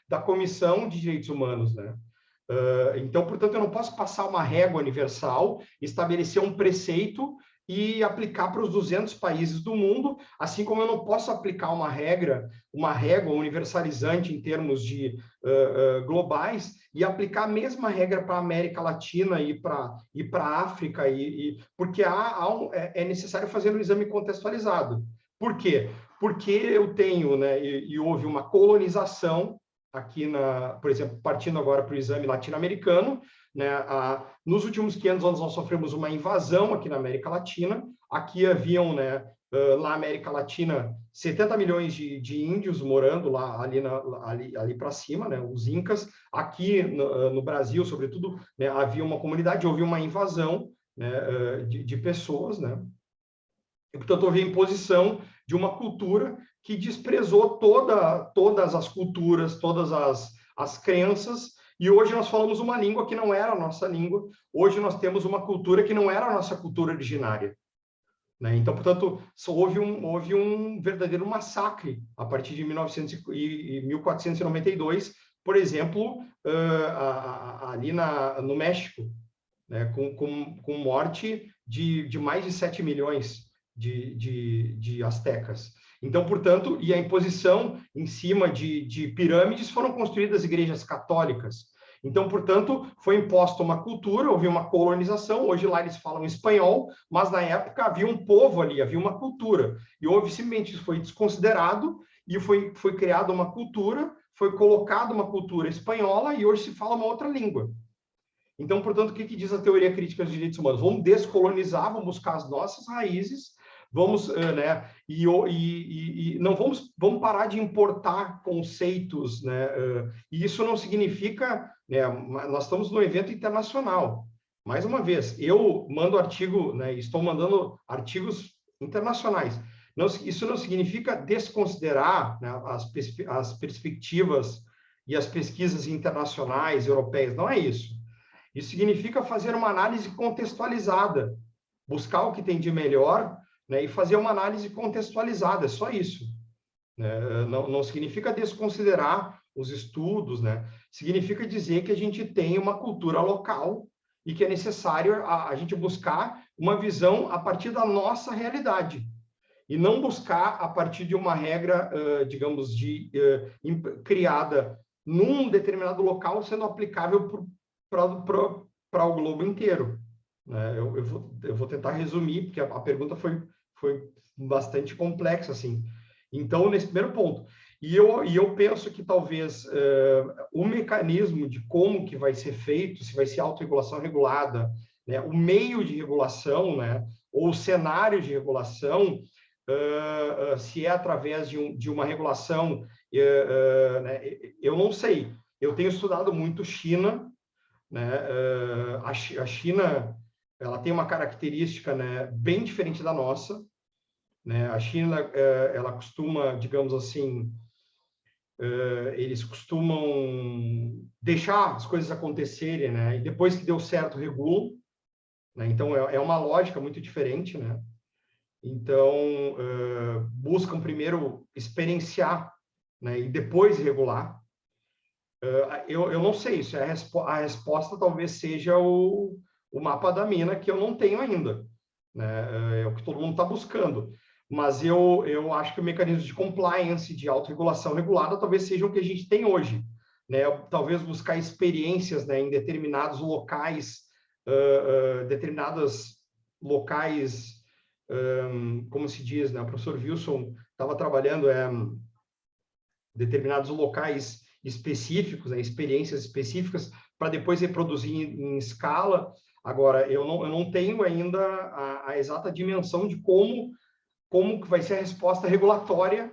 da Comissão de Direitos Humanos, né? Então, portanto, eu não posso passar uma régua universal, estabelecer um preceito e aplicar para os 200 países do mundo, assim como eu não posso aplicar uma régua universalizante em termos de globais e aplicar a mesma regra para a América Latina e para a África, porque é necessário fazer um exame contextualizado. Por quê? Porque eu tenho, né, e houve uma colonização aqui, por exemplo, partindo agora para o exame latino-americano, né, nos últimos 500 anos nós sofremos uma invasão aqui na América Latina. Aqui haviam, né, lá na América Latina, 70 milhões de índios morando lá, ali para cima, né, os incas. Aqui no Brasil, sobretudo, né, havia uma comunidade, houve uma invasão, né, de pessoas, né? E, portanto, houve a imposição de uma cultura que desprezou todas as culturas, todas as crenças, e hoje nós falamos uma língua que não era a nossa língua, hoje nós temos uma cultura que não era a nossa cultura originária, né? Então, portanto, houve um verdadeiro massacre a partir de 1492, por exemplo, ali no México, né? com morte de mais de 7 milhões de astecas. Então, portanto, e a imposição em cima de pirâmides foram construídas igrejas católicas. Então, portanto, foi imposta uma cultura, houve uma colonização, hoje lá eles falam espanhol, mas na época havia um povo ali, havia uma cultura. E houve simplesmente, isso foi desconsiderado e foi criada uma cultura, foi colocada uma cultura espanhola e hoje se fala uma outra língua. Então, portanto, o que diz a teoria crítica dos direitos humanos? Vamos descolonizar, vamos buscar as nossas raízes, vamos, né, não vamos parar de importar conceitos, né, e isso não significa, né, nós estamos num evento internacional. Mais uma vez, eu mando artigo, né, estou mandando artigos internacionais. Isso não significa desconsiderar, né, as perspectivas e as pesquisas internacionais, europeias, não é isso. Isso significa fazer uma análise contextualizada, buscar o que tem de melhor, né, e fazer uma análise contextualizada, é só isso. Né? Não significa desconsiderar os estudos, né? Significa dizer que a gente tem uma cultura local e que é necessário a gente buscar uma visão a partir da nossa realidade, e não buscar a partir de uma regra, digamos, criada num determinado local, sendo aplicável para o globo inteiro. Eu vou tentar resumir, porque a pergunta foi bastante complexa, assim. Então, nesse primeiro ponto. E eu penso que talvez o mecanismo de como que vai ser feito, se vai ser autorregulação regulada, né, o meio de regulação, né, ou o cenário de regulação, se é através de uma regulação, né, eu não sei. Eu tenho estudado muito China, né, a China, ela tem uma característica, né, bem diferente da nossa, né? A China, ela costuma, digamos assim, eles costumam deixar as coisas acontecerem, né? E depois que deu certo, regulam, né? Então, é uma lógica muito diferente, né? Então, buscam primeiro experienciar, né? E depois regular. Eu não sei, isso a resposta talvez seja o mapa da mina, que eu não tenho ainda, né? É o que todo mundo está buscando. Mas eu acho que o mecanismo de compliance, de autorregulação regulada, talvez seja o que a gente tem hoje, né? Talvez buscar experiências, né, em determinados locais, como se diz, né? O professor Wilson estava trabalhando determinados locais específicos, né, experiências específicas, para depois reproduzir em escala. Agora, eu não tenho ainda a exata dimensão de como que vai ser a resposta regulatória,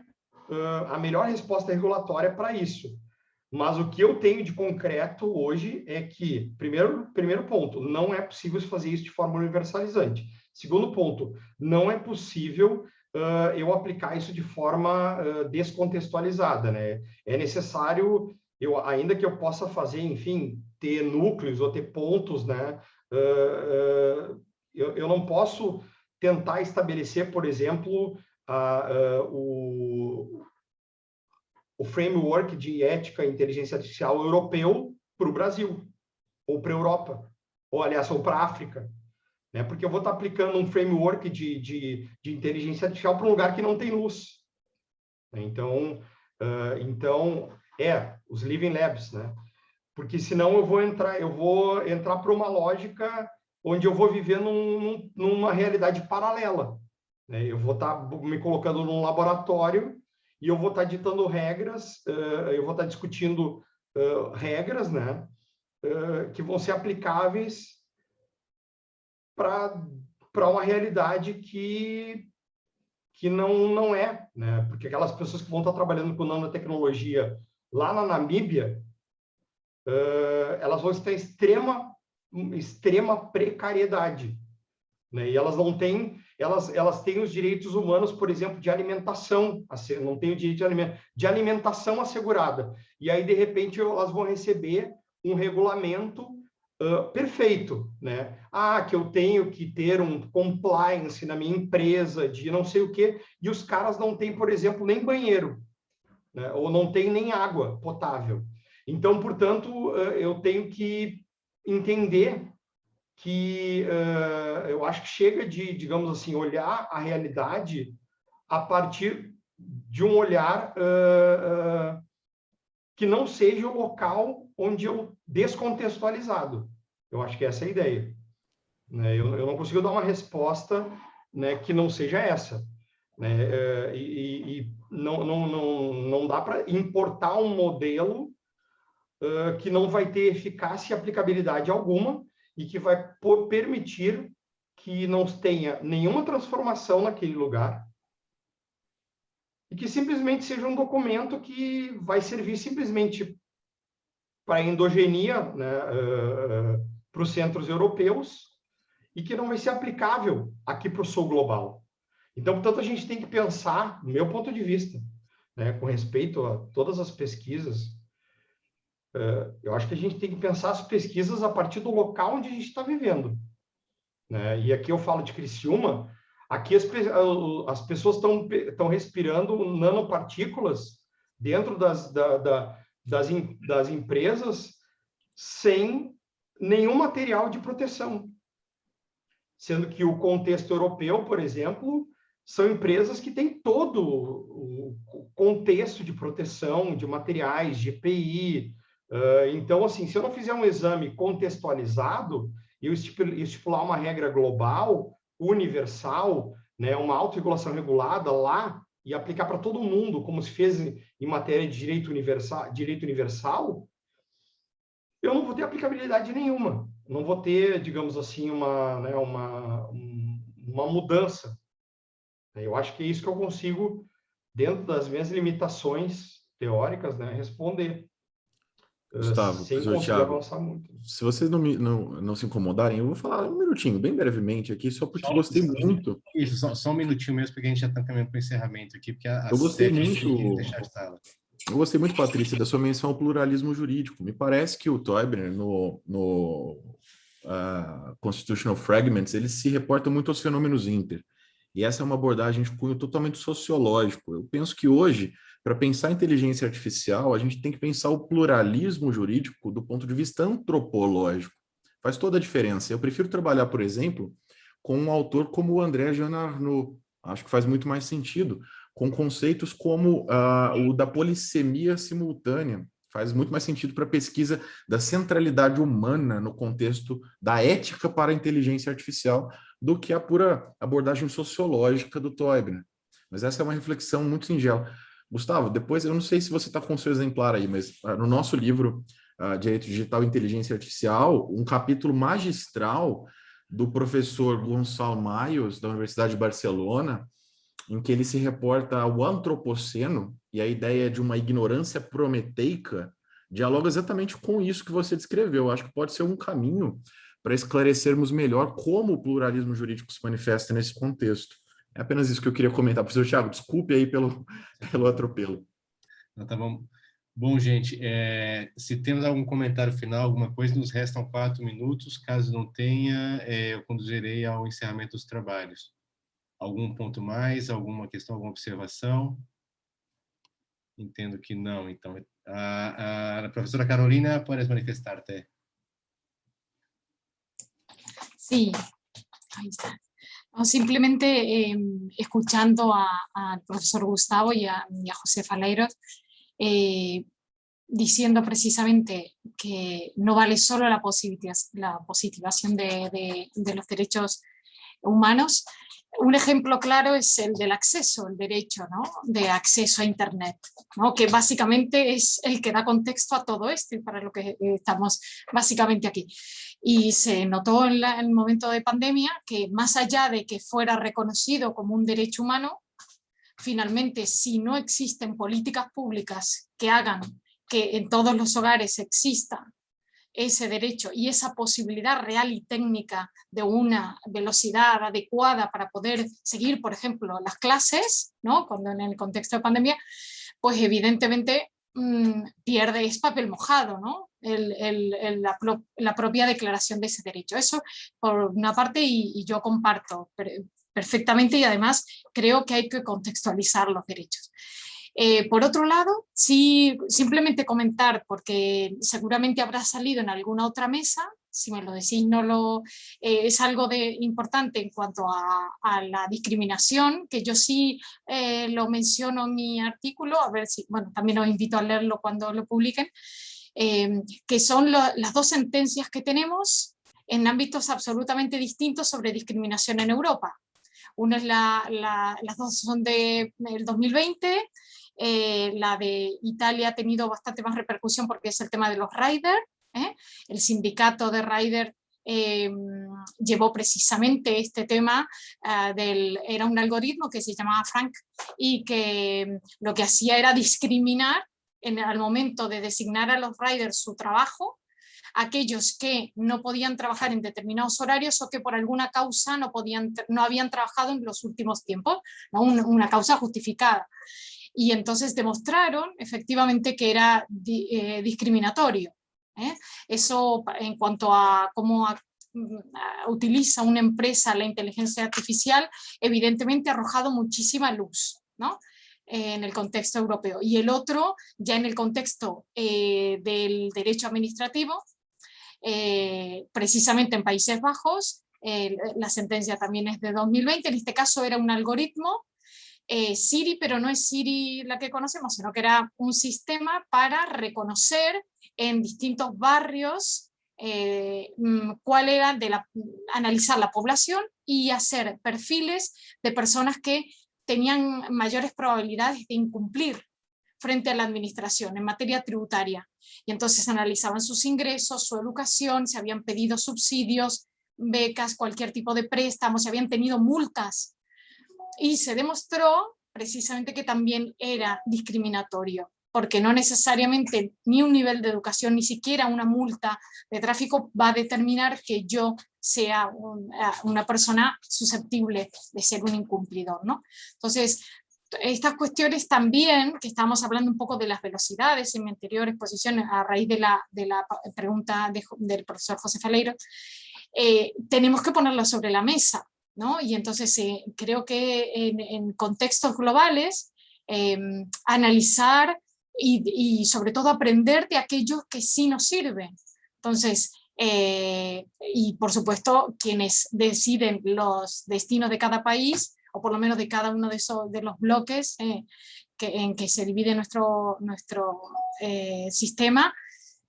a melhor resposta regulatória para isso. Mas o que eu tenho de concreto hoje é que, primeiro ponto, não é possível fazer isso de forma universalizante. Segundo ponto, não é possível eu aplicar isso de forma descontextualizada, né? É necessário, ainda que eu possa fazer, enfim, ter núcleos ou ter pontos, né? Eu não posso tentar estabelecer, por exemplo, o framework de ética e inteligência artificial europeu para o Brasil, ou para a Europa, ou, aliás, ou para a África, né? Porque eu vou estar aplicando um framework de inteligência artificial para um lugar que não tem luz. Então, os Living Labs, né? Porque senão eu vou entrar para uma lógica onde eu vou viver numa realidade paralela, né? Eu vou estar me colocando num laboratório e eu vou estar ditando regras, eu vou estar discutindo regras, né, que vão ser aplicáveis para uma realidade que não é, né? Porque aquelas pessoas que vão estar trabalhando com nanotecnologia lá na Namíbia, elas vão estar em extrema precariedade, né? E elas não têm, elas têm os direitos humanos, por exemplo, de alimentação, não têm o direito de alimentação assegurada. E aí, de repente, elas vão receber um regulamento perfeito, né? Que eu tenho que ter um compliance na minha empresa de não sei o quê, e os caras não têm, por exemplo, nem banheiro, né? Ou não têm nem água potável. Então, portanto, eu tenho que entender que eu acho que chega de, digamos assim, olhar a realidade a partir de um olhar que não seja o local onde eu descontextualizado. Eu acho que essa é a ideia, né? Eu não consigo dar uma resposta, né, que não seja essa, né? E não dá para importar um modelo que não vai ter eficácia e aplicabilidade alguma e que vai permitir que não tenha nenhuma transformação naquele lugar e que simplesmente seja um documento que vai servir simplesmente para endogenia, né, para os centros europeus e que não vai ser aplicável aqui para o sul global. Então, portanto, a gente tem que pensar, do meu ponto de vista, né, com respeito a todas as pesquisas, eu acho que a gente tem que pensar as pesquisas a partir do local onde a gente está vivendo, né? E aqui eu falo de Criciúma, aqui as pessoas estão respirando nanopartículas dentro das empresas sem nenhum material de proteção. Sendo que o contexto europeu, por exemplo, são empresas que têm todo o contexto de proteção de materiais, de EPI. Então, assim, se eu não fizer um exame contextualizado e eu estipular uma regra global, universal, né, uma autorregulação regulada lá e aplicar para todo mundo, como se fez em matéria de direito universal, eu não vou ter aplicabilidade nenhuma. Não vou ter, digamos assim, uma mudança. Eu acho que é isso que eu consigo, dentro das minhas limitações teóricas, né, responder. Gustavo, sem conseguir avançar muito. Se vocês não se incomodarem, eu vou falar um minutinho, bem brevemente aqui, só porque eu gostei muito. Isso, só um minutinho mesmo, porque a gente já está caminhando para o encerramento aqui, porque eu gostei muito. Eu gostei muito, Patrícia, da sua menção ao pluralismo jurídico. Me parece que o Teubner, no Constitutional Fragments, ele se reporta muito aos fenômenos inter. E essa é uma abordagem de cunho totalmente sociológico. Eu penso que hoje, para pensar inteligência artificial, a gente tem que pensar o pluralismo jurídico do ponto de vista antropológico. Faz toda a diferença. Eu prefiro trabalhar, por exemplo, com um autor como o André Jean Arnaud. Acho que faz muito mais sentido. Com conceitos como o da polissemia simultânea. Faz muito mais sentido para a pesquisa da centralidade humana no contexto da ética para a inteligência artificial do que a pura abordagem sociológica do Teubner. Mas essa é uma reflexão muito singela. Gustavo, depois, eu não sei se você está com o seu exemplar aí, mas no nosso livro Direito Digital e Inteligência Artificial, um capítulo magistral do professor Gonçalo Maios, da Universidade de Barcelona, em que ele se reporta ao antropoceno, e a ideia de uma ignorância prometeica dialoga exatamente com isso que você descreveu. Eu acho que pode ser um caminho para esclarecermos melhor como o pluralismo jurídico se manifesta nesse contexto. É apenas isso que eu queria comentar. Professor Thiago, desculpe aí pelo atropelo. Não, tá bom. Bom, gente, se temos algum comentário final, alguma coisa, nos restam 4 minutos. Caso não tenha, eu conduzirei ao encerramento dos trabalhos. Algum ponto mais, alguma questão, alguma observação? Entendo que não, então. A professora Carolina, puedes manifestarte. Sí, ahí está. No, simplemente escuchando al profesor Gustavo y a José Faleiros, diciendo precisamente que no vale solo la positivación de los derechos humanos. Un ejemplo claro es el del acceso, el derecho, ¿no?, de acceso a Internet, ¿no?, que básicamente es el que da contexto a todo esto y para lo que estamos básicamente aquí. Y se notó en el momento de pandemia que más allá de que fuera reconocido como un derecho humano, finalmente si no existen políticas públicas que hagan que en todos los hogares exista ese derecho y esa posibilidad real y técnica de una velocidad adecuada para poder seguir, por ejemplo, las clases, ¿no?, cuando en el contexto de pandemia, pues evidentemente pierde, es papel mojado, ¿no?, la propia declaración de ese derecho. Eso por una parte, y yo comparto perfectamente, y además creo que hay que contextualizar los derechos. Por otro lado, sí, simplemente comentar, porque seguramente habrá salido en alguna otra mesa, si me lo decís, es algo importante en cuanto a la discriminación, que yo sí lo menciono en mi artículo, a ver si, bueno, también os invito a leerlo cuando lo publiquen, que son las 2 sentencias que tenemos en ámbitos absolutamente distintos sobre discriminación en Europa. Una es las 2 son del 2020, la de Italia ha tenido bastante más repercusión porque es el tema de los riders. El sindicato de riders llevó precisamente este tema, era un algoritmo que se llamaba Frank y que lo que hacía era discriminar al momento de designar a los riders su trabajo, aquellos que no podían trabajar en determinados horarios o que por alguna causa no habían trabajado en los últimos tiempos, ¿no?, una causa justificada. Y entonces demostraron efectivamente que era discriminatorio. Eso en cuanto a cómo utiliza una empresa la inteligencia artificial, evidentemente ha arrojado muchísima luz, ¿no?, en el contexto europeo. Y el otro, ya en el contexto del derecho administrativo, precisamente en Países Bajos, la sentencia también es de 2020, en este caso era un algoritmo, Siri, pero no es Siri la que conocemos, sino que era un sistema para reconocer en distintos barrios cuál era analizar la población y hacer perfiles de personas que tenían mayores probabilidades de incumplir frente a la administración en materia tributaria. Y entonces analizaban sus ingresos, su educación, si habían pedido subsidios, becas, cualquier tipo de préstamos, si habían tenido multas. Y se demostró precisamente que también era discriminatorio, porque no necesariamente ni un nivel de educación, ni siquiera una multa de tráfico va a determinar que yo sea una persona susceptible de ser un incumplidor, ¿no? Entonces, estas cuestiones también, que estamos hablando un poco de las velocidades en mi anterior exposición, a raíz de la pregunta del profesor José Faleiro, tenemos que ponerlo sobre la mesa, ¿no? Y entonces creo que en contextos globales, analizar y sobre todo aprender de aquellos que sí nos sirven. Entonces, y por supuesto, quienes deciden los destinos de cada país, o por lo menos de cada uno de los bloques en que se divide nuestro sistema,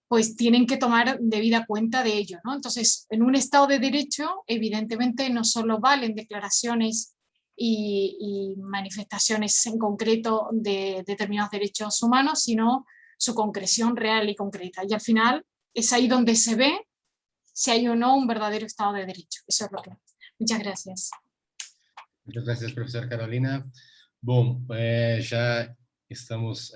pues tienen que tomar debida cuenta de ello, ¿no? Entonces, en un Estado de Derecho, evidentemente no solo valen declaraciones y manifestaciones en concreto de determinados derechos humanos, sino su concreción real y concreta. Y al final es ahí donde se ve si hay o no un verdadero Estado de Derecho. Eso es lo que... Muchas gracias. Muchas gracias, professora Carolina. Bom, já estamos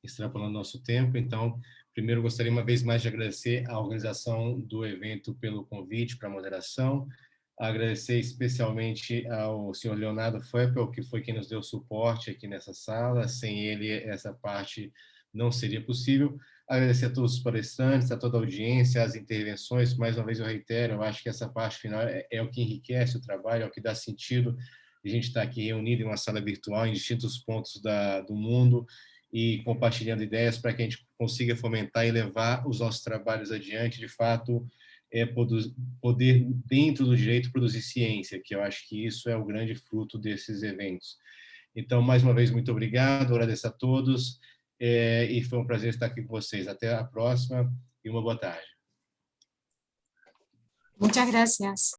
extrapolando nosso tempo, então Primeiro, gostaria uma vez mais de agradecer a organização do evento pelo convite para a moderação, agradecer especialmente ao senhor Leonardo Feppel, que foi quem nos deu suporte aqui nessa sala. Sem ele, essa parte não seria possível. Agradecer a todos os palestrantes, a toda a audiência, as intervenções. Mais uma vez eu reitero, eu acho que essa parte final é o que enriquece o trabalho, é o que dá sentido a gente estar aqui reunido em uma sala virtual em distintos pontos do mundo e compartilhando ideias para que a gente consiga fomentar e levar os nossos trabalhos adiante, de fato, poder, dentro do direito, produzir ciência, que eu acho que isso é o grande fruto desses eventos. Então, mais uma vez, muito obrigado, agradeço a todos, e foi um prazer estar aqui com vocês. Até a próxima e uma boa tarde. Muchas gracias.